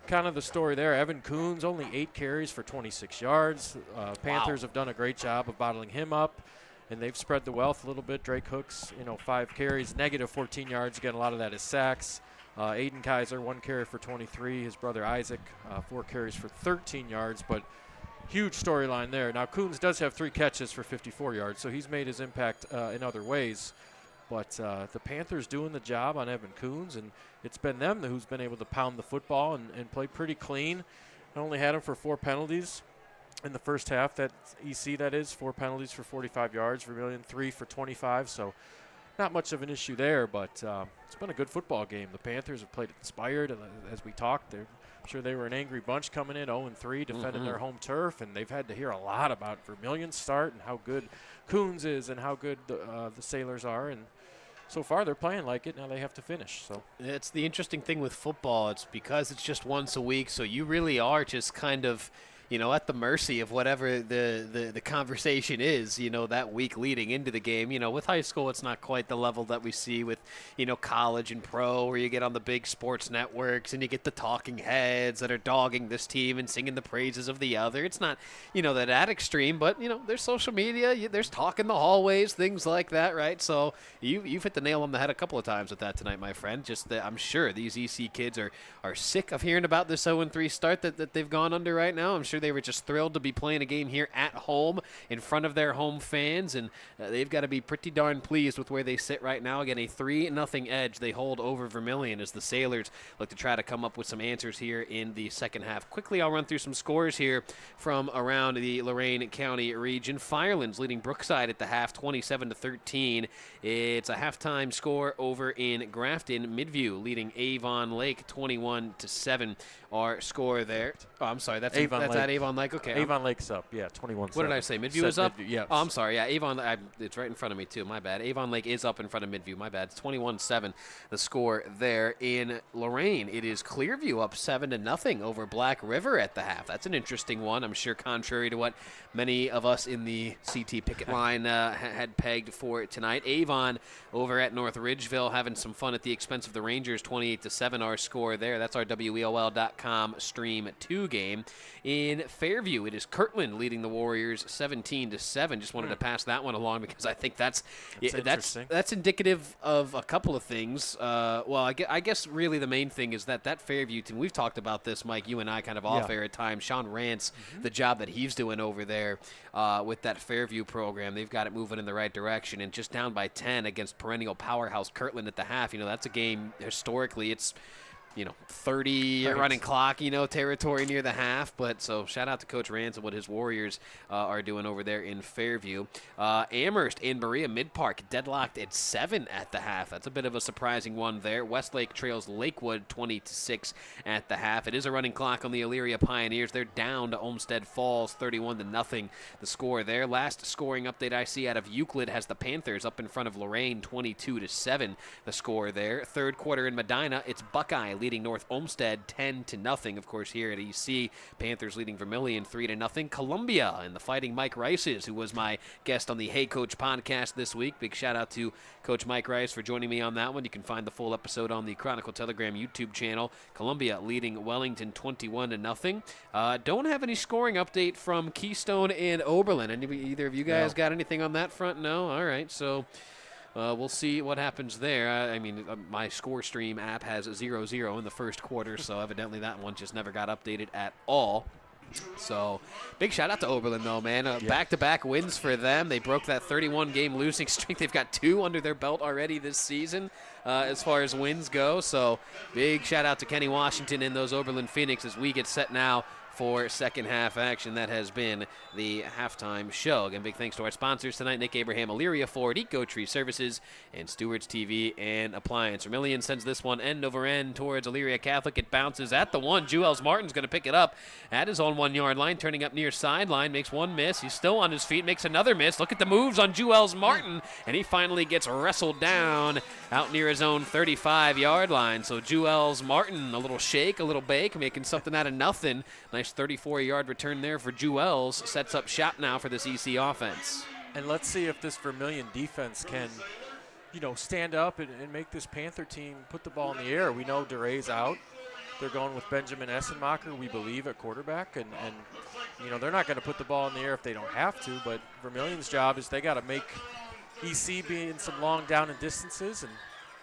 kind of the story there. Evan Coons, only 8 carries for 26 yards. Panthers have done a great job of bottling him up, and they've spread the wealth a little bit. Drake Hooks, 5 carries, negative 14 yards. Again, a lot of that is sacks. Aiden Kaiser, 1 carry for 23. His brother Isaac, 4 carries for 13 yards, but huge storyline there. Now, Coons does have 3 catches for 54 yards, so he's made his impact in other ways. But the Panthers doing the job on Evan Coons, and it's been them who's been able to pound the football and play pretty clean. I only had him for 4 penalties in the first half. That EC, that is, 4 penalties for 45 yards. Vermilion, 3 for 25, so not much of an issue there, but it's been a good football game. The Panthers have played inspired, and as we talked, I'm sure they were an angry bunch coming in 0-3, defending their home turf, and they've had to hear a lot about Vermilion's start and how good Coons is and how good the Sailors are, and so far they're playing like it. Now they have to finish. So it's the interesting thing with football. It's because it's just once a week, so you really are just kind of at the mercy of whatever the conversation is, that week leading into the game. With high school, it's not quite the level that we see with, college and pro, where you get on the big sports networks and you get the talking heads that are dogging this team and singing the praises of the other. It's not, that extreme, but, there's social media, there's talk in the hallways, things like that, right? So you've hit the nail on the head a couple of times with that tonight, my friend. Just that I'm sure these EC kids are sick of hearing about this 0-3 start that they've gone under right now. I'm sure they were just thrilled to be playing a game here at home in front of their home fans, and they've got to be pretty darn pleased with where they sit right now. Again, a 3-0 edge they hold over Vermilion as the Sailors look to try to come up with some answers here in the second half. Quickly, I'll run through some scores here from around the Lorain County region. Firelands leading Brookside at the half, 27-13. It's a halftime score over in Grafton. Midview leading Avon Lake, 21-7. our score there. Oh, I'm sorry. That's Avon that's Lake. at Avon Lake. Okay. Avon Lake's up. Yeah, 21. What did I say? Midview is up? Yes. Oh, I'm sorry. Yeah, Avon. It's right in front of me, too. My bad. Avon Lake is up in front of Midview. My bad. It's 21-7, the score there. In Lorain, it is Clearview up 7-0 over Black River at the half. That's an interesting one. I'm sure contrary to what many of us in the CT picket line had pegged for tonight. Avon over at North Ridgeville having some fun at the expense of the Rangers, 28-7, our score there. That's our WEOL.com Stream 2 game. In Fairview, it is Kirtland leading the Warriors 17-7. Just wanted to pass that one along because I think that's indicative of a couple of things. Well, I guess really the main thing is that Fairview team, we've talked about this, Mike, you and I kind of off air at times. Sean Rance, the job that he's doing over there with that Fairview program, they've got it moving in the right direction. And just down by 10 against perennial powerhouse Kirtland at the half, that's a game historically it's 30 running clock, territory near the half. But so shout out to Coach Rance and what his Warriors are doing over there in Fairview. Amherst and Maria Mid-Park deadlocked at 7 at the half. That's a bit of a surprising one there. Westlake trails Lakewood 20-6 at the half. It is a running clock on the Elyria Pioneers. They're down to Olmsted Falls 31-0. The score there. Last scoring update I see out of Euclid has the Panthers up in front of Lorain 22-7. The score there. Third quarter in Medina, it's Buckeye leading North Olmsted 10-0. Of course, here at EC, Panthers leading Vermilion 3-0. Columbia and the Fighting Mike Rices, who was my guest on the Hey Coach podcast this week. Big shout out to Coach Mike Rice for joining me on that one. You can find the full episode on the Chronicle Telegram YouTube channel. Columbia leading Wellington 21-0. Don't have any scoring update from Keystone and Oberlin. Either of you guys got anything on that front? No? All right. So we'll see what happens there. My score stream app has 0-0 in the first quarter, so evidently that one just never got updated at all. So big shout out to Oberlin, though, man. Back-to-back wins for them. They broke that 31-game losing streak. They've got 2 under their belt already this season as far as wins go. So big shout out to Kenny Washington and those Oberlin Phoenix as we get set now for second half action. That has been the halftime show. Again, big thanks to our sponsors tonight, Nick Abraham, Elyria Ford, Eco Tree Services, and Stewart's TV and Appliance. Vermilion sends this one end over end towards Elyria Catholic. It bounces at the 1. Jewels Martin's going to pick it up at his own 1-yard line, turning up near sideline, makes one miss. He's still on his feet, makes another miss. Look at the moves on Jewels Martin, and he finally gets wrestled down out near his own 35-yard line. So Jewels Martin, a little shake, a little bake, making something out of nothing. Nice 34-yard return there for Jewels. Sets up shop now for this EC offense. And let's see if this Vermilion defense can, stand up and make this Panther team put the ball in the air. We know DeRay's out. They're going with Benjamin Essenmacher, we believe, at quarterback. And they're not going to put the ball in the air if they don't have to. But Vermilion's job is they got to make EC be in some long down and distances and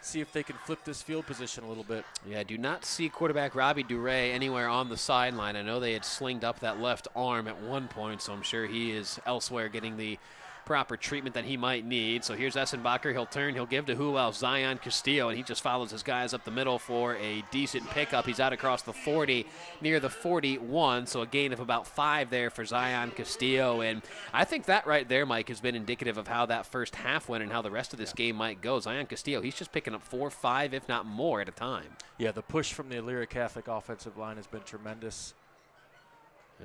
see if they can flip this field position a little bit. Yeah, I do not see quarterback Robbie DeRay anywhere on the sideline. I know they had slinged up that left arm at one point, so I'm sure he is elsewhere getting the proper treatment that he might need. So here's Essenbacher. He'll turn. He'll give to who else? Zion Castillo, and he just follows his guys up the middle for a decent pickup. He's out across the 40, near the 41, so a gain of about 5 there for Zion Castillo. And I think that right there, Mike, has been indicative of how that first half went and how the rest of this game might go. Zion Castillo, he's just picking up 4, 5, if not more at a time. Yeah, the push from the Elyria Catholic offensive line has been tremendous.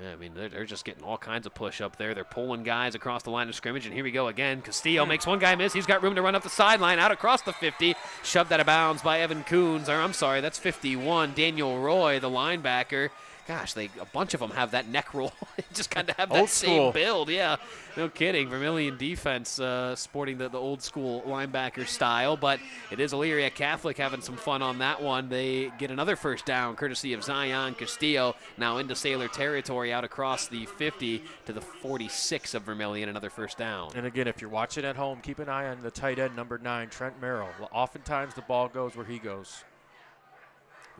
Yeah, they're just getting all kinds of push up there. They're pulling guys across the line of scrimmage, and here we go again. Castillo makes one guy miss. He's got room to run up the sideline, out across the 50. Shoved out of bounds by Evan Coons. That's 51. Daniel Roy, the linebacker. Gosh, a bunch of them have that neck roll. Just kind of have that same build. Yeah, no kidding. Vermilion defense sporting the old school linebacker style, but it is Elyria Catholic having some fun on that one. They get another first down courtesy of Zion Castillo, now into Sailor territory out across the 50 to the 46 of Vermilion, another first down. And again, if you're watching at home, keep an eye on the tight end, number 9, Trent Merrill. Well, oftentimes the ball goes where he goes.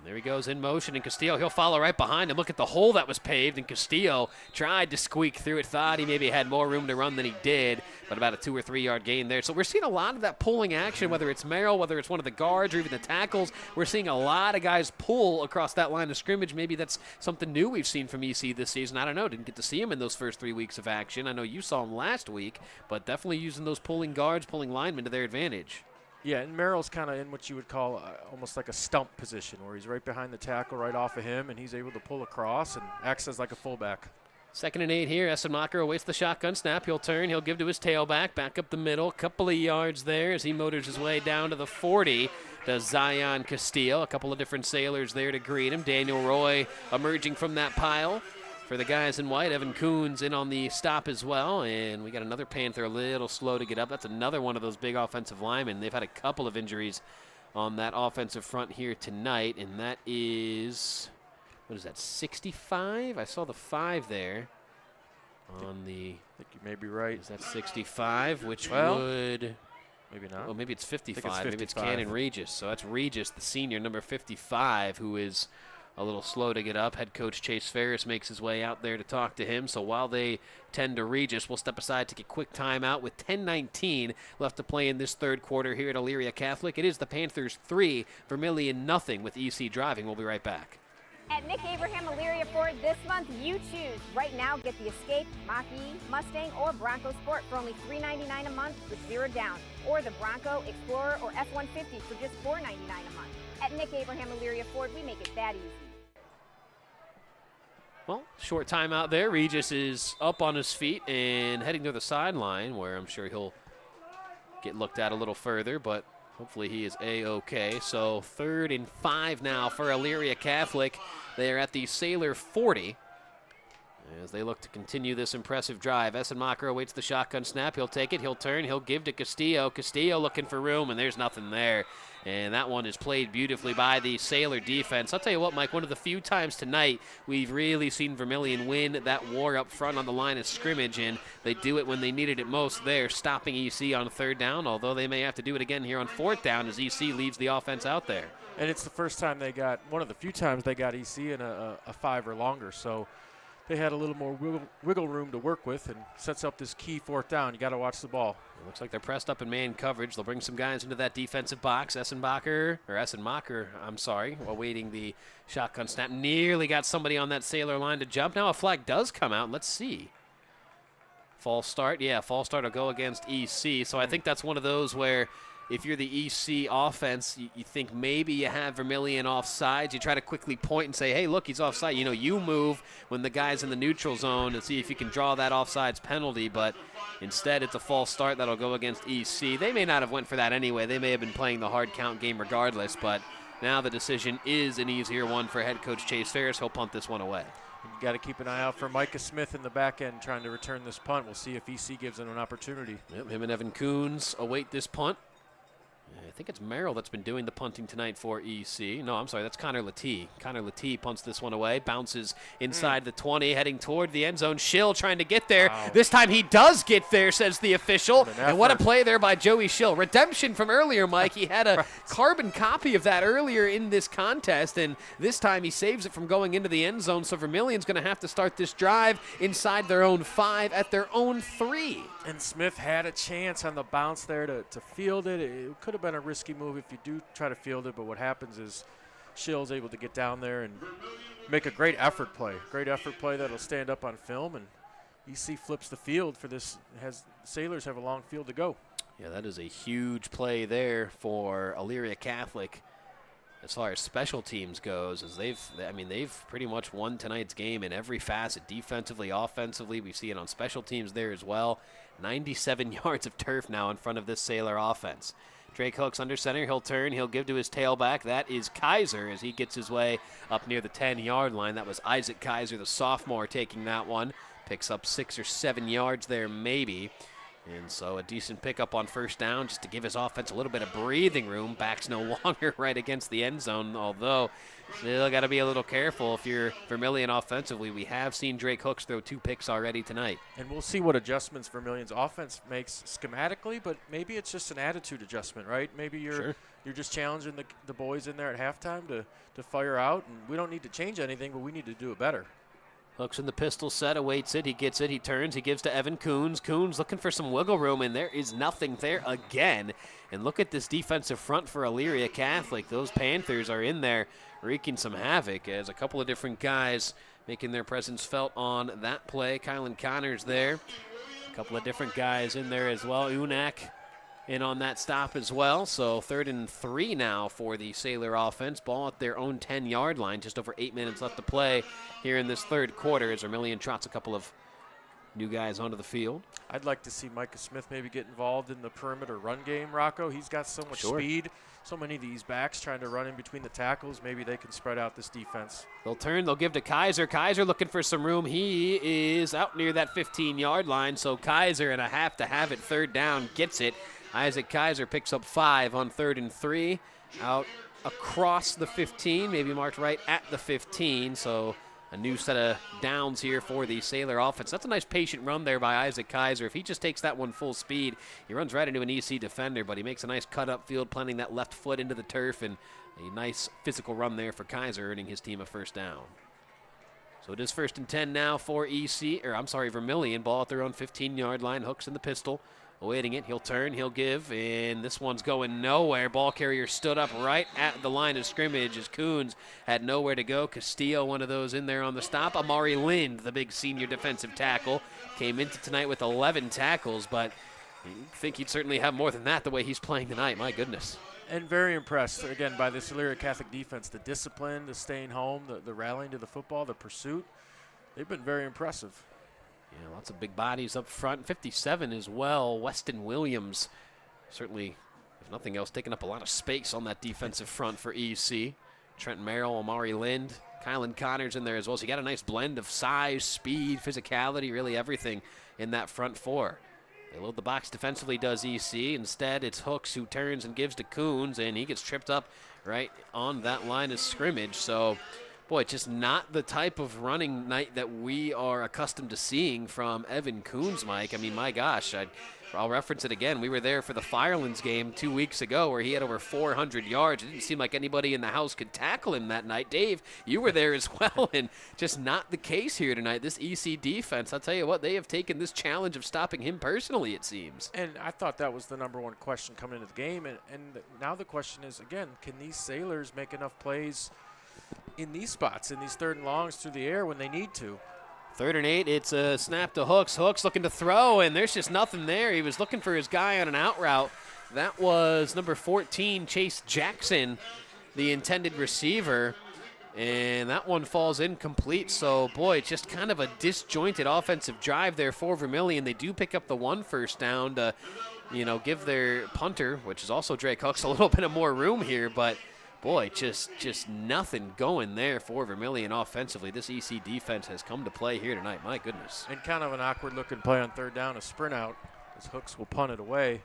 There he goes in motion, and Castillo, he'll follow right behind him. Look at the hole that was paved, and Castillo tried to squeak through it, thought he maybe had more room to run than he did, but about a 2 or 3 yard gain there. So we're seeing a lot of that pulling action, whether it's Merrill, whether it's one of the guards, or even the tackles. We're seeing a lot of guys pull across that line of scrimmage. Maybe that's something new we've seen from EC this season. I don't know. Didn't get to see him in those first 3 weeks of action. I know you saw him last week, but definitely using those pulling guards, pulling linemen to their advantage. Yeah, and Merrill's kind of in what you would call almost like a stump position, where he's right behind the tackle, right off of him, and he's able to pull across and acts as like a fullback. 2nd and 8 here. Essenmacher awaits the shotgun snap. He'll turn. He'll give to his tailback. Back up the middle. Couple of yards there as he motors his way down to the 40. Does Zion Castile. A couple of different Sailors there to greet him. Daniel Roy emerging from that pile. For the guys in white, Evan Coons in on the stop as well. And we got another Panther a little slow to get up. That's another one of those big offensive linemen. They've had a couple of injuries on that offensive front here tonight. And that is... what is that, 65? I saw the 5 there on the... I think you may be right. Is that 65, which well, would... maybe not. Well, maybe it's 55. It's 55. Maybe it's Cannon Regis. So that's Regis, the senior, number 55, who is a little slow to get up. Head coach Chase Ferris makes his way out there to talk to him. So while they tend to Regis, we'll step aside, take a quick timeout with 10:19 left to play in this third quarter here at Elyria Catholic. It is the Panthers 3, Vermilion nothing with EC driving. We'll be right back. At Nick Abraham Elyria Ford this month, you choose. Right now, get the Escape, Mach-E, Mustang, or Bronco Sport for only $399 a month with 0 down. Or the Bronco, Explorer, or F-150 for just $499 a month. At Nick Abraham Elyria Ford, we make it that easy. Well, short timeout there. Regis is up on his feet and heading to the sideline, where I'm sure he'll get looked at a little further, but hopefully he is A-OK. So 3rd and 5 now for Elyria Catholic. They are at the Sailor 40 as they look to continue this impressive drive. Essenmacher awaits the shotgun snap. He'll take it. He'll turn. He'll give to Castillo. Castillo looking for room, and there's nothing there. And that one is played beautifully by the Sailor defense. I'll tell you what, Mike, one of the few times tonight we've really seen Vermilion win that war up front on the line of scrimmage, and they do it when they needed it most there, stopping EC on 3rd down, although they may have to do it again here on 4th down as EC leaves the offense out there. And it's the first time they got, one of the few times they got EC in a 5 or longer, so they had a little more wiggle room to work with, and sets up this key 4th down. You got to watch the ball. It looks like they're pressed up in man coverage. They'll bring some guys into that defensive box. Essenmacher, awaiting the shotgun snap. Nearly got somebody on that Sailor line to jump. Now a flag does come out. Let's see. False start. Yeah, false start will go against EC. So I think that's one of those where if you're the EC offense, you think maybe you have Vermilion offsides. You try to quickly point and say, hey, look, he's offside. You know, you move when the guy's in the neutral zone and see if you can draw that offsides penalty. But instead, it's a false start that'll go against EC. They may not have went for that anyway. They may have been playing the hard count game regardless. But now the decision is an easier one for head coach Chase Ferris. He'll punt this one away. You got to keep an eye out for Micah Smith in the back end trying to return this punt. We'll see if EC gives him an opportunity. Yep, him and Evan Coons await this punt. I think it's Merrill that's been doing the punting tonight for EC. No, I'm sorry, that's Connor Lattee. Connor Lattee punts this one away, bounces inside the 20, heading toward the end zone. Schill trying to get there. Wow. This time he does get there, says the official. And what a play there by Joey Schill. Redemption from earlier, Mike. He had a carbon copy of that earlier in this contest, and this time he saves it from going into the end zone. So Vermilion's going to have to start this drive inside their own 5 at their own 3. And Smith had a chance on the bounce there to field it. It could have been a risky move if you do try to field it, but what happens is Schill's able to get down there and make a great effort play. Great effort play that'll stand up on film, and EC flips the field for this. Sailors have a long field to go. Yeah, that is a huge play there for Elyria Catholic as far as special teams goes, as they've pretty much won tonight's game in every facet, defensively, offensively. We see it on special teams there as well. 97 yards of turf now in front of this Sailor offense. Drake Hooks under center. He'll turn. He'll give to his tailback. That is Kaiser as he gets his way up near the 10-yard line. That was Isaac Kaiser, the sophomore, taking that one. Picks up 6 or 7 yards there maybe. And so a decent pickup on 1st down just to give his offense a little bit of breathing room. Backs no longer right against the end zone, although still got to be a little careful if you're Vermilion offensively. We have seen Drake Hooks throw 2 picks already tonight. And we'll see what adjustments Vermilion's offense makes schematically, but maybe it's just an attitude adjustment, right? Maybe you're just challenging the boys in there at halftime to fire out, and we don't need to change anything, but we need to do it better. Hooks in the pistol set, awaits it, he gets it, he turns, he gives to Evan Coons. Coons looking for some wiggle room, and there is nothing there again. And look at this defensive front for Elyria Catholic. Those Panthers are in there wreaking some havoc as a couple of different guys making their presence felt on that play. Kylan Connors there. A couple of different guys in there as well. Unak in on that stop as well. So 3rd and 3 now for the Sailor offense. Ball at their own 10-yard line. Just over 8 minutes left to play here in this third quarter as Vermilion trots a couple of new guys onto the field. I'd like to see Micah Smith maybe get involved in the perimeter run game, Rocco. He's got so much speed. So many of these backs trying to run in between the tackles. Maybe they can spread out this defense. They'll turn. They'll give to Kaiser. Kaiser looking for some room. He is out near that 15-yard line. So Kaiser and a half to have it 3rd down gets it. Isaac Kaiser picks up 5 on 3rd and 3. Out across the 15, maybe marked right at the 15. So a new set of downs here for the Sailor offense. That's a nice patient run there by Isaac Kaiser. If he just takes that one full speed, he runs right into an EC defender, but he makes a nice cut up field, planting that left foot into the turf, and a nice physical run there for Kaiser, earning his team a 1st down. So it is 1st and 10 now for Vermilion. Ball at their own 15-yard line. Hooks in the pistol. Awaiting it. He'll turn. He'll give. And this one's going nowhere. Ball carrier stood up right at the line of scrimmage as Coons had nowhere to go. Castillo, one of those in there on the stop. Amari Lind, the big senior defensive tackle, came into tonight with 11 tackles, but I think he'd certainly have more than that the way he's playing tonight. My goodness. And very impressed, again, by this Elyria Catholic defense. The discipline, the staying home, the rallying to the football, the pursuit. They've been very impressive. Yeah, lots of big bodies up front. 57 as well. Weston Williams, certainly, if nothing else, taking up a lot of space on that defensive front for EC. Trent Merrill, Amari Lind, Kylan Connors in there as well. So you got a nice blend of size, speed, physicality, really everything in that front 4. They load the box defensively, does EC. Instead, it's Hooks who turns and gives to Coons, and he gets tripped up right on that line of scrimmage. So, boy, just not the type of running night that we are accustomed to seeing from Evan Coons, Mike. I mean, my gosh, I'll reference it again. We were there for the Firelands game 2 weeks ago where he had over 400 yards. It didn't seem like anybody in the house could tackle him that night. Dave, you were there as well, and just not the case here tonight. This EC defense, I'll tell you what, they have taken this challenge of stopping him personally, it seems. And I thought that was the #1 question coming into the game, and now the question is, again, can these Sailors make enough plays in these spots, in these 3rd and longs through the air when they need to? 3rd and 8, it's a snap to Hooks. Hooks looking to throw, and there's just nothing there. He was looking for his guy on an out route. That was number 14, Chase Jackson, the intended receiver, and that one falls incomplete. So, boy, just kind of a disjointed offensive drive there for Vermilion. They do pick up the 1 first down to, give their punter, which is also Drake Hooks, a little bit of more room here, but boy, just nothing going there for Vermilion offensively. This EC defense has come to play here tonight. My goodness. And kind of an awkward-looking play on 3rd down, a sprint out, as Hooks will punt it away.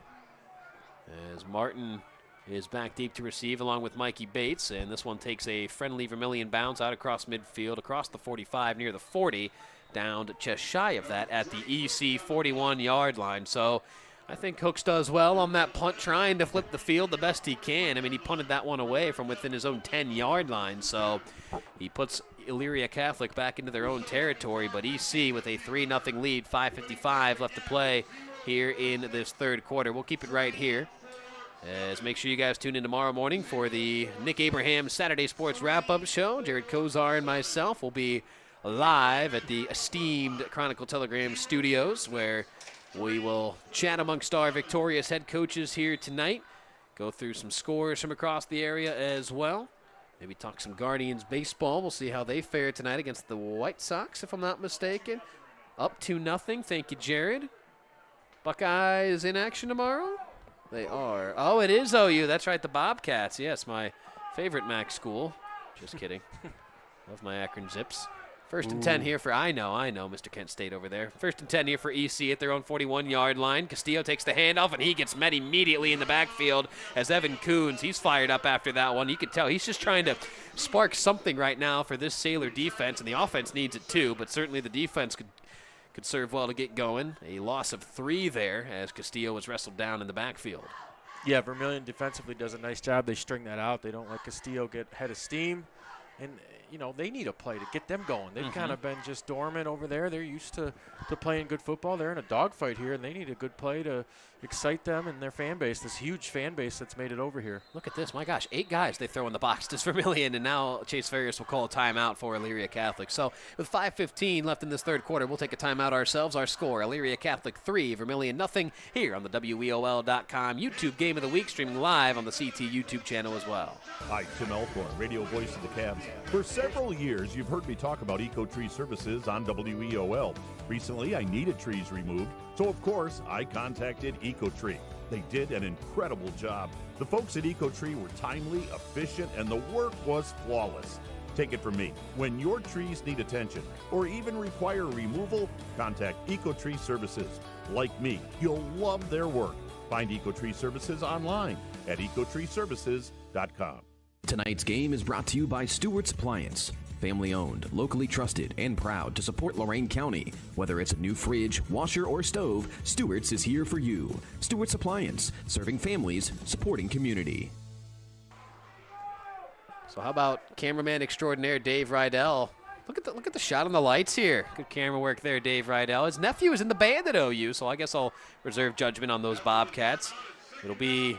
As Martin is back deep to receive along with Mikey Bates, and this one takes a friendly Vermilion bounce out across midfield, across the 45, near the 40, down to just shy of that at the EC 41-yard line. So I think Hooks does well on that punt, trying to flip the field the best he can. I mean, he punted that one away from within his own 10-yard line, so he puts Elyria Catholic back into their own territory, but EC with a 3-0 lead, 5:55 left to play here in this third quarter. We'll keep it right here. Make sure you guys tune in tomorrow morning for the Nick Abraham Saturday Sports Wrap-Up Show. Jared Kozar and myself will be live at the esteemed Chronicle Telegram studios, where we will chat amongst our victorious head coaches here tonight, go through some scores from across the area as well, maybe talk some Guardians baseball. We'll see how they fare tonight against the White Sox, if I'm not mistaken. Up 2-0. Thank you, Jared. Buckeyes in action tomorrow? They are. Oh, it is OU. That's right, the Bobcats. Yes, my favorite MAC school. Just kidding. Love my Akron Zips. First and 10 here for, I know, Mr. Kent State over there. First and 10 here for EC at their own 41-yard line. Castillo takes the handoff, and he gets met immediately in the backfield as Evan Coons. He's fired up after that one. You can tell he's just trying to spark something right now for this Sailor defense, and the offense needs it too, but certainly the defense could serve well to get going. A loss of 3 there as Castillo was wrestled down in the backfield. Yeah, Vermilion defensively does a nice job. They string that out. They don't let Castillo get head of steam. And, they need a play to get them going. They've kind of been just dormant over there. They're used to playing good football. They're in a dogfight here, and they need a good play to excite them and their fan base, this huge fan base that's made it over here. Look at this. My gosh, 8 guys they throw in the box to Vermilion, and now Chase Ferris will call a timeout for Elyria Catholic. So with 5:15 left in this third quarter, we'll take a timeout ourselves. Our score, Elyria Catholic 3, Vermilion nothing, here on the WEOL.com YouTube Game of the Week, streaming live on the CT YouTube channel as well. Hi, Tim Elkhorn, radio voice of the Cavs. For several years, you've heard me talk about EcoTree services on WEOL. Recently, I needed trees removed, so of course, I contacted EcoTree. They did an incredible job. The folks at EcoTree were timely, efficient, and the work was flawless. Take it from me. When your trees need attention or even require removal, contact EcoTree Services. Like me, you'll love their work. Find EcoTree Services online at ecotreeservices.com. Tonight's game is brought to you by Stewart's Appliance. Family owned, locally trusted, and proud to support Lorain County. Whether it's a new fridge, washer, or stove, Stewart's is here for you. Stewart's Appliance, serving families, supporting community. So how about cameraman extraordinaire Dave Rydell? Look at the shot on the lights here. Good camera work there, Dave Rydell. His nephew is in the band at OU, so I guess I'll reserve judgment on those Bobcats. It'll be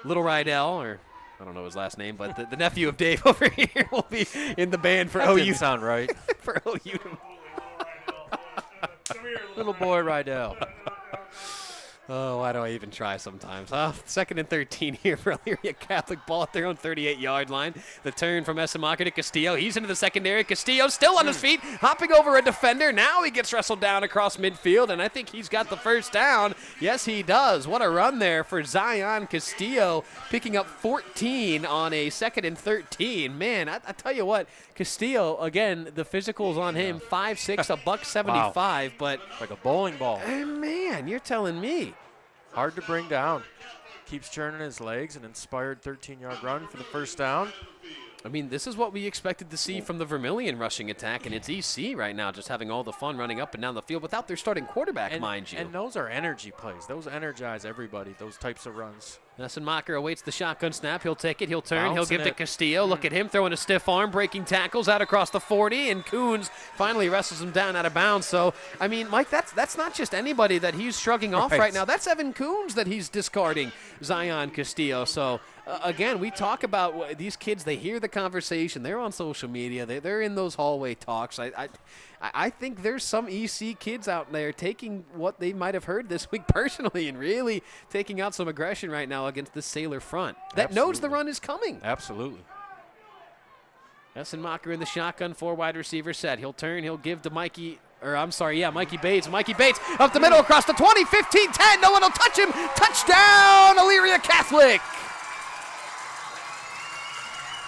Little Rydell, or I don't know his last name, but the nephew of Dave over here will be in the band for that OU. Didn't sound right. For OU. Little boy Rydell. Oh, why do I even try sometimes? 2nd and 13 here for Elyria Catholic. Ball at their own 38-yard line. The turn from Esamaker to Castillo. He's into the secondary. Castillo still on his feet, hopping over a defender. Now he gets wrestled down across midfield, and I think he's got the first down. Yes, he does. What a run there for Zion Castillo, picking up 14 on a 2nd and 13. Man, I tell you what, Castillo, again, the physicals on him, 5'6", $175, wow. But like a bowling ball. Man, you're telling me. Hard to bring down. Keeps churning his legs, an inspired 13-yard run for the first down. I mean, this is what we expected to see from the Vermilion rushing attack, and it's EC right now, just having all the fun running up and down the field without their starting quarterback, mind you. And those are energy plays. Those energize everybody, those types of runs. Esamaker awaits the shotgun snap. He'll take it. He'll turn. He'll give it to Castillo. Look at him throwing a stiff arm, breaking tackles out across the 40, and Coons finally wrestles him down out of bounds. So, I mean, Mike, that's not just anybody that he's shrugging off right now. That's Evan Coons that he's discarding, Zion Castillo. So, again, we talk about these kids. They hear the conversation. They're on social media. They're in those hallway talks. I think there's some EC kids out there taking what they might have heard this week personally and really taking out some aggression right now against the Sailor front that knows the run is coming. Absolutely. Esamaker in the shotgun, 4 wide receiver set. He'll turn. He'll give to Mikey Bates. Mikey Bates up the middle across the 20, 15, 10. No one will touch him. Touchdown, Elyria Catholic.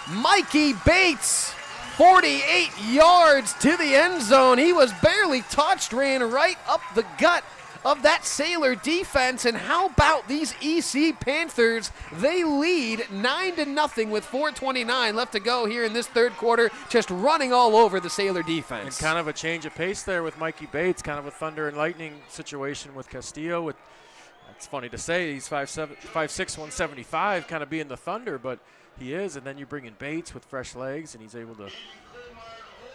Mikey Bates, 48 yards to the end zone. He was barely touched, ran right up the gut of that Sailor defense. And how about these EC Panthers? They lead 9-0 with 4:29 left to go here in this third quarter, just running all over the Sailor defense. And kind of a change of pace there with Mikey Bates, kind of a thunder and lightning situation with Castillo. It's funny to say he's 5'6", 175, kind of being the thunder, but he is. And then you bring in Bates with fresh legs, and he's able to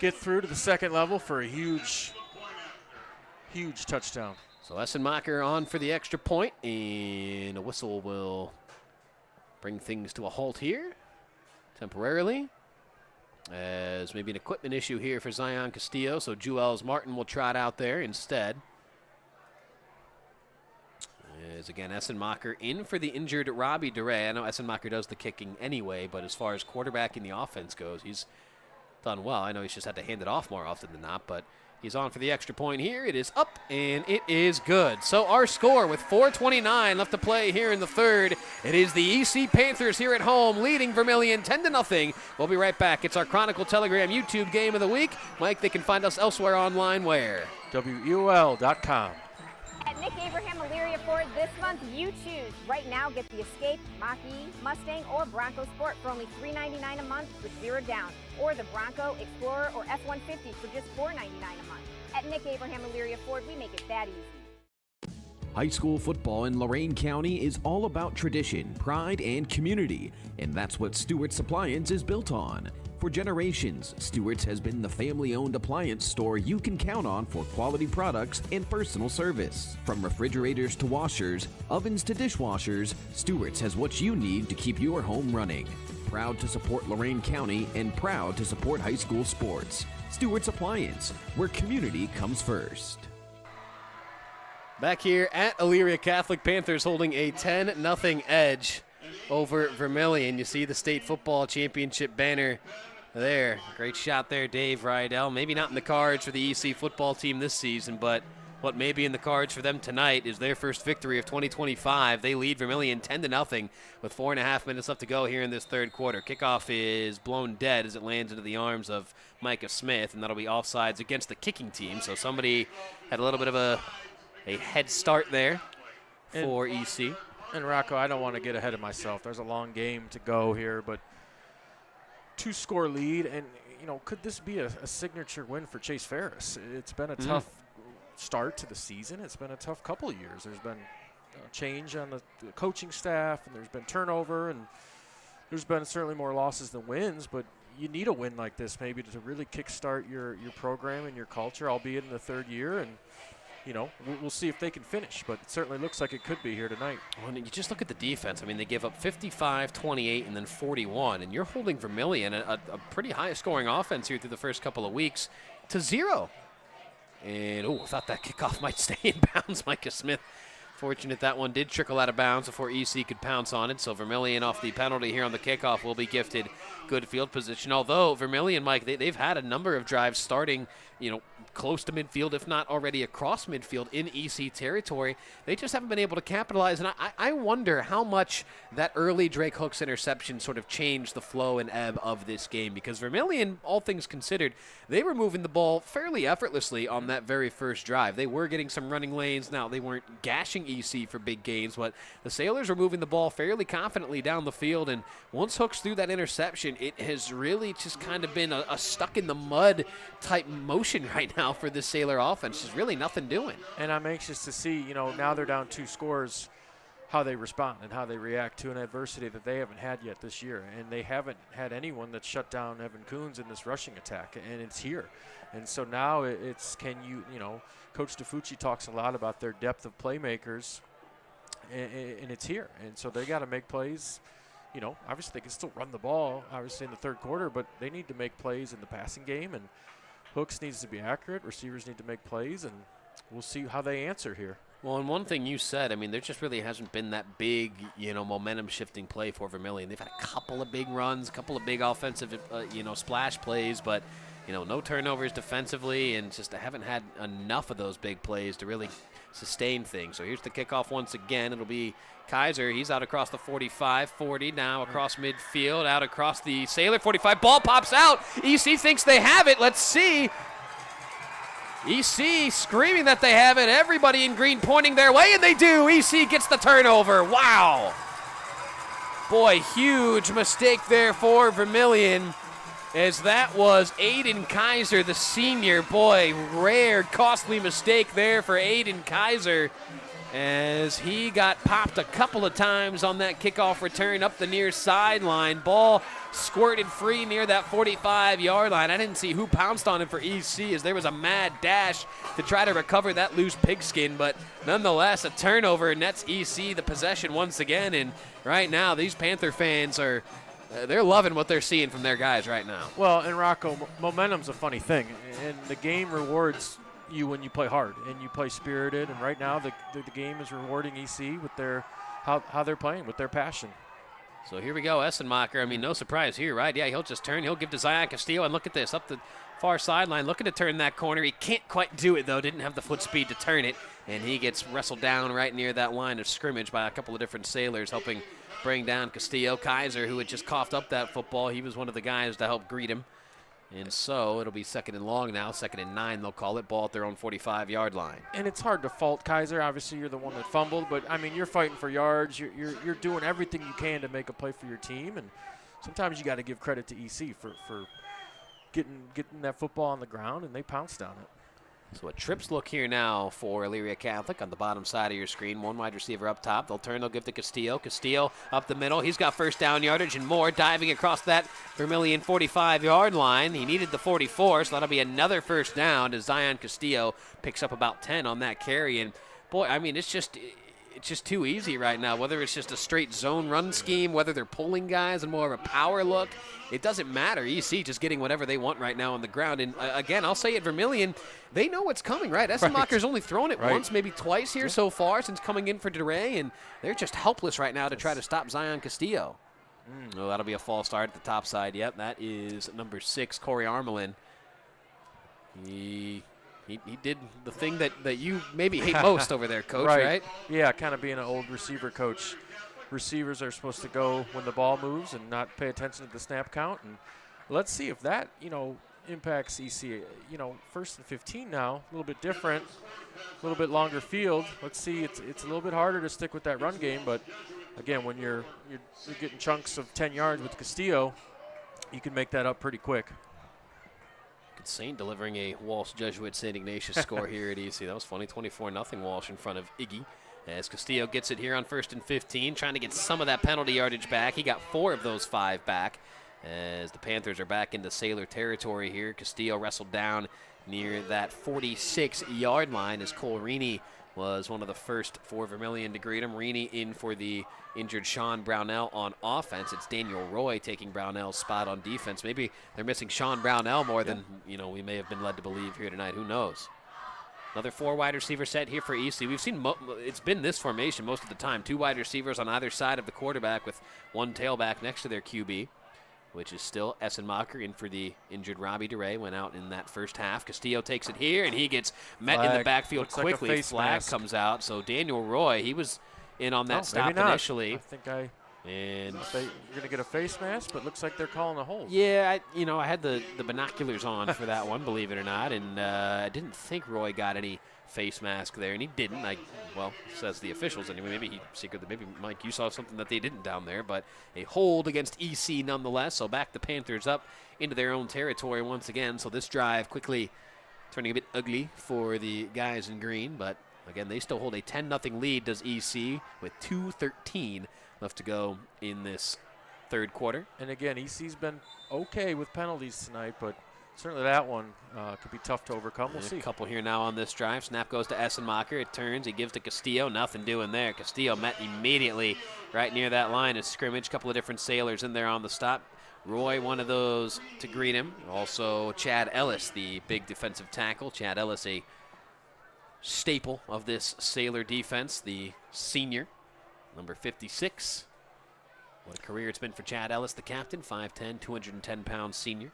get through to the second level for a huge touchdown. So Esamaker on for the extra point, and a whistle will bring things to a halt here temporarily, as maybe an equipment issue here for Zion Castillo. So Juelz Martin will trot out there instead. As again, Esamaker in for the injured Robbie DeRay. I know Esamaker does the kicking anyway, but as far as quarterbacking the offense goes, he's done well. I know he's just had to hand it off more often than not, but he's on for the extra point here. It is up, and it is good. So our score with 4:29 left to play here in the third. It is the EC Panthers here at home leading Vermilion 10-0. We'll be right back. It's our Chronicle Telegram YouTube Game of the Week. Mike, they can find us elsewhere online where? WEOL.com. At Nick Abraham Elyria Ford this month, you choose. Right now, get the Escape, Mach-E, Mustang, or Bronco Sport for only $399 a month with 0 down. Or the Bronco, Explorer, or F-150 for just $499 a month. At Nick Abraham Elyria Ford, we make it that easy. High school football in Lorain County is all about tradition, pride, and community, and that's what Stewart's Appliance is built on. For generations, Stewart's has been the family-owned appliance store you can count on for quality products and personal service. From refrigerators to washers, ovens to dishwashers, Stewart's has what you need to keep your home running. Proud to support Lorain County and proud to support high school sports. Stewart's Appliance, where community comes first. Back here at Elyria Catholic, Panthers holding a 10-0 edge over Vermilion. You see the state football championship banner there. Great shot there, Dave Rydell. Maybe not in the cards for the EC football team this season, but what may be in the cards for them tonight is their first victory of 2025. They lead Vermilion 10-0 with 4.5 minutes left to go here in this third quarter. Kickoff is blown dead as it lands into the arms of Micah Smith, and that'll be offsides against the kicking team. So somebody had a little bit of a head start there for EC. And Rocco, I don't want to get ahead of myself. There's a long game to go here, but 2-score lead, and could this be a signature win for Chase Ferris? It's been a tough start to the season. It's been a tough couple of years. There's been change on the coaching staff, and there's been turnover, and there's been certainly more losses than wins, but you need a win like this maybe to really kickstart your program and your culture, albeit in the third year, and we'll see if they can finish, but it certainly looks like it could be here tonight. Well, you just look at the defense. I mean, they give up 55, 28, and then 41, and you're holding Vermilion, a pretty high-scoring offense here through the first couple of weeks, to 0. And, I thought that kickoff might stay in bounds. Micah Smith, fortunate that one did trickle out of bounds before EC could pounce on it. So Vermilion off the penalty here on the kickoff will be gifted good field position. Although Vermilion, Mike, they've had a number of drives starting, close to midfield, if not already across midfield in EC territory. They just haven't been able to capitalize, and I wonder how much that early Drake Hooks interception sort of changed the flow and ebb of this game, because Vermilion, all things considered, they were moving the ball fairly effortlessly on that very first drive. They were getting some running lanes. Now, they weren't gashing EC for big gains, but the Sailors were moving the ball fairly confidently down the field, and once Hooks threw that interception, it has really just kind of been a stuck-in-the-mud type motion right now for this Sailor offense. There's really nothing doing. And I'm anxious to see, now they're down 2 scores, how they respond and how they react to an adversity that they haven't had yet this year. And they haven't had anyone that's shut down Evan Coons in this rushing attack, and it's here. And so now it's Coach DeFucci talks a lot about their depth of playmakers, and it's here. And so they got to make plays. Obviously they can still run the ball, obviously, in the third quarter, but they need to make plays in the passing game, and Hooks needs to be accurate. Receivers need to make plays, and we'll see how they answer here. Well, and one thing you said, I mean, there just really hasn't been that big, momentum-shifting play for Vermilion. They've had a couple of big runs, a couple of big offensive, splash plays, but, no turnovers defensively, and just haven't had enough of those big plays to really sustain things. So here's the kickoff once again. It'll be Kaiser. He's out across the 45, 40, now across midfield, out across the Sailor 45. Ball pops out. EC thinks they have it. Let's see. EC screaming that they have it. Everybody in green pointing their way, and they do. EC gets the turnover. Wow. Boy, huge mistake there for Vermilion, as that was Aiden Kaiser, the senior. Boy, rare, costly mistake there for Aiden Kaiser, as he got popped a couple of times on that kickoff return up the near sideline. Ball squirted free near that 45-yard line. I didn't see who pounced on him for EC, as there was a mad dash to try to recover that loose pigskin, but nonetheless, a turnover nets EC the possession once again, and right now these Panther fans are they're loving what they're seeing from their guys right now. Well, and Rocco, momentum's a funny thing, and the game rewards you when you play hard and you play spirited, and right now the game is rewarding EC with their how they're playing, with their passion. So here we go, Essenmacher. I mean, no surprise here, right? Yeah, he'll just turn. He'll give to Zion Castillo, and look at this, up the far sideline, looking to turn that corner. He can't quite do it, though. Didn't have the foot speed to turn it, and he gets wrestled down right near that line of scrimmage by a couple of different Sailors, helping bring down Castillo. Kaiser, who had just coughed up that football, he was one of the guys to help greet him. And so it'll be 2nd and long now, 2nd and 9 they'll call it, ball at their own 45-yard line. And it's hard to fault Kaiser. Obviously, you're the one that fumbled, but, I mean, you're fighting for yards. You're doing everything you can to make a play for your team, and sometimes you got to give credit to EC for getting that football on the ground, and they pounced on it. So a trips look here now for Elyria Catholic on the bottom side of your screen. One wide receiver up top. They'll turn, they'll give to Castillo. Castillo up the middle. He's got first down yardage and more, diving across that Vermilion 45-yard line. He needed the 44, so that'll be another first down as Zion Castillo picks up about 10 on that carry. And boy, I mean, it's just too easy right now, whether it's just a straight zone run scheme, whether they're pulling guys and more of a power look. It doesn't matter. EC just getting whatever they want right now on the ground. And again, I'll say at Vermilion, they know what's coming, right? Essenmacher's only thrown it once, maybe twice here so far since coming in for DeRay, and they're just helpless right now to try to stop Zion Castillo. Oh, that'll be a false start at the top side. Yep, that is number 6, Corey Armelin. He did the thing that you maybe hate most over there, Coach, right? Yeah, kind of being an old receiver coach. Receivers are supposed to go when the ball moves and not pay attention to the snap count. And let's see if that, impacts EC. 1st and 15 now, a little bit different, a little bit longer field. Let's see, it's a little bit harder to stick with that run game. But, again, when you're getting chunks of 10 yards with Castillo, you can make that up pretty quick. Saint delivering a Walsh Jesuit St. Ignatius score here at EC. That was funny, 24-0 Walsh in front of Iggy. As Castillo gets it here on 1st and 15, trying to get some of that penalty yardage back. He got 4 of those 5 back as the Panthers are back into Sailor territory here. Castillo wrestled down near that 46-yard line as Cole Reaney was one of the first for Vermilion to greet him. Reaney in for the injured Sean Brownell on offense. It's Daniel Roy taking Brownell's spot on defense. Maybe they're missing Sean Brownell more than we may have been led to believe here tonight. Who knows? Another 4 wide receiver set here for EC. We've seen it's been this formation most of the time. 2 wide receivers on either side of the quarterback with 1 tailback next to their QB, which is still Essenmacher in for the injured Robbie DeRay. Went out in that first half. Castillo takes it here, and he gets met in the backfield quickly. Like flag comes out. So Daniel Roy, he was in on that stop initially. I think you're going to get a face mask, but looks like they're calling a hold. Yeah, I had the binoculars on for that one, believe it or not, and I didn't think Roy got any face mask there, and he didn't. Says the officials anyway. Maybe Mike, you saw something that they didn't down there, but a hold against EC nonetheless. So back the Panthers up into their own territory once again. So this drive quickly turning a bit ugly for the guys in green, but again, they still hold a 10-0 lead, does EC, with 2:13 left to go in this third quarter. And again, EC's been okay with penalties tonight, but certainly that one could be tough to overcome. We'll see. A couple here now on this drive. Snap goes to Essenmacher. It turns. He gives to Castillo. Nothing doing there. Castillo met immediately right near that line of scrimmage. A couple of different Sailors in there on the stop. Roy, one of those to greet him. Also Chad Ellis, the big defensive tackle. Chad Ellis, a staple of this Sailor defense, the senior, number 56. What a career it's been for Chad Ellis, the captain, 5'10", 210-pound senior.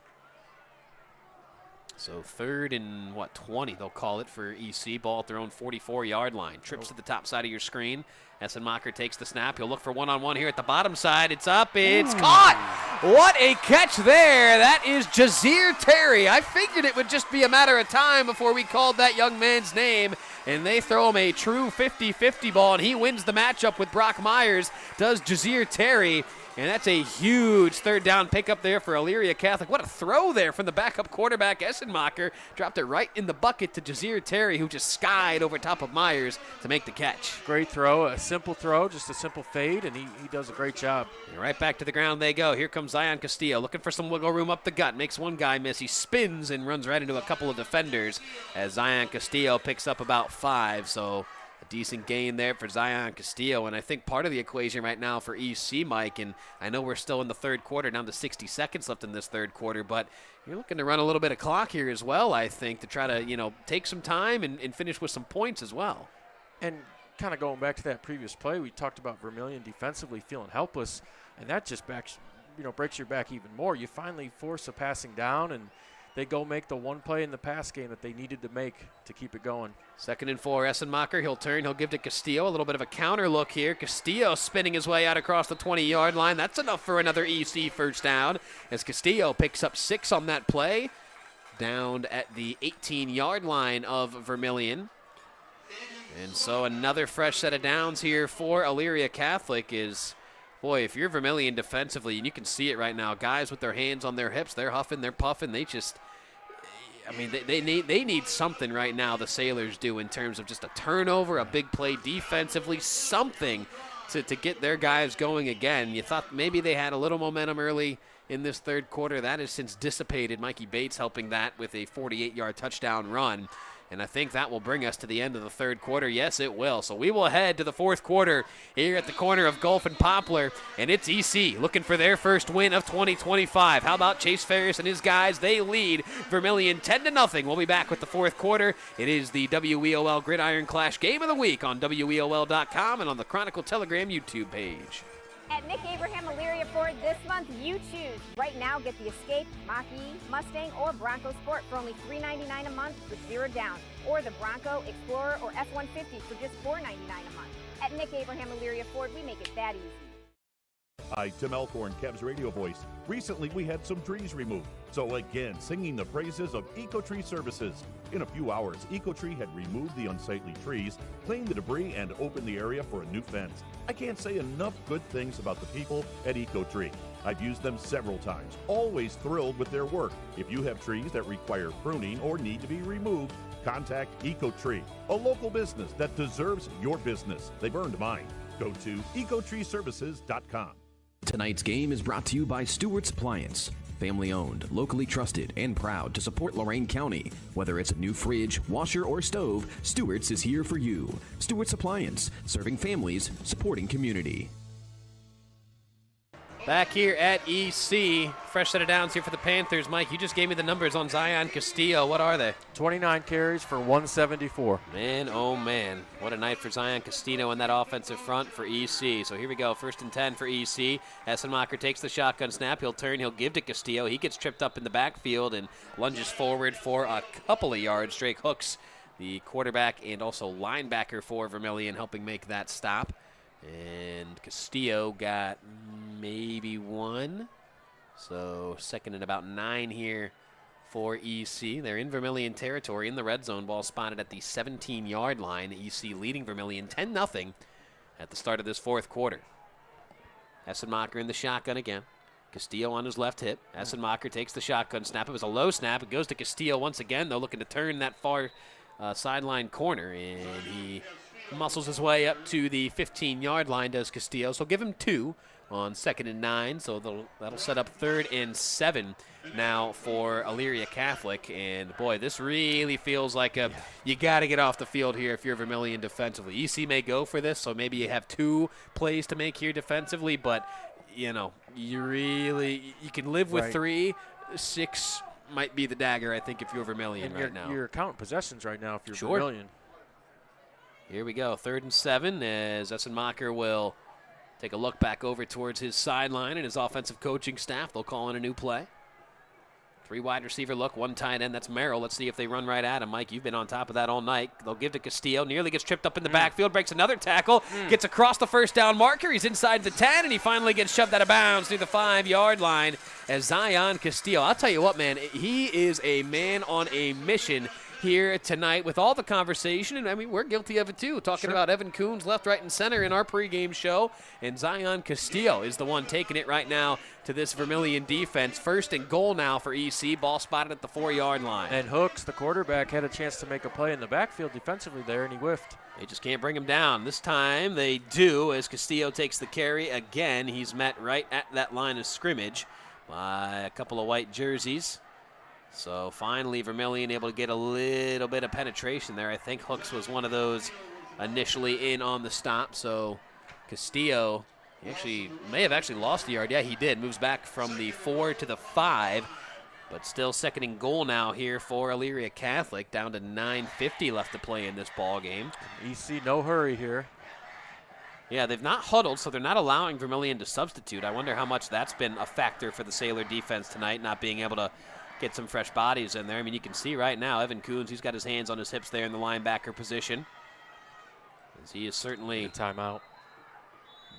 So 3rd and 20, they'll call it for EC. Ball at their own 44-yard line. Trips to the top side of your screen. Essenmacher takes the snap. He'll look for one-on-one here at the bottom side. It's up. It's caught. What a catch there. That is Jazeer Terry. I figured it would just be a matter of time before we called that young man's name. And they throw him a true 50-50 ball, and he wins the matchup with Brock Myers, does Jazeer Terry. And that's a huge 3rd down pickup there for Elyria Catholic. What a throw there from the backup quarterback, Essenmacher. Dropped it right in the bucket to Jazeer Terry, who just skied over top of Myers to make the catch. Great throw, a simple throw, just a simple fade, and he does a great job. And right back to the ground they go. Here comes Zion Castillo, looking for some wiggle room up the gut. Makes one guy miss. He spins and runs right into a couple of defenders as Zion Castillo picks up about 5. So a decent gain there for Zion Castillo, and I think part of the equation right now for EC, Mike, and I know we're still in the third quarter, down to 60 seconds left in this third quarter, but you're looking to run a little bit of clock here as well, I think, to try to, take some time and finish with some points as well. And kind of going back to that previous play, we talked about Vermilion defensively feeling helpless, and that just breaks your back even more. You finally force a passing down, and they go make the one play in the pass game that they needed to make to keep it going. 2nd and 4, Essenmacher. He'll turn. He'll give to Castillo. A little bit of a counter look here. Castillo spinning his way out across the 20-yard line. That's enough for another EC first down as Castillo picks up 6 on that play. Down at the 18-yard line of Vermilion. And so another fresh set of downs here for Elyria Catholic is, boy, if you're Vermilion defensively, and you can see it right now, guys with their hands on their hips, they're huffing, they're puffing. I mean, they need something right now, the Sailors do, in terms of just a turnover, a big play defensively, something to get their guys going again. You thought maybe they had a little momentum early in this third quarter. That has since dissipated. Mikey Bates helping that with a 48-yard touchdown run. And I think that will bring us to the end of the third quarter. Yes, it will. So we will head to the fourth quarter here at the corner of Gulf and Poplar. And it's EC looking for their first win of 2025. How about Chase Ferris and his guys? They lead Vermilion 10-0. We'll be back with the fourth quarter. It is the WEOL Gridiron Clash Game of the Week on WEOL.com and on the Chronicle Telegram YouTube page. At Nick Abraham Elyria Ford this month, you choose. Right now, get the Escape, Mach-E, Mustang, or Bronco Sport for only $399 a month with 0 down, or the Bronco, Explorer, or F-150 for just $499 a month. At Nick Abraham Elyria Ford, we make it that easy. Hi, Tim Elkhorn, Cavs radio voice. Recently, we had some trees removed. So again, singing the praises of EcoTree Services. In a few hours, EcoTree had removed the unsightly trees, cleaned the debris, and opened the area for a new fence. I can't say enough good things about the people at EcoTree. I've used them several times, always thrilled with their work. If you have trees that require pruning or need to be removed, contact EcoTree, a local business that deserves your business. They've earned mine. Go to ecotreeservices.com. Tonight's game is brought to you by Stewart's Appliance. Family owned, locally trusted, and proud to support Lorain County. Whether it's a new fridge, washer, or stove, Stewart's is here for you. Stewart's Appliance, serving families, supporting community. Back here at EC, fresh set of downs here for the Panthers. Mike, you just gave me the numbers on Zion Castillo. What are they? 29 carries for 174. Man, oh man. What a night for Zion Castillo in that offensive front for EC. So here we go, 1st and 10 for EC. Essenmacher takes the shotgun snap. He'll turn, he'll give to Castillo. He gets tripped up in the backfield and lunges forward for a couple of yards. Drake Hooks, the quarterback and also linebacker for Vermilion, helping make that stop. And Castillo got maybe 1. So 2nd and about 9 here for EC. They're in Vermilion territory in the red zone. Ball spotted at the 17-yard line. EC leading Vermilion 10-0 at the start of this fourth quarter. Essenmacher in the shotgun again. Castillo on his left hip. Essenmacher takes the shotgun snap. It was a low snap. It goes to Castillo once again, though, looking to turn that far sideline corner. And he muscles his way up to the 15-yard line, does Castillo. So give him 2 on 2nd and 9. So that'll set up 3rd and 7 now for Elyria Catholic. And, boy, this really feels like you got to get off the field here if you're Vermilion defensively. EC may go for this, so maybe you have 2 plays to make here defensively. But, you know, you can live with 3. 6 might be the dagger, I think, if you're Vermilion right now. You're counting possessions right now if you're Vermilion. Here we go, 3rd and 7 as Essenmacher will take a look back over towards his sideline and his offensive coaching staff. They'll call in a new play. 3 wide receiver look, 1 tight end. That's Merrill. Let's see if they run right at him. Mike, you've been on top of that all night. They'll give to Castillo. Nearly gets tripped up in the backfield, breaks another tackle, gets across the 1st down marker. He's inside the 10, and he finally gets shoved out of bounds through the 5-yard line as Zion Castillo. I'll tell you what, man, he is a man on a mission here tonight with all the conversation, and I mean, we're guilty of it too, talking about Evan Coons left, right, and center in our pregame show, and Zion Castillo is the one taking it right now to this Vermilion defense. 1st and goal now for EC, ball spotted at the 4-yard line. And Hooks, the quarterback, had a chance to make a play in the backfield defensively there, and he whiffed. They just can't bring him down. This time they do, as Castillo takes the carry again. He's met right at that line of scrimmage by a couple of white jerseys. So finally Vermilion able to get a little bit of penetration there. I think Hooks was one of those initially in on the stop. So Castillo may have actually lost a yard. Yeah, he did. Moves back from the 4 to the 5. But still 2nd and goal now here for Elyria Catholic. Down to 9:50 left to play in this ball game. EC, no hurry here. Yeah, they've not huddled, so they're not allowing Vermilion to substitute. I wonder how much that's been a factor for the Sailor defense tonight, not being able to get some fresh bodies in there. I mean, you can see right now Evan Coons, he's got his hands on his hips there in the linebacker position, as he has certainly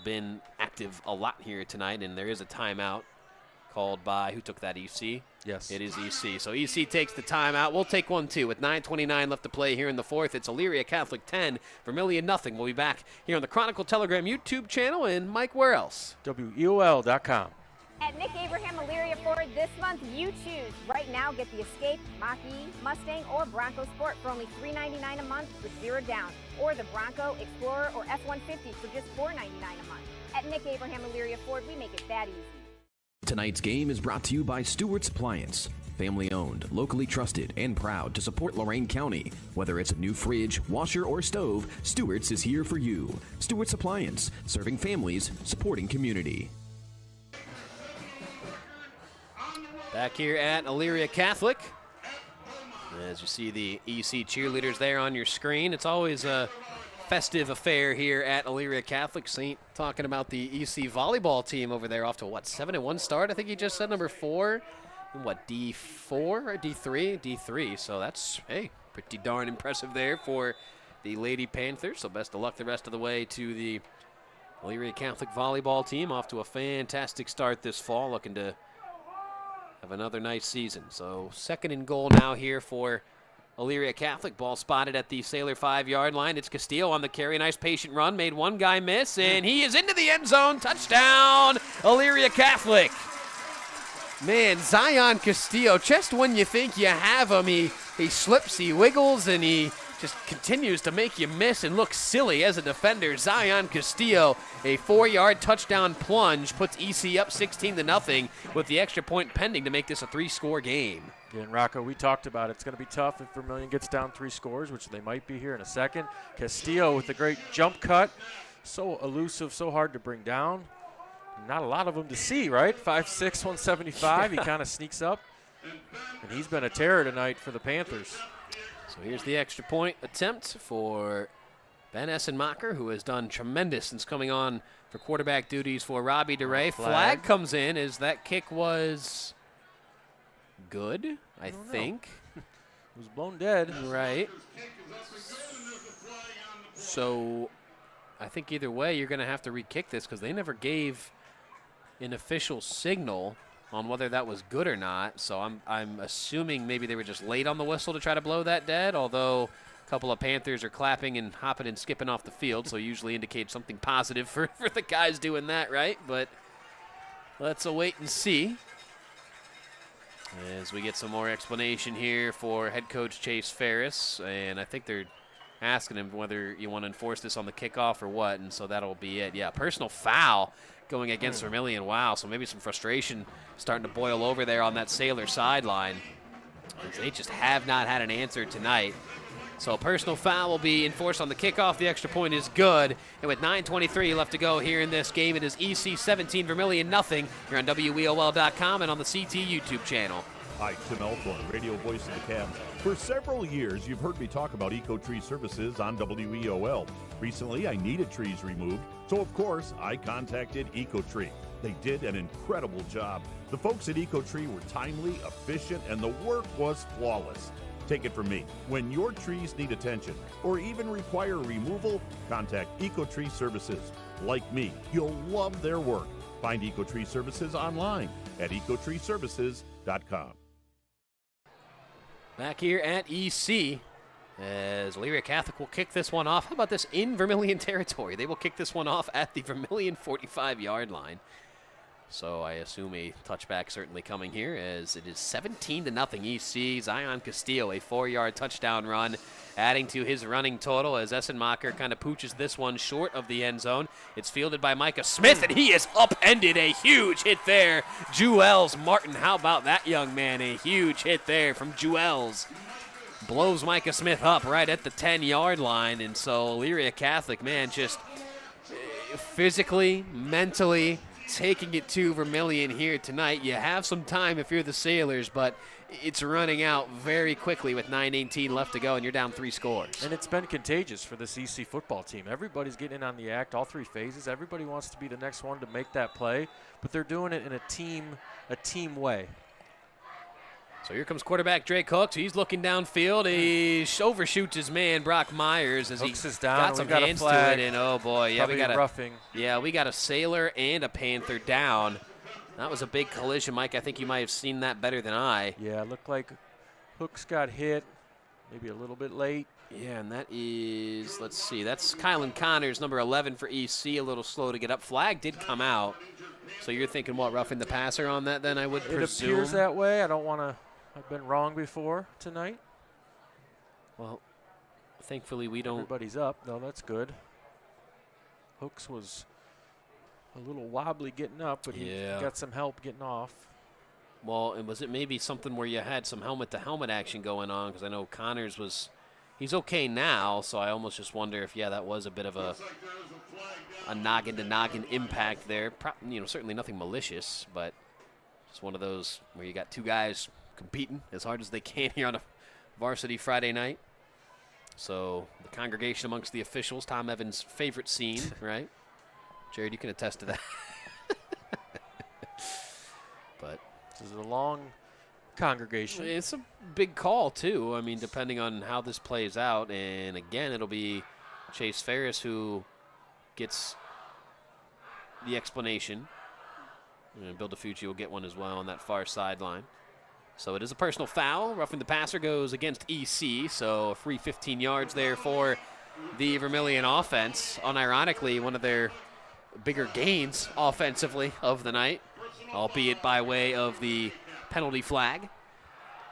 been active a lot here tonight. And there is a timeout called by, who took that, EC? Yes. It is EC. So EC takes the timeout. We'll take one too. With 9:29 left to play here in the fourth, it's Elyria Catholic 10, Vermilion nothing. We'll be back here on the Chronicle Telegram YouTube channel. And Mike, where else? WEOL.com. At Nick Abraham Elyria Ford this month, you choose. Right now, get the Escape, Mach-E, Mustang, or Bronco Sport for only $399 a month with 0 down, or the Bronco, Explorer, or F-150 for just $499 a month. At Nick Abraham Elyria Ford, we make it that easy. Tonight's game is brought to you by Stewart's Appliance. Family owned, locally trusted, and proud to support Lorain County. Whether it's a new fridge, washer, or stove, Stewart's is here for you. Stewart's Appliance, serving families, supporting community. Back here at Elyria Catholic. As you see the EC cheerleaders there on your screen, it's always a festive affair here at Elyria Catholic. Saint talking about the EC volleyball team over there, off to what, 7-1 start? I think he just said number 4. What, D4 or D3? D3. So that's, hey, pretty darn impressive there for the Lady Panthers. So best of luck the rest of the way to the Elyria Catholic volleyball team. Off to a fantastic start this fall, looking to have another nice season. So second and goal now here for Elyria Catholic. Ball spotted at the Sailor 5-yard line. It's Castillo on the carry. Nice patient run. Made one guy miss, and he is into the end zone. Touchdown, Elyria Catholic. Man, Zion Castillo, just when you think you have him, he slips, he wiggles, and he just continues to make you miss and look silly as a defender. Zion Castillo, a 4-yard touchdown plunge, puts EC up 16-0 with the extra point pending to make this a 3-score game. Yeah, and Rocco, we talked about it's going to be tough if Vermilion gets down 3 scores, which they might be here in a second. Castillo with a great jump cut. So elusive, so hard to bring down. Not a lot of them to see, right? 5'6", 175. He kind of sneaks up. And he's been a terror tonight for the Panthers. So here's the extra point attempt for Ben Essenmacher, who has done tremendous since coming on for quarterback duties for Robbie DeRay. Flag comes in as that kick was good, I think. It was blown dead. Right. So I think either way you're going to have to re-kick this because they never gave an official signal on whether that was good or not. So I'm assuming maybe they were just late on the whistle to try to blow that dead, although a couple of Panthers are clapping and hopping and skipping off the field, so usually indicates something positive for the guys doing that, right? But let's wait and see as we get some more explanation here for head coach Chase Ferris. And I think they're asking him whether you want to enforce this on the kickoff or what, and so that'll be it. Yeah, personal foul going against Vermilion. Wow, so maybe some frustration starting to boil over there on that Sailor sideline. They just have not had an answer tonight. So personal foul will be enforced on the kickoff. The extra point is good. And with 9:23 left to go here in this game, it is EC 17, Vermilion nothing. You're on WEOL.com and on the CT YouTube channel. Hi, Tim Elthorn, radio voice of the Cavs. For several years, you've heard me talk about Eco-Tree Services on WEOL. Recently, I needed trees removed, so of course, I contacted Eco-Tree. They did an incredible job. The folks at Eco-Tree were timely, efficient, and the work was flawless. Take it from me, when your trees need attention or even require removal, contact Eco-Tree Services. Like me, you'll love their work. Find Eco-Tree Services online at ecotreeservices.com. Back here at EC, as Elyria Catholic will kick this one off. How about this in Vermilion territory? They will kick this one off at the Vermilion 45-yard line. So I assume a touchback certainly coming here, as it is 17-0 EC. Zion Castillo, a 4-yard touchdown run, adding to his running total as Essenmacher kind of pooches this one short of the end zone. It's fielded by Micah Smith, and he is upended. A huge hit there. Jewels Martin, how about that young man? A huge hit there from Jewels. Blows Micah Smith up right at the 10-yard line, and so Elyria Catholic, man, just physically, mentally taking it to Vermilion here tonight. You have some time if you're the Sailors, but it's running out very quickly with 9:18 left to go, and you're down 3 scores. And it's been contagious for this EC football team. Everybody's getting in on the act, all 3 phases. Everybody wants to be the next one to make that play, but they're doing it in a team way. So here comes quarterback Drake Hooks. He's looking downfield. He overshoots his man Brock Myers as Hooks he is down. got some hands to it. And oh boy, yeah, we got roughing. Yeah, we got a Sailor and a Panther down. That was a big collision, Mike. I think you might have seen that better than I. Yeah, it looked like Hooks got hit, maybe a little bit late. Yeah, and that is, let's see, that's Kylan Connors, number 11 for EC, a little slow to get up. Flag did come out. So you're thinking, what, roughing the passer on that then, I would presume? It appears that way. I don't want to, I've been wrong before tonight. Well, thankfully we don't. Everybody's up, though. That's good. Hooks was a little wobbly getting up, but he got some help getting off. Well, and was it maybe something where you had some helmet-to-helmet action going on? Because I know Connors was, he's okay now, so I almost just wonder if, that was a bit of a noggin-to-noggin impact there. Certainly nothing malicious, but just one of those where you got two guys competing as hard as they can here on a varsity Friday night. So the congregation amongst the officials, Tom Evans' favorite scene, right? Jared, you can attest to that. But this is a long congregation. It's a big call, too. I mean, depending on how this plays out. And, again, it'll be Chase Ferris who gets the explanation. And Bill DiFucci will get one as well on that far sideline. So it is a personal foul. Roughing the passer goes against EC. So a free 15 yards there for the Vermilion offense. Unironically, one of their bigger gains offensively of the night, albeit by way of the penalty flag.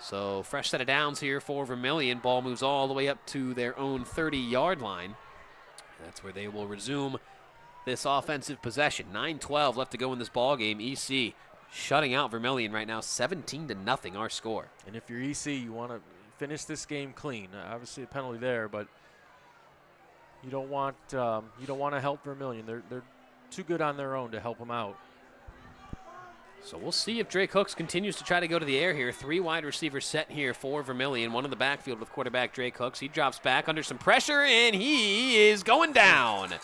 So fresh set of downs here for Vermilion. Ball moves all the way up to their own 30-yard line. That's where they will resume this offensive possession. 9:12 left to go in this ball game. EC shutting out Vermilion right now, 17-0 our score. And if you're EC, you want to finish this game clean. Obviously a penalty there, but you don't want to help Vermilion. They're too good on their own to help them out. So we'll see if Drake Hooks continues to try to go to the air here. 3 wide receivers set here for Vermilion. One in the backfield with quarterback Drake Hooks. He drops back under some pressure, and he is going down.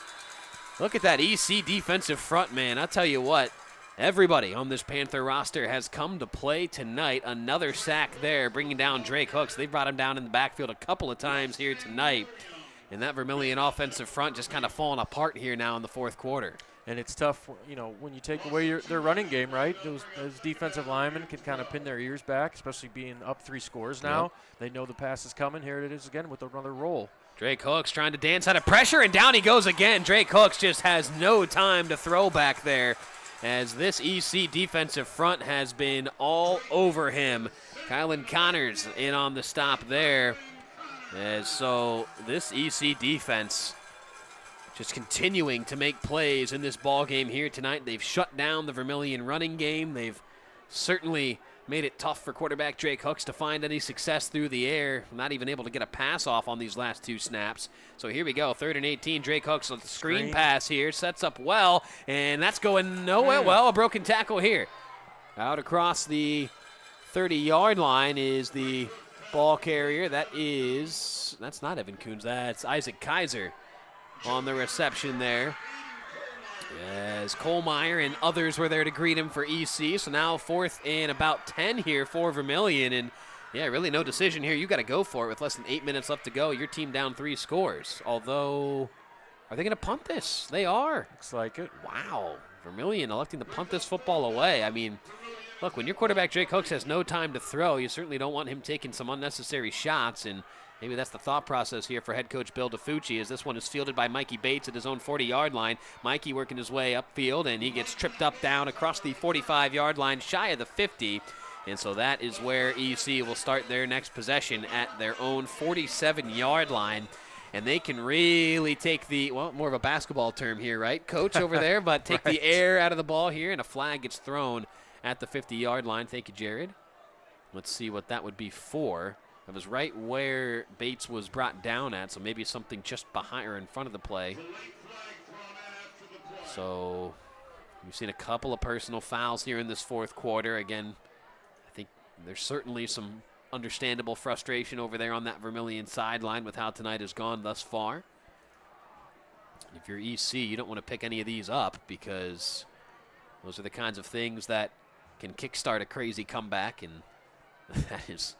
Look at that EC defensive front, man. I'll tell you what, everybody on this Panther roster has come to play tonight. Another sack there, bringing down Drake Hooks. They brought him down in the backfield a couple of times here tonight. And that Vermilion offensive front just kind of falling apart here now in the fourth quarter. And it's tough, when you take away their running game, right? Those defensive linemen can kind of pin their ears back, especially being up 3 scores now. Yep. They know the pass is coming. Here it is again with another roll. Drake Hooks trying to dance out of pressure, and down he goes again. Drake Hooks just has no time to throw back there, as this EC defensive front has been all over him. Kylan Connors in on the stop there. And so this EC defense just continuing to make plays in this ball game here tonight. They've shut down the Vermilion running game. They've certainly made it tough for quarterback Drake Hooks to find any success through the air. Not even able to get a pass off on these last 2 snaps. So here we go, 3rd and 18. Drake Hooks on the screen pass here. Sets up well, and that's going nowhere. Well, a broken tackle here. Out across the 30-yard line is the ball carrier. That's not Evan Coons. That's Isaac Kaiser on the reception there, as Kohlmeyer and others were there to greet him for EC. So now 4th and about 10 here for Vermilion. And, really no decision here. You got to go for it with less than 8 minutes left to go. Your team down 3 scores. Although, are they going to punt this? They are. Looks like it. Wow. Vermilion electing to punt this football away. I mean, look, when your quarterback Drake Hooks has no time to throw, you certainly don't want him taking some unnecessary shots. And maybe that's the thought process here for head coach Bill DiFucci, as this one is fielded by Mikey Bates at his own 40-yard line. Mikey working his way upfield, and he gets tripped up down across the 45-yard line, shy of the 50. And so that is where EC will start their next possession at their own 47-yard line. And they can really take more of a basketball term here, right, Coach, over there, but take the air out of the ball here, and a flag gets thrown at the 50-yard line. Thank you, Jared. Let's see what that would be for. That was right where Bates was brought down at, so maybe something just behind or in front of the play. So we've seen a couple of personal fouls here in this fourth quarter. Again, I think there's certainly some understandable frustration over there on that Vermilion sideline with how tonight has gone thus far. If you're EC, you don't want to pick any of these up, because those are the kinds of things that can kickstart a crazy comeback, and that is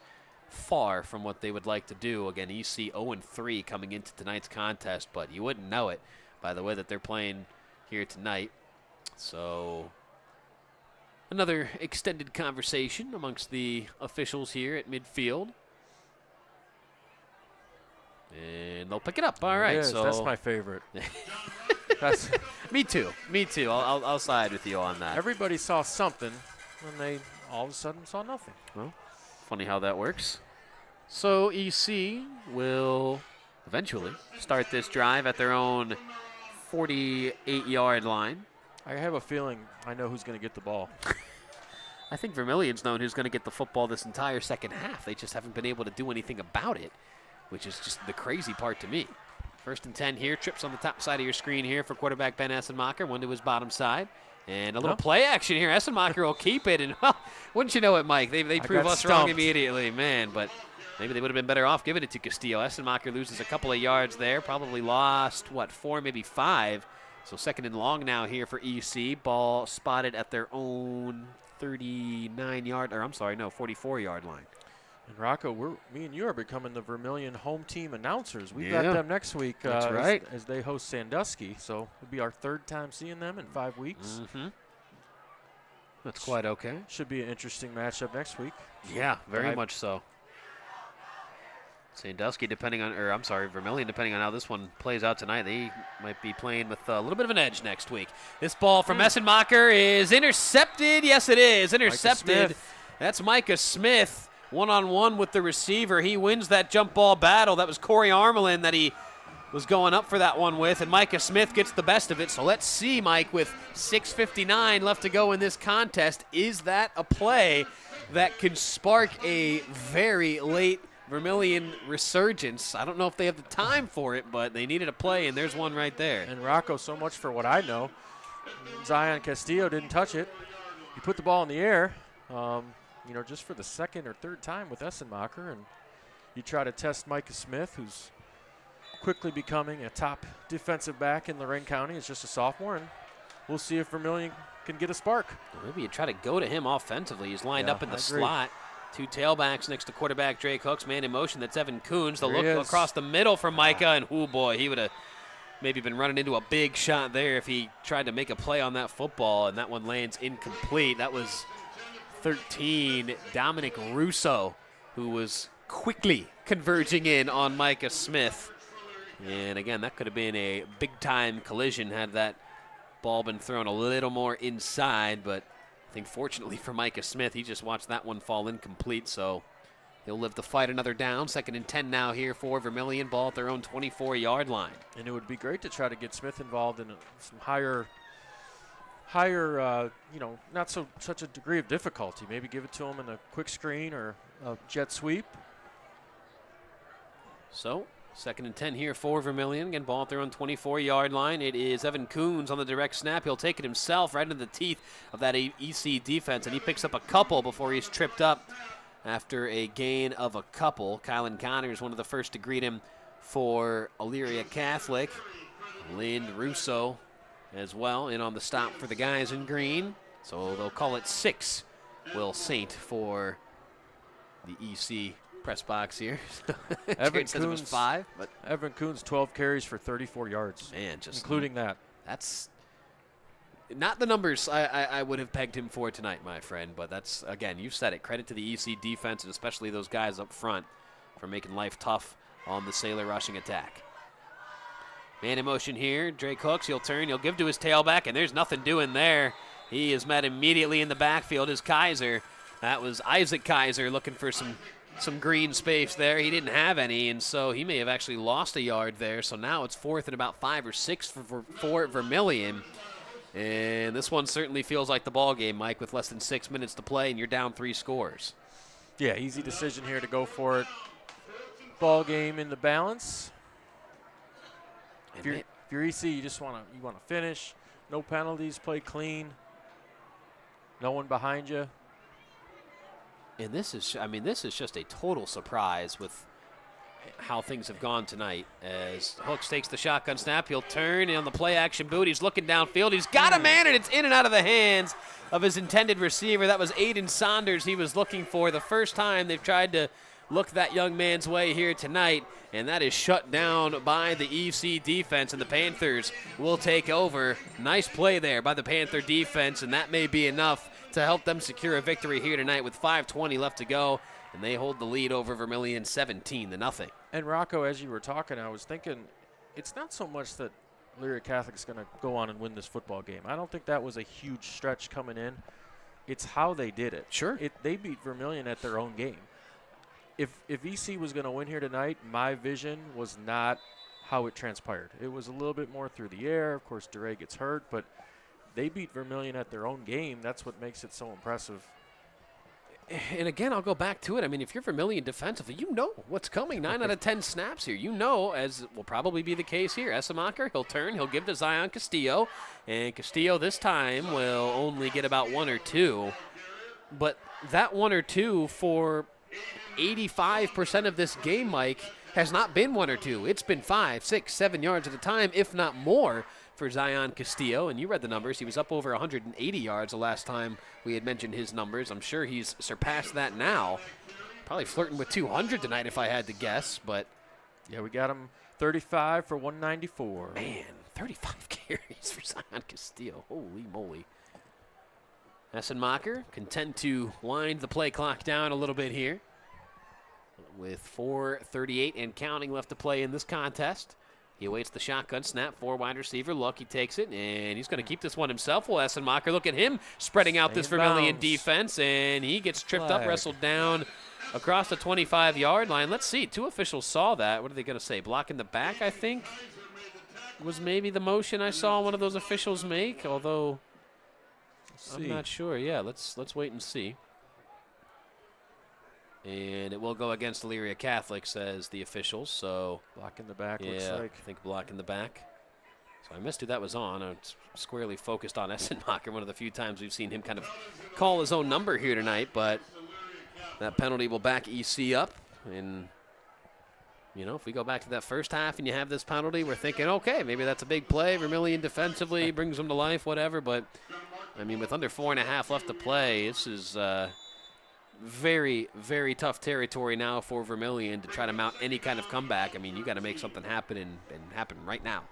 far from what they would like to do. Again, EC 0-3 coming into tonight's contest, but you wouldn't know it by the way that they're playing here tonight. So another extended conversation amongst the officials here at midfield. And they'll pick it up. All right. Yes, So that's my favorite. That's me too. Me too. I'll side with you on that. Everybody saw something, and they all of a sudden saw nothing. Well, funny how that works. So EC will eventually start this drive at their own 48-yard line. I have a feeling I know who's going to get the ball. I think Vermilion's known who's going to get the football this entire second half. They just haven't been able to do anything about it, which is just the crazy part to me. 1st and 10 here. Trips on the top side of your screen here for quarterback Ben Essenmacher. One to his bottom side. And a little play action here. Essenmacher will keep it. And, well, wouldn't you know it, Mike? They prove us wrong immediately, man. But maybe they would have been better off giving it to Castillo. Essenmacher loses a couple of yards there. Probably lost, 4, maybe 5. So 2nd and long now here for EC. Ball spotted at their own 44-yard line. And Rocco, me and you are becoming the Vermilion home team announcers. We've got them next week. That's right. As they host Sandusky. So it'll be our 3rd time seeing them in 5 weeks. Mm-hmm. That's quite okay. Should be an interesting matchup next week. Yeah, very much so. Sandusky, Vermilion, depending on how this one plays out tonight, they might be playing with a little bit of an edge next week. This ball from Essenmacher is intercepted. Yes, it is. Intercepted. That's Micah Smith. One-on-one with the receiver. He wins that jump ball battle. That was Corey Armelin that he was going up for that one with, and Micah Smith gets the best of it. So let's see, Mike, with 6:59 left to go in this contest, is that a play that can spark a very late Vermilion resurgence? I don't know if they have the time for it, but they needed a play, and there's one right there. And Rocco, so much for what I know. Zion Castillo didn't touch it. He put the ball in the air. Just for the 2nd or 3rd time with Essenmacher, and you try to test Micah Smith, who's quickly becoming a top defensive back in Lorain County. He's just a sophomore, and we'll see if Vermilion can get a spark. Maybe you try to go to him offensively. He's lined up in the slot. 2 tailbacks next to quarterback Drake Hooks. Man in motion, that's Evan Coons. They'll look across the middle for Micah, and oh boy, he would have maybe been running into a big shot there if he tried to make a play on that football, and that one lands incomplete. That was 13, Dominic Russo, who was quickly converging in on Micah Smith. And again, that could have been a big-time collision had that ball been thrown a little more inside. But I think fortunately for Micah Smith, he just watched that one fall incomplete. So he'll live to fight another down. 2nd and 10 now here for Vermilion. Ball at their own 24-yard line. And it would be great to try to get Smith involved in some higher, not such a degree of difficulty. Maybe give it to him in a quick screen or a jet sweep. So 2nd and 10 here for Vermilion. Again, ball at their own 24-yard line. It is Evan Coons on the direct snap. He'll take it himself right into the teeth of that EC defense, and he picks up a couple before he's tripped up after a gain of a couple. Kylan Connors, one of the first to greet him for Elyria Catholic. Lind Russo as well in on the stop for the guys in green. So they'll call it 6, Will Saint, for the EC press box here. Evan says it was 5. But Evan Coons, 12 carries for 34 yards. Man, just including that. That's not the numbers I would have pegged him for tonight, my friend. But that's, again, you've said it. Credit to the EC defense, and especially those guys up front for making life tough on the Sailor rushing attack. Man in motion here. Drake Hooks, he'll turn, he'll give to his tailback, and there's nothing doing there. He is met immediately in the backfield as Kaiser. That was Isaac Kaiser looking for some green space there. He didn't have any, and so he may have actually lost a yard there. So now it's 4th and about 5 or 6 for Vermilion. And this one certainly feels like the ball game, Mike, with less than 6 minutes to play, and you're down 3 scores. Yeah, easy decision here to go for it. Ball game in the balance. If you're EC, you just want to finish. No penalties, play clean. No one behind you. And this is just a total surprise with how things have gone tonight. As Hooks takes the shotgun snap, he'll turn on the play action boot. He's looking downfield. He's got a man, and it's in and out of the hands of his intended receiver. That was Aiden Saunders he was looking for. The first time they've tried to look that young man's way here tonight, and that is shut down by the EC defense, and the Panthers will take over. Nice play there by the Panther defense, and that may be enough to help them secure a victory here tonight with 5:20 left to go and they hold the lead over Vermilion 17-0. And Rocco, as you were talking, I was thinking it's not so much that Elyria Catholic's going to go on and win this football game. I don't think that was a huge stretch coming in. It's how they did it. Sure. They beat Vermilion at their own game. If EC was going to win here tonight, my vision was not how it transpired. It was a little bit more through the air. Of course, DeRay gets hurt, but they beat Vermilion at their own game. That's what makes it so impressive. And again, I'll go back to it. I mean, if you're Vermilion defensively, you know what's coming. 9 out of 10 snaps here. You know, as will probably be the case here. Essemacher, he'll turn. He'll give to Zion Castillo. And Castillo this time will only get about 1 or 2. But that 1 or 2 for 85% of this game, Mike, has not been 1 or 2. It's been 5, 6, 7 yards at a time, if not more, for Zion Castillo. And you read the numbers. He was up over 180 yards the last time we had mentioned his numbers. I'm sure he's surpassed that now. Probably flirting with 200 tonight if I had to guess. But yeah, we got him 35 for 194. Man, 35 carries for Zion Castillo. Holy moly. Essemacher content to wind the play clock down a little bit here, with 4:38 and counting left to play in this contest. He awaits the shotgun snap, 4 wide receiver look. He takes it, and he's going to keep this one himself. Well, Essemacher, look at him spreading out this Vermilion defense, and he gets tripped up, wrestled down across the 25-yard line. Let's see. 2 officials saw that. What are they going to say? Block in the back, I think, was maybe the motion I saw one of those officials make, although I'm not sure. Yeah, let's wait and see. And it will go against Elyria Catholic, says the officials. So block in the back, yeah, looks like. I think block in the back. So I missed who that was on. It's squarely focused on Essemacher, one of the few times we've seen him kind of call his own number here tonight. But that penalty will back EC up. And, you know, if we go back to that first half and you have this penalty, we're thinking, okay, maybe that's a big play. Vermilion defensively brings them to life, whatever. But, I mean, with under 4.5 left to play, this is very, very tough territory now for Vermilion to try to mount any kind of comeback. I mean, you got to make something happen and happen right now.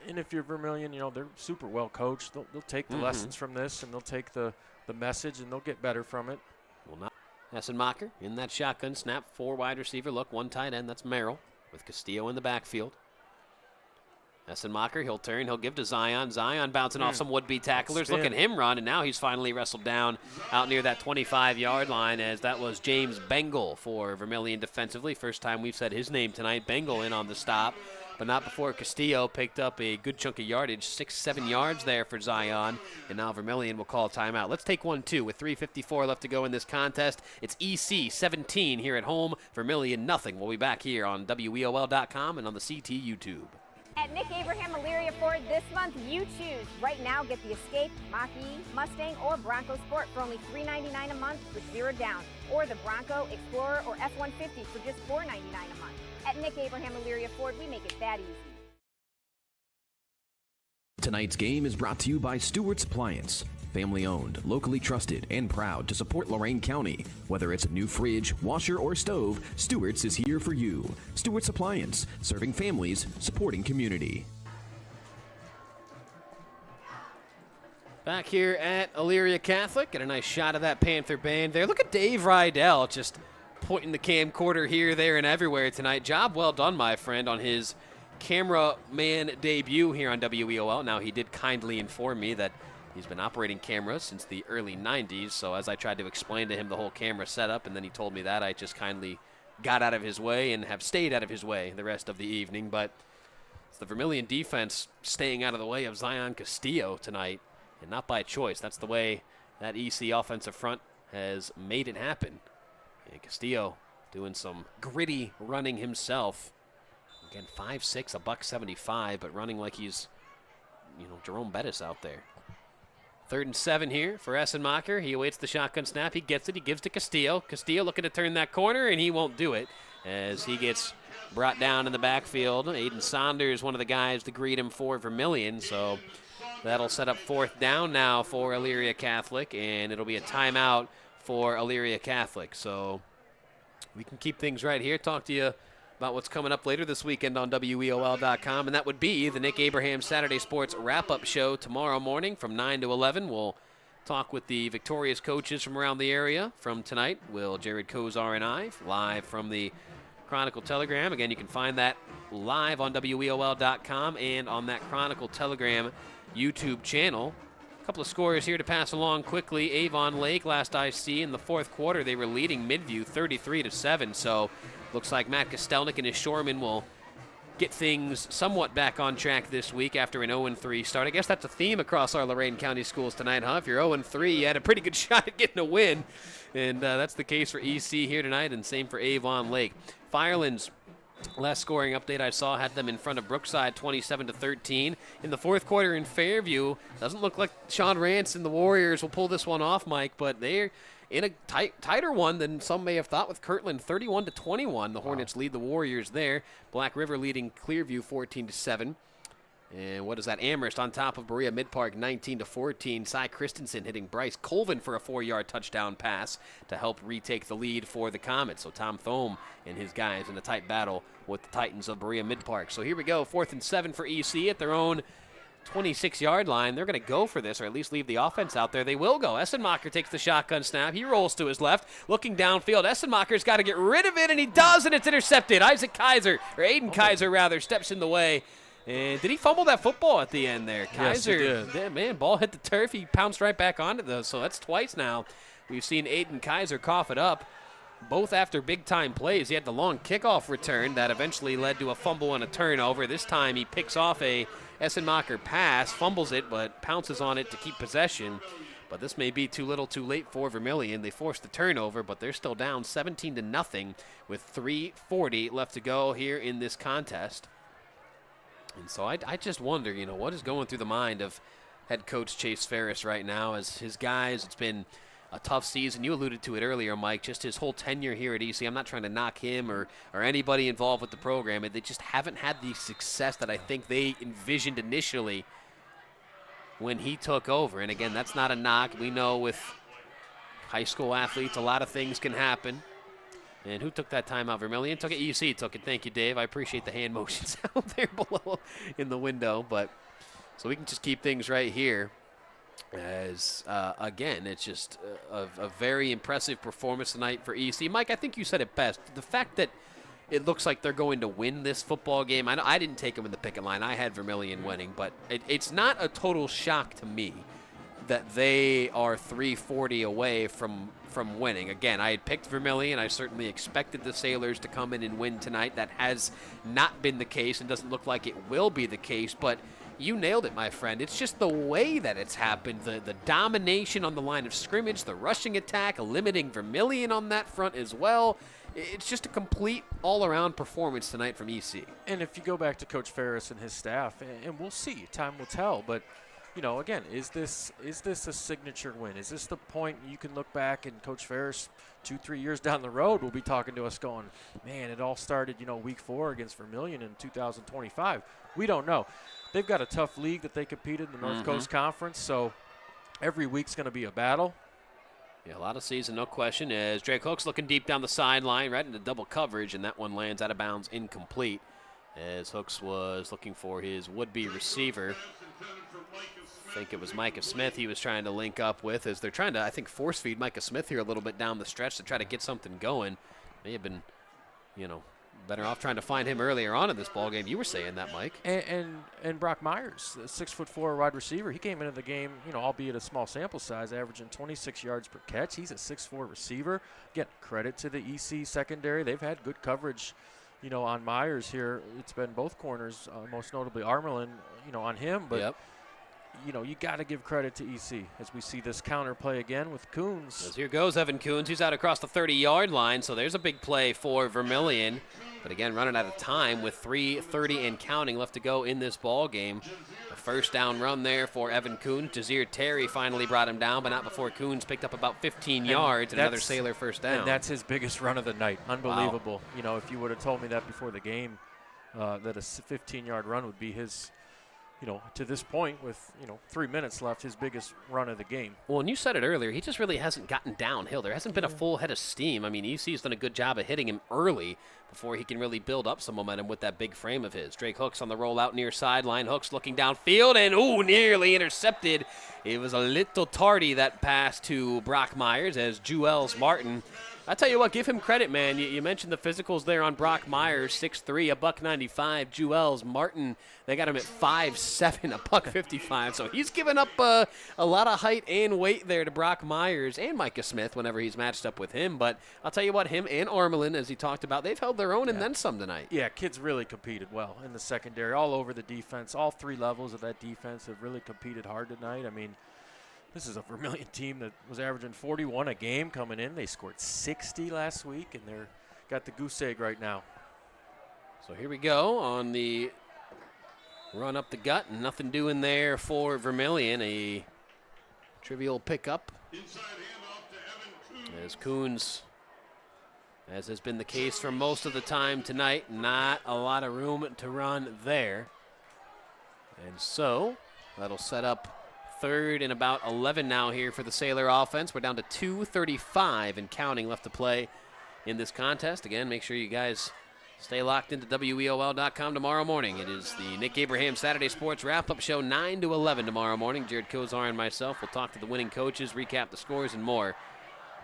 And if you're Vermilion, you know, they're super well coached. They'll take the lessons from this, and they'll take the message, and they'll get better from it. Well, not Essemacher in that shotgun snap, 4 wide receiver look, 1 tight end. That's Merrill with Castillo in the backfield. Essemacher, he'll turn, he'll give to Zion. Zion bouncing off some would-be tacklers. Look at him run, and now he's finally wrestled down out near that 25-yard line, as that was James Bengal for Vermilion defensively. First time we've said his name tonight. Bengal in on the stop, but not before Castillo picked up a good chunk of yardage, 6-7 yards there for Zion, and now Vermilion will call timeout. Let's take 1-2 with 3:54 left to go in this contest. It's EC 17 here at home, Vermilion nothing. We'll be back here on WEOL.com and on the CT YouTube. At Nick Abraham Elyria Ford this month, you choose. Right now, get the Escape, Mach-E, Mustang, or Bronco Sport for only $399 a month with 0 down, or the Bronco, Explorer, or F-150 for just $499 a month. At Nick Abraham Elyria Ford, we make it that easy. Tonight's game is brought to you by Stewart's Appliance. Family owned, locally trusted, and proud to support Lorain County. Whether it's a new fridge, washer, or stove, Stewart's is here for you. Stewart's Appliance, serving families, supporting community. Back here at Elyria Catholic, get a nice shot of that Panther band there. Look at Dave Rydell just pointing the camcorder here, there, and everywhere tonight. Job well done, my friend, on his cameraman debut here on WEOL. Now, he did kindly inform me that he's been operating cameras since the early 90s, so as I tried to explain to him the whole camera setup, and then he told me that, I just kindly got out of his way and have stayed out of his way the rest of the evening. But it's the Vermilion defense staying out of the way of Zion Castillo tonight, and not by choice. That's the way that EC offensive front has made it happen. And Castillo doing some gritty running himself. Again, 5'6", $175, but running like he's, you know, Jerome Bettis out there. 3rd and 7 here for Essemacher. He awaits the shotgun snap. He gets it. He gives to Castillo. Castillo looking to turn that corner, and he won't do it as he gets brought down in the backfield. Aiden Saunders, one of the guys to greet him for Vermilion, so that'll set up 4th down now for Elyria Catholic, and it'll be a timeout for Elyria Catholic. So we can keep things right here. Talk to you about what's coming up later this weekend on WEOL.com, and that would be the Nick Abraham Saturday Sports Wrap-Up Show tomorrow morning from 9 to 11. We'll talk with the victorious coaches from around the area from tonight. Will Jared Kozar and I, live from the Chronicle Telegram. Again, you can find that live on WEOL.com and on that Chronicle Telegram YouTube channel. A couple of scores here to pass along quickly. Avon Lake, last I see, in the fourth quarter, they were leading Midview 33-7. So looks like Matt Kostelnik and his Shoremen will get things somewhat back on track this week after an 0-3 start. I guess that's a theme across our Lorain County schools tonight, huh? If you're 0-3, you had a pretty good shot at getting a win. And that's the case for EC here tonight, and same for Avon Lake. Firelands, last scoring update I saw, had them in front of Brookside 27-13. In the fourth quarter in Fairview, doesn't look like Sean Rance and the Warriors will pull this one off, Mike, but they're in a tighter one than some may have thought with Kirtland, 31-21. The Hornets lead the Warriors there. Black River leading Clearview 14-7. And what is that? Amherst on top of Berea Mid-Park 19-14. Cy Christensen hitting Bryce Colvin for a 4-yard touchdown pass to help retake the lead for the Comets. So Tom Thome and his guys in a tight battle with the Titans of Berea Mid-Park. So here we go, 4th and 7 for EC at their own 26-yard line. They're going to go for this, or at least leave the offense out there. They will go. Essenmacher takes the shotgun snap. He rolls to his left, looking downfield. Essenmacher's got to get rid of it, and he does, and it's intercepted. Aiden Kaiser, rather, steps in the way. And did he fumble that football at the end there? Kaiser, yes, he did. Man, ball hit the turf. He pounced right back onto it, though, so that's twice now. We've seen Aiden Kaiser cough it up, both after big-time plays. He had the long kickoff return that eventually led to a fumble and a turnover. This time he picks off a Essenmacher pass, fumbles it, but pounces on it to keep possession. But this may be too little too late for Vermilion. They forced the turnover, but they're still down 17-0 with 3:40 left to go here in this contest. And so I just wonder, what is going through the mind of head coach Chase Ferris right now as his guys. It's been a tough season. You alluded to it earlier, Mike, just his whole tenure here at EC. I'm not trying to knock him or anybody involved with the program. They just haven't had the success that I think they envisioned initially when he took over. And again, that's not a knock. We know with high school athletes, a lot of things can happen. And who took that timeout? Vermilion took it. EC took it. Thank you, Dave. I appreciate the hand motions out there below in the window. But so we can just keep things right here. As, again, it's just a very impressive performance tonight for EC. Mike, I think you said it best. The fact that it looks like they're going to win this football game, I didn't take them in the picket line. I had Vermilion winning. But it's not a total shock to me that they are 340 away from winning. Again, I had picked Vermilion. I certainly expected the Sailors to come in and win tonight. That has not been the case and doesn't look like it will be the case. But you nailed it, my friend. It's just the way that it's happened, the domination on the line of scrimmage, the rushing attack, limiting Vermilion on that front as well. It's just a complete all-around performance tonight from EC. And if you go back to Coach Ferris and his staff, and we'll see, time will tell, but again, is this a signature win? Is this the point you can look back and Coach Ferris 2-3 years down the road will be talking to us going, man, it all started, week 4 against Vermilion in 2025. We don't know. They've got a tough league that they competed in the North Coast Conference, so every week's going to be a battle. Yeah, a lot of season, no question, as Drake Hooks looking deep down the sideline, right into double coverage, and that one lands out of bounds incomplete, as Hooks was looking for his would-be receiver. I think it was Micah Smith he was trying to link up with, as they're trying to, I think, force feed Micah Smith here a little bit down the stretch to try to get something going. May have been, better off trying to find him earlier on in this ballgame. You were saying that, Mike. And Brock Myers, the 6'4" wide receiver, he came into the game, albeit a small sample size, averaging 26 yards per catch. He's a 6'4" receiver. Again, credit to the EC secondary. They've had good coverage, on Myers here. It's been both corners, most notably Armerlin, on him. But yep. You got to give credit to EC as we see this counter play again with Coons. As here goes Evan Coons. He's out across the 30-yard line, so there's a big play for Vermilion. But again, running out of time with 3:30 and counting left to go in this ball game. A first down run there for Evan Coons. Jazir Terry finally brought him down, but not before Coons picked up about 15 yards. Another Sailor first down. And that's his biggest run of the night. Unbelievable. Wow. If you would have told me that before the game, that a 15-yard run would be his to this point with, 3 minutes left, his biggest run of the game. Well, and you said it earlier, he just really hasn't gotten downhill. There hasn't been a full head of steam. I mean, EC's done a good job of hitting him early before he can really build up some momentum with that big frame of his. Drake Hooks on the rollout near sideline. Hooks looking downfield, and nearly intercepted. It was a little tardy, that pass to Brock Myers, as Juelz Martin. I tell you what, give him credit, man. You mentioned the physicals there on Brock Myers, 6'3", $195. Juelz Martin, they got him at 5'7", $155. So he's given up a lot of height and weight there to Brock Myers and Micah Smith whenever he's matched up with him. But I'll tell you what, him and Armelin, as he talked about, they've held their own and then some tonight. Yeah, kids really competed well in the secondary, all over the defense. All three levels of that defense have really competed hard tonight. I mean, this is a Vermilion team that was averaging 41 a game coming in. They scored 60 last week, and they're got the goose egg right now. So here we go on the run up the gut. Nothing doing there for Vermilion. A trivial pickup. As Coons, as has been the case for most of the time tonight, not a lot of room to run there. And so that'll set up 3rd and about 11 now here for the Sailor offense. We're down to 2:35 and counting left to play in this contest. Again, make sure you guys stay locked into WEOL.com tomorrow morning. It is the Nick Abraham Saturday Sports Wrap-Up Show, 9 to 11 tomorrow morning. Jared Kozar and myself will talk to the winning coaches, recap the scores, and more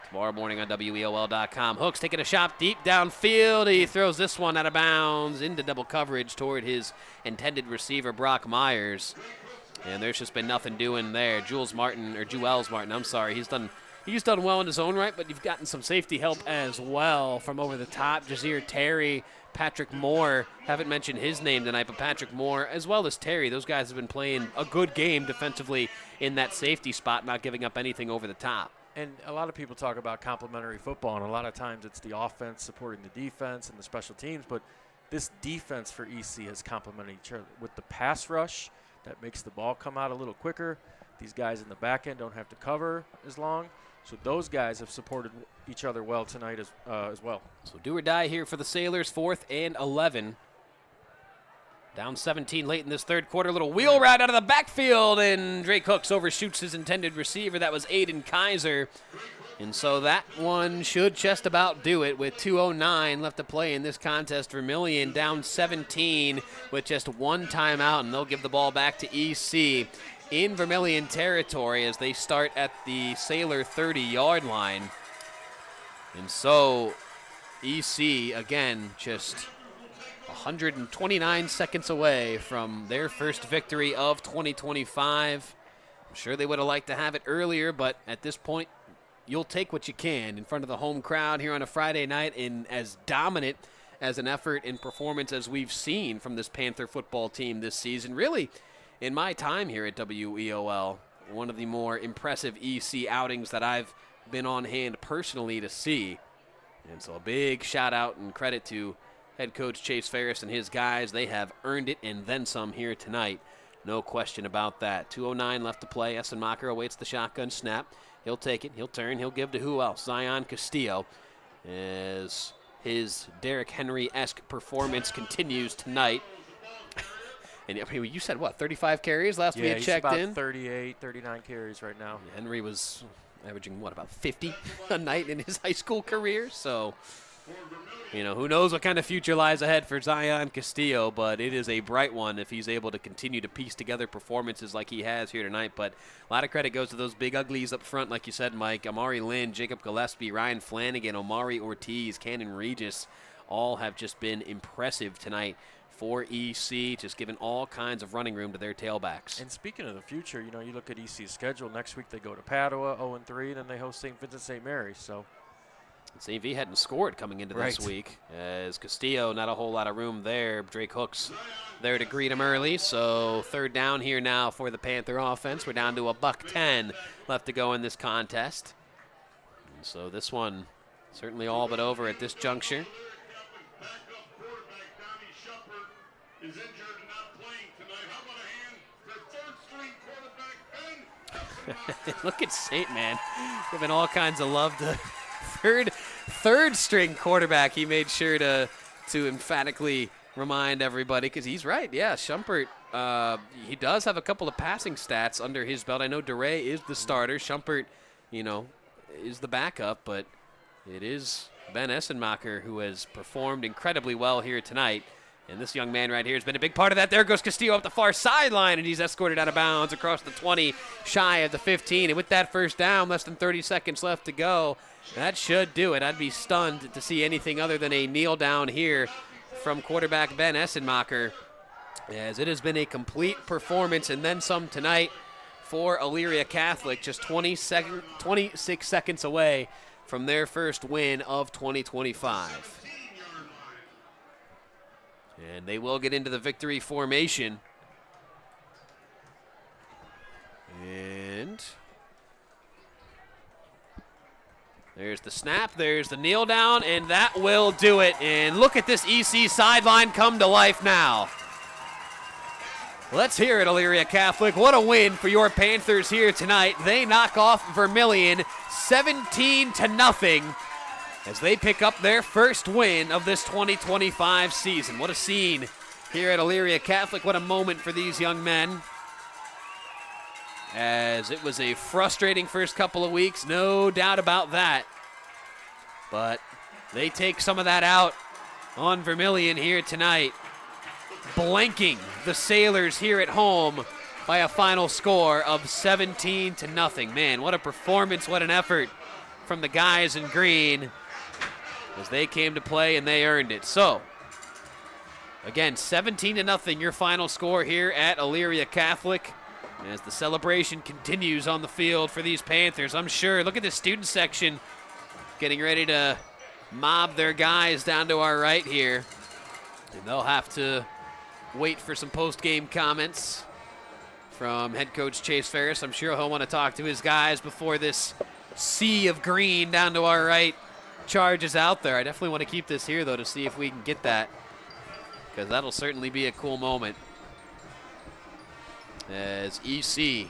tomorrow morning on WEOL.com. Hooks taking a shot deep downfield. He throws this one out of bounds into double coverage toward his intended receiver, Brock Myers. And there's just been nothing doing there. Juelz Martin, he's done well in his own right, but you've gotten some safety help as well from over the top. Jazir Terry, Patrick Moore, haven't mentioned his name tonight, but Patrick Moore as well as Terry, those guys have been playing a good game defensively in that safety spot, not giving up anything over the top. And a lot of people talk about complementary football, and a lot of times it's the offense supporting the defense and the special teams, but this defense for EC has complemented each other. With the pass rush, that makes the ball come out a little quicker. These guys in the back end don't have to cover as long. So those guys have supported each other well tonight as well. So do or die here for the Sailors, 4th and 11. Down 17 late in this third quarter. Little wheel route out of the backfield, and Drake Hooks overshoots his intended receiver. That was Aiden Kaiser. And so that one should just about do it with 2:09 left to play in this contest. Vermilion down 17 with just one timeout, and they'll give the ball back to EC in Vermilion territory as they start at the Sailor 30-yard line. And so EC, again, just 129 seconds away from their first victory of 2025. I'm sure they would have liked to have it earlier, but at this point, you'll take what you can in front of the home crowd here on a Friday night, in as dominant as an effort and performance as we've seen from this Panther football team this season. Really, in my time here at WEOL, one of the more impressive EC outings that I've been on hand personally to see. And so a big shout out and credit to head coach Chase Ferris and his guys. They have earned it and then some here tonight. No question about that. 2:09 left to play. Essenmacher awaits the shotgun snap. He'll take it. He'll turn. He'll give to who else? Zion Castillo, as his Derrick Henry-esque performance continues tonight. And you said, what, 35 carries last we had checked in? Yeah, he's about 38, 39 carries right now. Henry was averaging, what, about 50 a night in his high school career? So, who knows what kind of future lies ahead for Zion Castillo, but it is a bright one if he's able to continue to piece together performances like he has here tonight. But a lot of credit goes to those big uglies up front, like you said, Mike. Amari Lynn, Jacob Gillespie, Ryan Flanagan, Omari Ortiz, Cannon Regis, all have just been impressive tonight for EC, just giving all kinds of running room to their tailbacks. And speaking of the future, you look at EC's schedule. Next week they go to Padua, 0-3, then they host St. Vincent St. Mary's. So St. V hadn't scored coming into this week. As Castillo, not a whole lot of room there. Drake Hooks there to greet him early. So 3rd down here now for the Panther offense. We're down to $1:10 left to go in this contest. And so this one certainly all but over at this juncture. Is injured and not playing tonight. How about a hand for 3rd-string quarterback Ben? Look at Saint, man, giving all kinds of love to third string quarterback. He made sure to emphatically remind everybody, because he's right. Yeah, Schumpert, he does have a couple of passing stats under his belt. I know DeRay is the starter. Schumpert, is the backup, but it is Ben Essenmacher who has performed incredibly well here tonight. And this young man right here has been a big part of that. There goes Castillo up the far sideline, and he's escorted out of bounds across the 20, shy of the 15. And with that first down, less than 30 seconds left to go, that should do it. I'd be stunned to see anything other than a kneel down here from quarterback Ben Essenmacher, as it has been a complete performance and then some tonight for Elyria Catholic, just 26 seconds away from their first win of 2025. And they will get into the victory formation. And there's the snap, there's the kneel down, and that will do it. And look at this EC sideline come to life now. Let's hear it, Elyria Catholic. What a win for your Panthers here tonight. They knock off Vermilion 17-0 as they pick up their first win of this 2025 season. What a scene here at Elyria Catholic. What a moment for these young men, as it was a frustrating first couple of weeks, no doubt about that. But they take some of that out on Vermilion here tonight, blanking the Sailors here at home by a final score of 17-0. Man, what a performance, what an effort from the guys in green as they came to play and they earned it. So, again, 17-0 your final score here at Elyria Catholic. As the celebration continues on the field for these Panthers, I'm sure, look at the student section getting ready to mob their guys down to our right here. And they'll have to wait for some post-game comments from head coach Chase Ferris. I'm sure he'll want to talk to his guys before this sea of green down to our right charges out there. I definitely want to keep this here, though, to see if we can get that, because that'll certainly be a cool moment. As EC,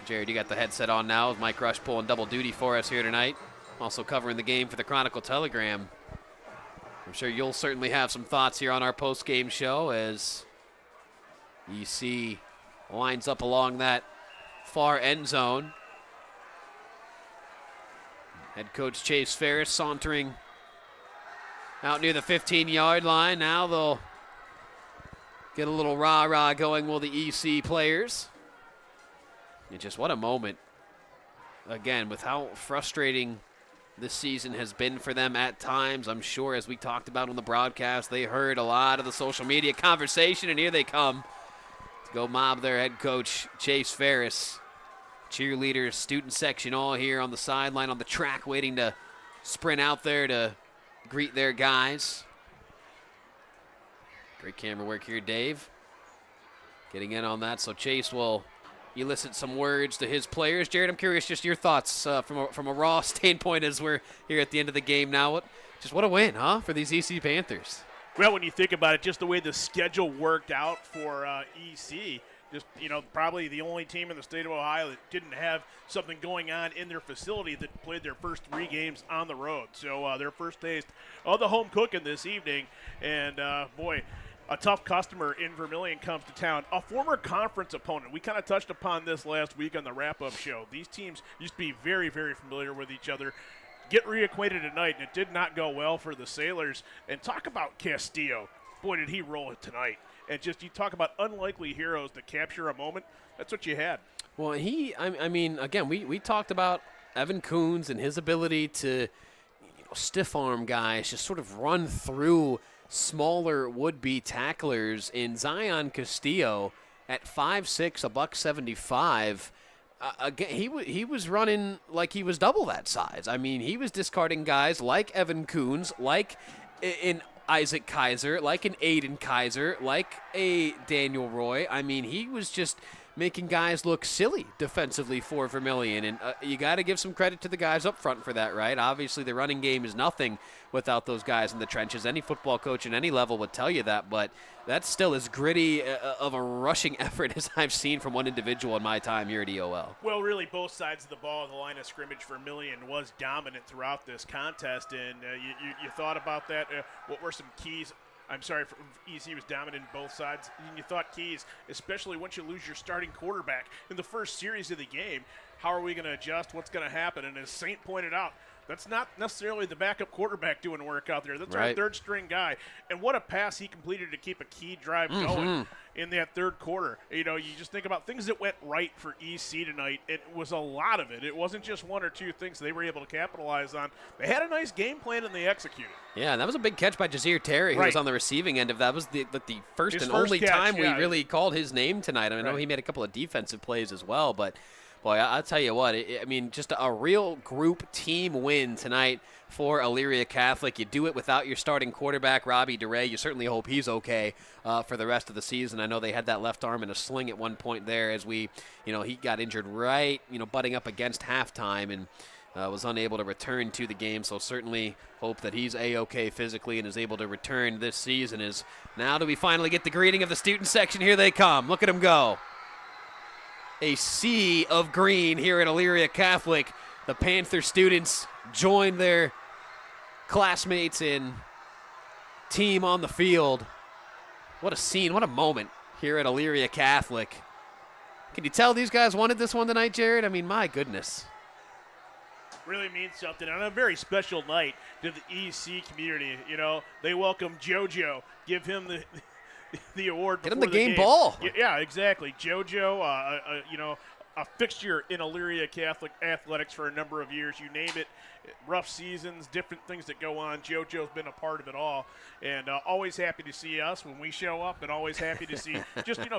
Jared, you got the headset on now with Mike Rush pulling double duty for us here tonight. Also covering the game for the Chronicle Telegram. I'm sure you'll certainly have some thoughts here on our post-game show as EC lines up along that far end zone. Head coach Chase Ferris sauntering out near the 15-yard line. Now they'll get a little rah-rah going, will the EC players. And just what a moment. Again, with how frustrating this season has been for them at times, I'm sure, as we talked about on the broadcast, they heard a lot of the social media conversation, and here they come to go mob their head coach, Chase Ferris. Cheerleaders, student section all here on the sideline, on the track, waiting to sprint out there to greet their guys. Great camera work here, Dave. Getting in on that, so Chase will elicit some words to his players. Jared, I'm curious just your thoughts from a raw standpoint as we're here at the end of the game now. What a win, huh, for these EC Panthers. Well, when you think about it, just the way the schedule worked out for EC, just, probably the only team in the state of Ohio that didn't have something going on in their facility that played their first 3 games on the road. So their first taste of the home cooking this evening. And, boy, a tough customer in Vermilion comes to town. A former conference opponent. We kind of touched upon this last week on the wrap-up show. These teams used to be very, very familiar with each other. Get reacquainted tonight, and it did not go well for the Sailors. And talk about Castillo. Boy, did he roll it tonight. And just, you talk about unlikely heroes to capture a moment. That's what you had. Well, again, we talked about Evan Coons and his ability to stiff-arm guys, just sort of run through smaller would-be tacklers. In Zion Castillo at 5'6", $175. Again, he was running like he was double that size. I mean, he was discarding guys like Evan Coons, like in Isaac Kaiser, like an Aiden Kaiser, like a Daniel Roy. I mean, he was just making guys look silly defensively for Vermilion. And you got to give some credit to the guys up front for that, right? Obviously, the running game is nothing without those guys in the trenches. Any football coach at any level would tell you that, but that's still as gritty of a rushing effort as I've seen from one individual in my time here at EOL. Well, really, both sides of the ball, the line of scrimmage, Vermilion was dominant throughout this contest, and you thought about that. What were some keys? I'm sorry, EC was dominant in both sides. And you thought keys, especially once you lose your starting quarterback in the first series of the game, how are we going to adjust? What's going to happen? And as Saint pointed out, that's not necessarily the backup quarterback doing work out there. That's our third-string guy. And what a pass he completed to keep a key drive going in that third quarter. You know, you just think about things that went right for EC tonight. It was a lot of it. It wasn't just one or two things they were able to capitalize on. They had a nice game plan, and they executed. Yeah, and that was a big catch by Jazir Terry, who was on the receiving end of that. Was the first His and first only catch, time we really called his name tonight. I know he made a couple of defensive plays as well, but boy, I'll tell you what, I mean, just a real group team win tonight for Elyria Catholic. You do it without your starting quarterback, Robbie DeRay. You certainly hope he's okay for the rest of the season. I know they had that left arm in a sling at one point there as he got injured right, butting up against halftime and was unable to return to the game. So certainly hope that he's A-okay physically and is able to return this season. Now do we finally get the greeting of the student section? Here they come. Look at them go. A sea of green here at Elyria Catholic. The Panther students join their classmates and team on the field. What a scene, what a moment here at Elyria Catholic. Can you tell these guys wanted this one tonight, Jared? I mean, my goodness. Really means something. On a very special night to the EC community, they welcome JoJo, give him the award. Get him the game ball. Yeah, exactly. JoJo, a fixture in Elyria Catholic athletics for a number of years. You name it, rough seasons, different things that go on. JoJo's been a part of it all, and always happy to see us when we show up, and always happy to see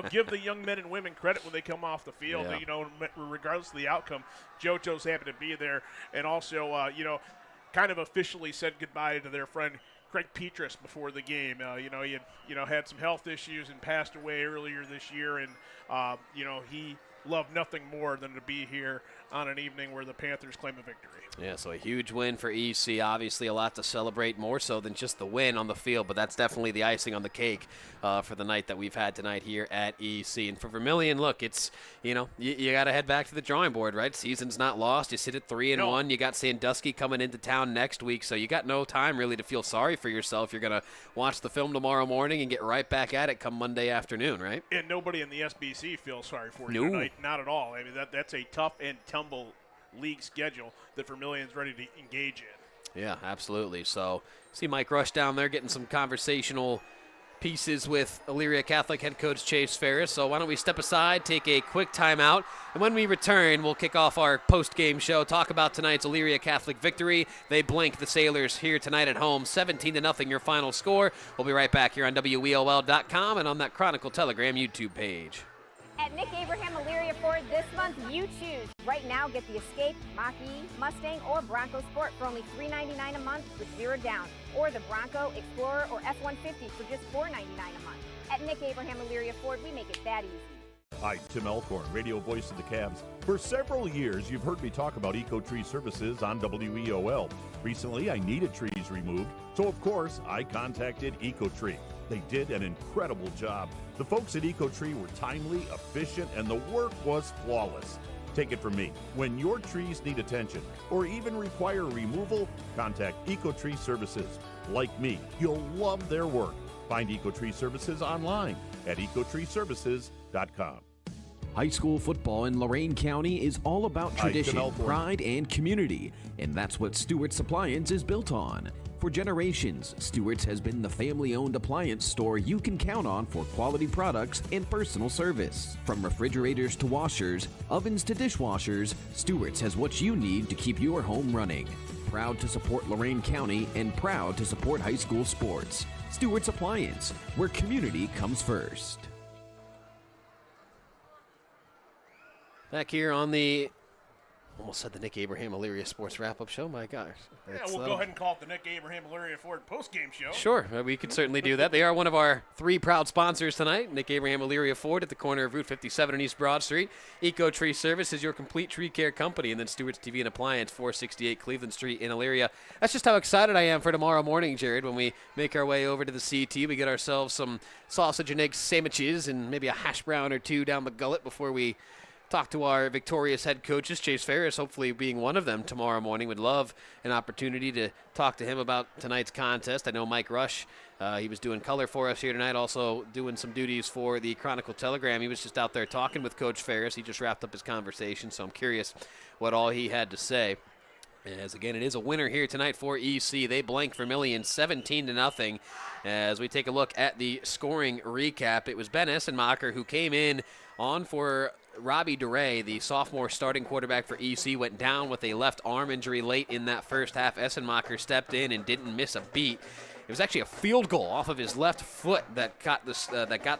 give the young men and women credit when they come off the field. Yeah. Regardless of the outcome, JoJo's happy to be there, and also kind of officially said goodbye to their friend Craig Petrus before the game. He had some health issues and passed away earlier this year, and he loved nothing more than to be here on an evening where the Panthers claim a victory. Yeah, so a huge win for EC. Obviously a lot to celebrate, more so than just the win on the field, but that's definitely the icing on the cake for the night that we've had tonight here at EC. And for Vermilion, look, it's, you got to head back to the drawing board, right? Season's not lost. You sit at 3-1. You got Sandusky coming into town next week, so you got no time really to feel sorry for yourself. You're going to watch the film tomorrow morning and get right back at it come Monday afternoon, right? And nobody in the SBC feels sorry for you tonight. Not at all. I mean, that's a tough and tumble league schedule that Vermilion's ready to engage in. Yeah, absolutely. So see Mike Rush down there getting some conversational pieces with Elyria Catholic head coach Chase Ferris. So why don't we step aside, take a quick timeout, and when we return, we'll kick off our post-game show, talk about tonight's Elyria Catholic victory. They blanked the Sailors here tonight at home, 17-0 your final score. We'll be right back here on WEOL.com and on that Chronicle Telegram YouTube page. At Nick Abraham Elyria Ford this month, you choose. Right now, get the Escape, Mach-E, Mustang, or Bronco Sport for only $399 a month with 0 down, or the Bronco, Explorer, or F-150 for just $499 a month. At Nick Abraham Elyria Ford, we make it that easy. Hi, Tim Elkhorn, radio voice of the Cavs. For several years, you've heard me talk about EcoTree Services on WEOL. Recently, I needed trees removed, so of course, I contacted EcoTree. They did an incredible job. The folks at EcoTree were timely, efficient, and the work was flawless. Take it from me. When your trees need attention or even require removal, contact EcoTree Services. Like me, you'll love their work. Find EcoTree Services online at ecotreeservices.com. High school football in Lorain County is all about tradition, pride, and community, and that's what Stewart's Appliance is built on. For generations, Stewart's has been the family-owned appliance store you can count on for quality products and personal service. From refrigerators to washers, ovens to dishwashers, Stewart's has what you need to keep your home running. Proud to support Lorain County and proud to support high school sports. Stewart's Appliance, where community comes first. Back here on the almost said the Nick Abraham Elyria Sports Wrap-Up Show. My gosh. Yeah, we'll go ahead and call it the Nick Abraham Elyria Ford post-game show. Sure, we could certainly do that. They are one of our 3 proud sponsors tonight. Nick Abraham Elyria Ford at the corner of Route 57 and East Broad Street. Eco Tree Service is your complete tree care company. And then Stewart's TV and Appliance, 468 Cleveland Street in Elyria. That's just how excited I am for tomorrow morning, Jared, when we make our way over to the CT. We get ourselves some sausage and egg sandwiches and maybe a hash brown or 2 down the gullet before we talk to our victorious head coaches, Chase Ferris, hopefully being one of them tomorrow morning. Would love an opportunity to talk to him about tonight's contest. I know Mike Rush, he was doing color for us here tonight, also doing some duties for the Chronicle Telegram. He was just out there talking with Coach Ferris. He just wrapped up his conversation, so I'm curious what all he had to say. As again, it is a winner here tonight for EC. They blank Vermilion 17-0. As we take a look at the scoring recap, it was Ben Essenmacher who came in on for Robbie DeRay, the sophomore starting quarterback for EC, went down with a left arm injury late in that first half. Essenmacher stepped in and didn't miss a beat. It was actually a field goal off of his left foot that got the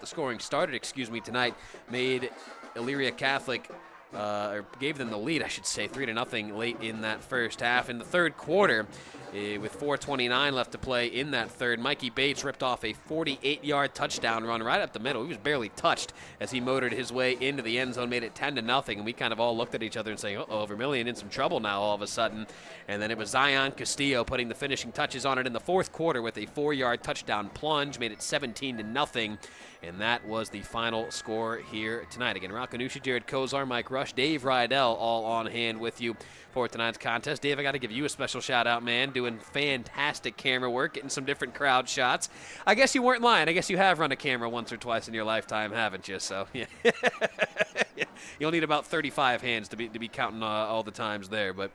scoring started. Tonight, made Elyria Catholic. Or gave them the lead, I should say, 3-0 late in that first half. In the third quarter, with 4:29 left to play in that third, Mikey Bates ripped off a 48-yard touchdown run right up the middle. He was barely touched as he motored his way into the end zone, made it 10-0, and we kind of all looked at each other and saying, uh-oh, Vermilion in some trouble now all of a sudden. And then it was Zion Castillo putting the finishing touches on it in the fourth quarter with a 4-yard touchdown plunge, made it 17-0. And that was the final score here tonight. Again, Ralph Canucci, Jared Kozar, Mike Rush, Dave Rydell all on hand with you for tonight's contest. Dave, I got to give you a special shout-out, man. Doing fantastic camera work, getting some different crowd shots. I guess you weren't lying. I guess you have run a camera once or twice in your lifetime, haven't you? So, yeah. You'll need about 35 hands to be counting all the times there, but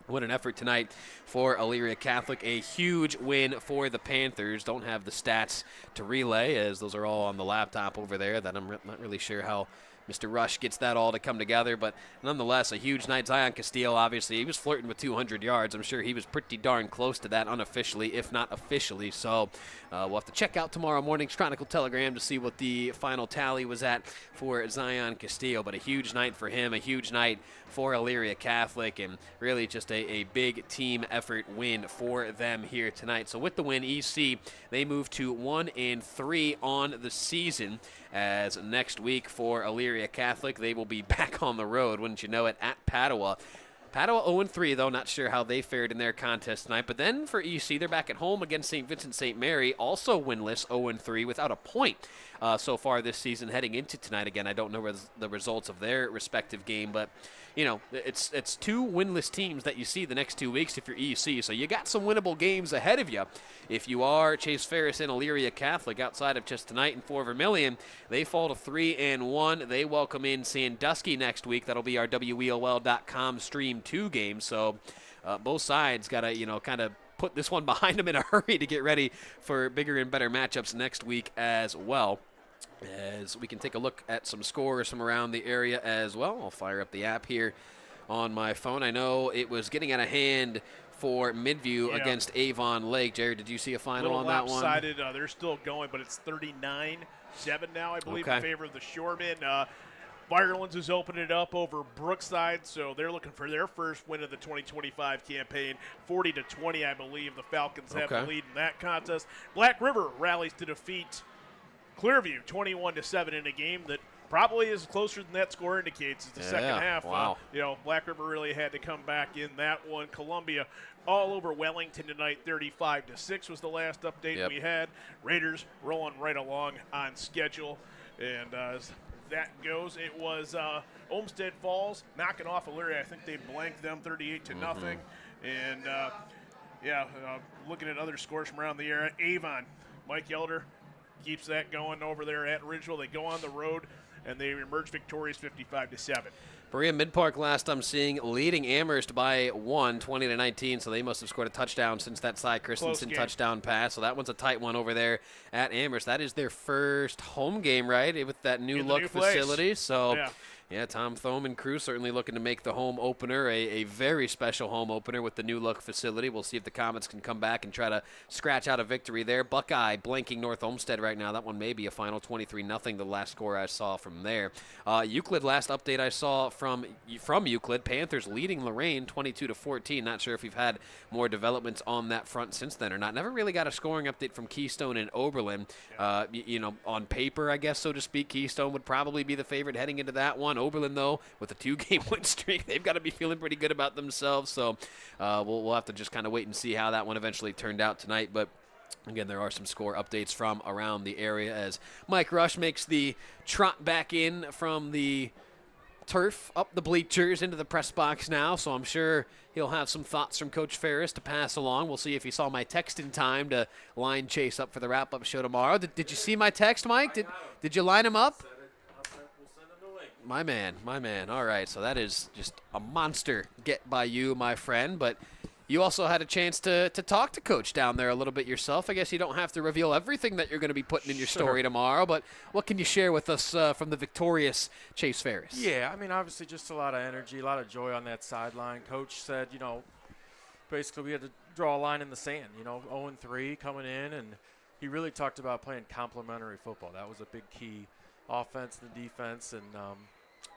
what an effort tonight for Elyria Catholic. A huge win for the Panthers. Don't have the stats to relay, as those are all on the laptop over there that I'm not really sure how Mr. Rush gets that all to come together, but nonetheless, a huge night. Zion Castillo, obviously, he was flirting with 200 yards. I'm sure he was pretty darn close to that unofficially, if not officially. So we'll have to check out tomorrow morning's Chronicle Telegram to see what the final tally was at for Zion Castillo. But a huge night for him, a huge night for Elyria Catholic, and really just a big team effort win for them here tonight. So with the win, EC, they move to 1-3 on the season, as next week for Elyria Catholic, they will be back on the road, wouldn't you know it, at Padua. Padua 0-3, though, not sure how they fared in their contest tonight. But then for EC, they're back at home against St. Vincent St. Mary, also winless, 0-3, without a point so far this season heading into tonight. Again, I don't know the results of their respective game, but you know, it's 2 winless teams that you see the next 2 weeks if you're EC. So you got some winnable games ahead of you. If you are Chase Ferris and Elyria Catholic, outside of just tonight and for Vermilion, they fall to 3-1. They welcome in Sandusky next week. That'll be our WEOL.com Stream 2 game. So both sides got to, kind of put this one behind them in a hurry to get ready for bigger and better matchups next week as well. As we can take a look at some scores from around the area as well. I'll fire up the app here on my phone. I know it was getting out of hand for Midview against Avon Lake. Jared, did you see a final on that one? Lopsided. They're still going, but it's 39-7 now, I believe, in favor of the Shoremen. Firelands has opened it up over Brookside, so they're looking for their first win of the 2025 campaign. 40-20, I believe. The Falcons have the lead in that contest. Black River rallies to defeat Clearview 21-7 in a game that probably is closer than that score indicates. It's the second half. Wow. Black River really had to come back in that one. Columbia all over Wellington tonight. 35-6 was the last update we had. Raiders rolling right along on schedule. And as that goes, it was Olmsted Falls knocking off Elyria. I think they blanked them 38-0. And looking at other scores from around the area, Avon, Mike Yelder keeps that going over there at Ridgeville. They go on the road, and they emerge victorious 55-7. Berea Mid-Park, last I'm seeing, leading Amherst by 1, 20-19, so they must have scored a touchdown since that Cy Christensen touchdown pass. So that one's a tight one over there at Amherst. That is their first home game, right, with that new look facility. So Yeah, Tom Thome and crew certainly looking to make the home opener a very special home opener with the new look facility. We'll see if the Comets can come back and try to scratch out a victory there. Buckeye blanking North Olmsted right now. That one may be a final 23-0, the last score I saw from there. Euclid, last update I saw from Euclid, Panthers leading Lorraine 22-14. Not sure if we've had more developments on that front since then or not. Never really got a scoring update from Keystone and Oberlin. On paper, I guess, so to speak, Keystone would probably be the favorite heading into that one. Oberlin, though, with a 2-game win streak, they've got to be feeling pretty good about themselves. So we'll have to just kind of wait and see how that one eventually turned out tonight. But again, there are some score updates from around the area as Mike Rush makes the trot back in from the turf up the bleachers into the press box now, so I'm sure he'll have some thoughts from Coach Ferris to pass along. We'll see if he saw my text in time to line Chase up for the wrap-up show tomorrow. Did you see my text, Mike? Did you line him up? My man. All right, so that is just a monster get by you, my friend, but you also had a chance to talk to Coach down there a little bit yourself. I guess you don't have to reveal everything that you're going to be putting in your story tomorrow, but what can you share with us from the victorious Chase Ferris? Yeah, I mean, obviously just a lot of energy, a lot of joy on that sideline. Coach said, basically we had to draw a line in the sand, 0-3 coming in, and he really talked about playing complementary football. That was a big key, offense and defense, and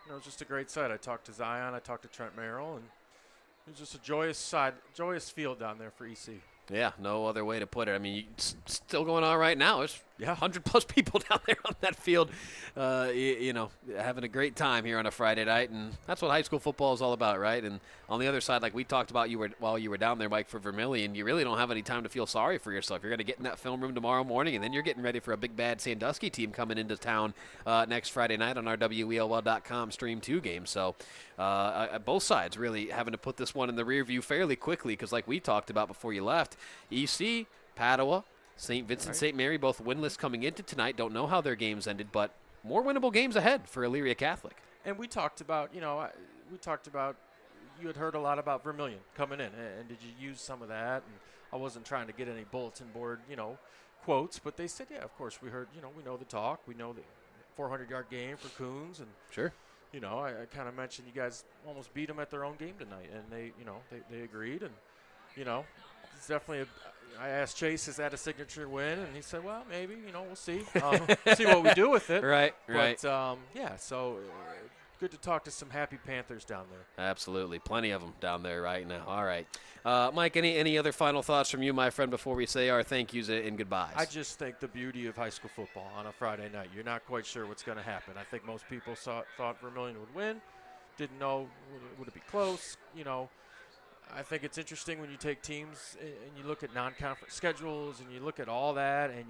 it was just a great sight. I talked to Zion, I talked to Trent Merrill, and it was just a joyous field down there for EC. Yeah, no other way to put it. I mean, it's still going on right now. There's 100+ people down there on that field, having a great time here on a Friday night, and that's what high school football is all about, right? And on the other side, like we talked about while you were down there, Mike, for Vermilion, you really don't have any time to feel sorry for yourself. You're going to get in that film room tomorrow morning, and then you're getting ready for a big, bad Sandusky team coming into town next Friday night on our WEOL.com Stream 2 game. So both sides really having to put this one in the rear view fairly quickly because like we talked about before you left, EC, Padua, St. Vincent, St. Mary, both winless coming into tonight. Don't know how their games ended, but more winnable games ahead for Elyria Catholic. And we talked about, you had heard a lot about Vermilion coming in, and did you use some of that? And I wasn't trying to get any bulletin board, quotes, but they said, yeah, of course, we heard, we know the talk. We know the 400-yard game for Coons. And sure. I kind of mentioned you guys almost beat them at their own game tonight, and they agreed. And, it's definitely I asked Chase, is that a signature win? And he said, well, maybe, we'll see. See what we do with it. Right. So good to talk to some happy Panthers down there. Absolutely. Plenty of them down there right now. All right. Mike, any other final thoughts from you, my friend, before we say our thank yous and goodbyes? I just think the beauty of high school football on a Friday night. You're not quite sure what's going to happen. I think most people thought Vermilion would win. Didn't know, would it be close? I think it's interesting when you take teams and you look at non-conference schedules and you look at all that, and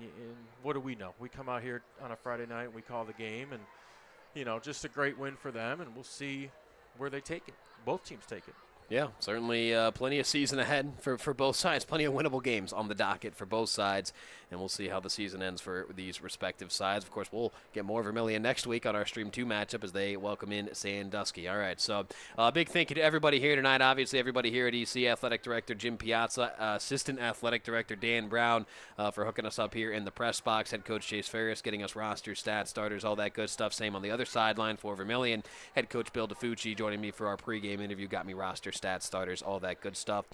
what do we know? We come out here on a Friday night and we call the game, and just a great win for them, and we'll see where they take it. Both teams take it. Yeah, certainly plenty of season ahead for both sides. Plenty of winnable games on the docket for both sides, and we'll see how the season ends for these respective sides. Of course, we'll get more Vermilion next week on our Stream 2 matchup as they welcome in Sandusky. All right, so big thank you to everybody here tonight. Obviously, everybody here at EC, Athletic Director Jim Piazza, Assistant Athletic Director Dan Brown for hooking us up here in the press box, Head Coach Chase Ferris getting us roster, stats, starters, all that good stuff. Same on the other sideline for Vermilion. Head Coach Bill DeFucci joining me for our pregame interview, got me roster, stats, starters, all that good stuff.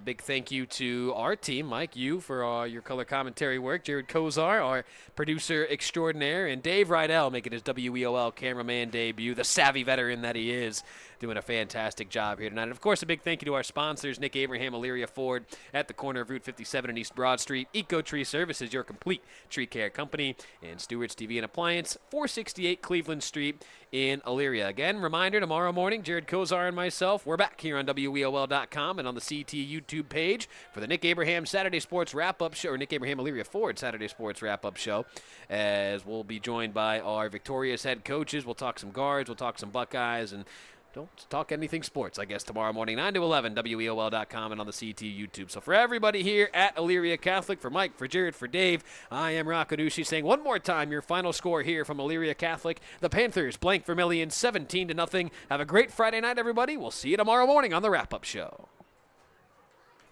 Big thank you to our team, Mike, you for your color commentary work, Jared Kozar, our producer extraordinaire, and Dave Rydell making his WEOL cameraman debut, the savvy veteran that he is, doing a fantastic job here tonight. And, of course, a big thank you to our sponsors, Nick Abraham, Elyria Ford, at the corner of Route 57 and East Broad Street, Eco Tree Services, your complete tree care company, and Stewart's TV and Appliance, 468 Cleveland Street in Elyria. Again, reminder, tomorrow morning, Jared Kozar and myself, we're back here on WEOL.com and on the CT YouTube page for the Nick Abraham Saturday Sports Wrap-Up Show, or Nick Abraham Elyria Ford Saturday Sports Wrap-Up Show, as we'll be joined by our victorious head coaches. We'll talk some guards, we'll talk some Buckeyes, and don't talk anything sports, I guess, tomorrow morning, 9 to 11, WEOL.com and on the CT YouTube. So for everybody here at Elyria Catholic, for Mike, for Jared, for Dave, I am Rakanushi saying one more time your final score here from Elyria Catholic. The Panthers blank Vermilion 17-0. Have a great Friday night, everybody. We'll see you tomorrow morning on the Wrap-Up Show.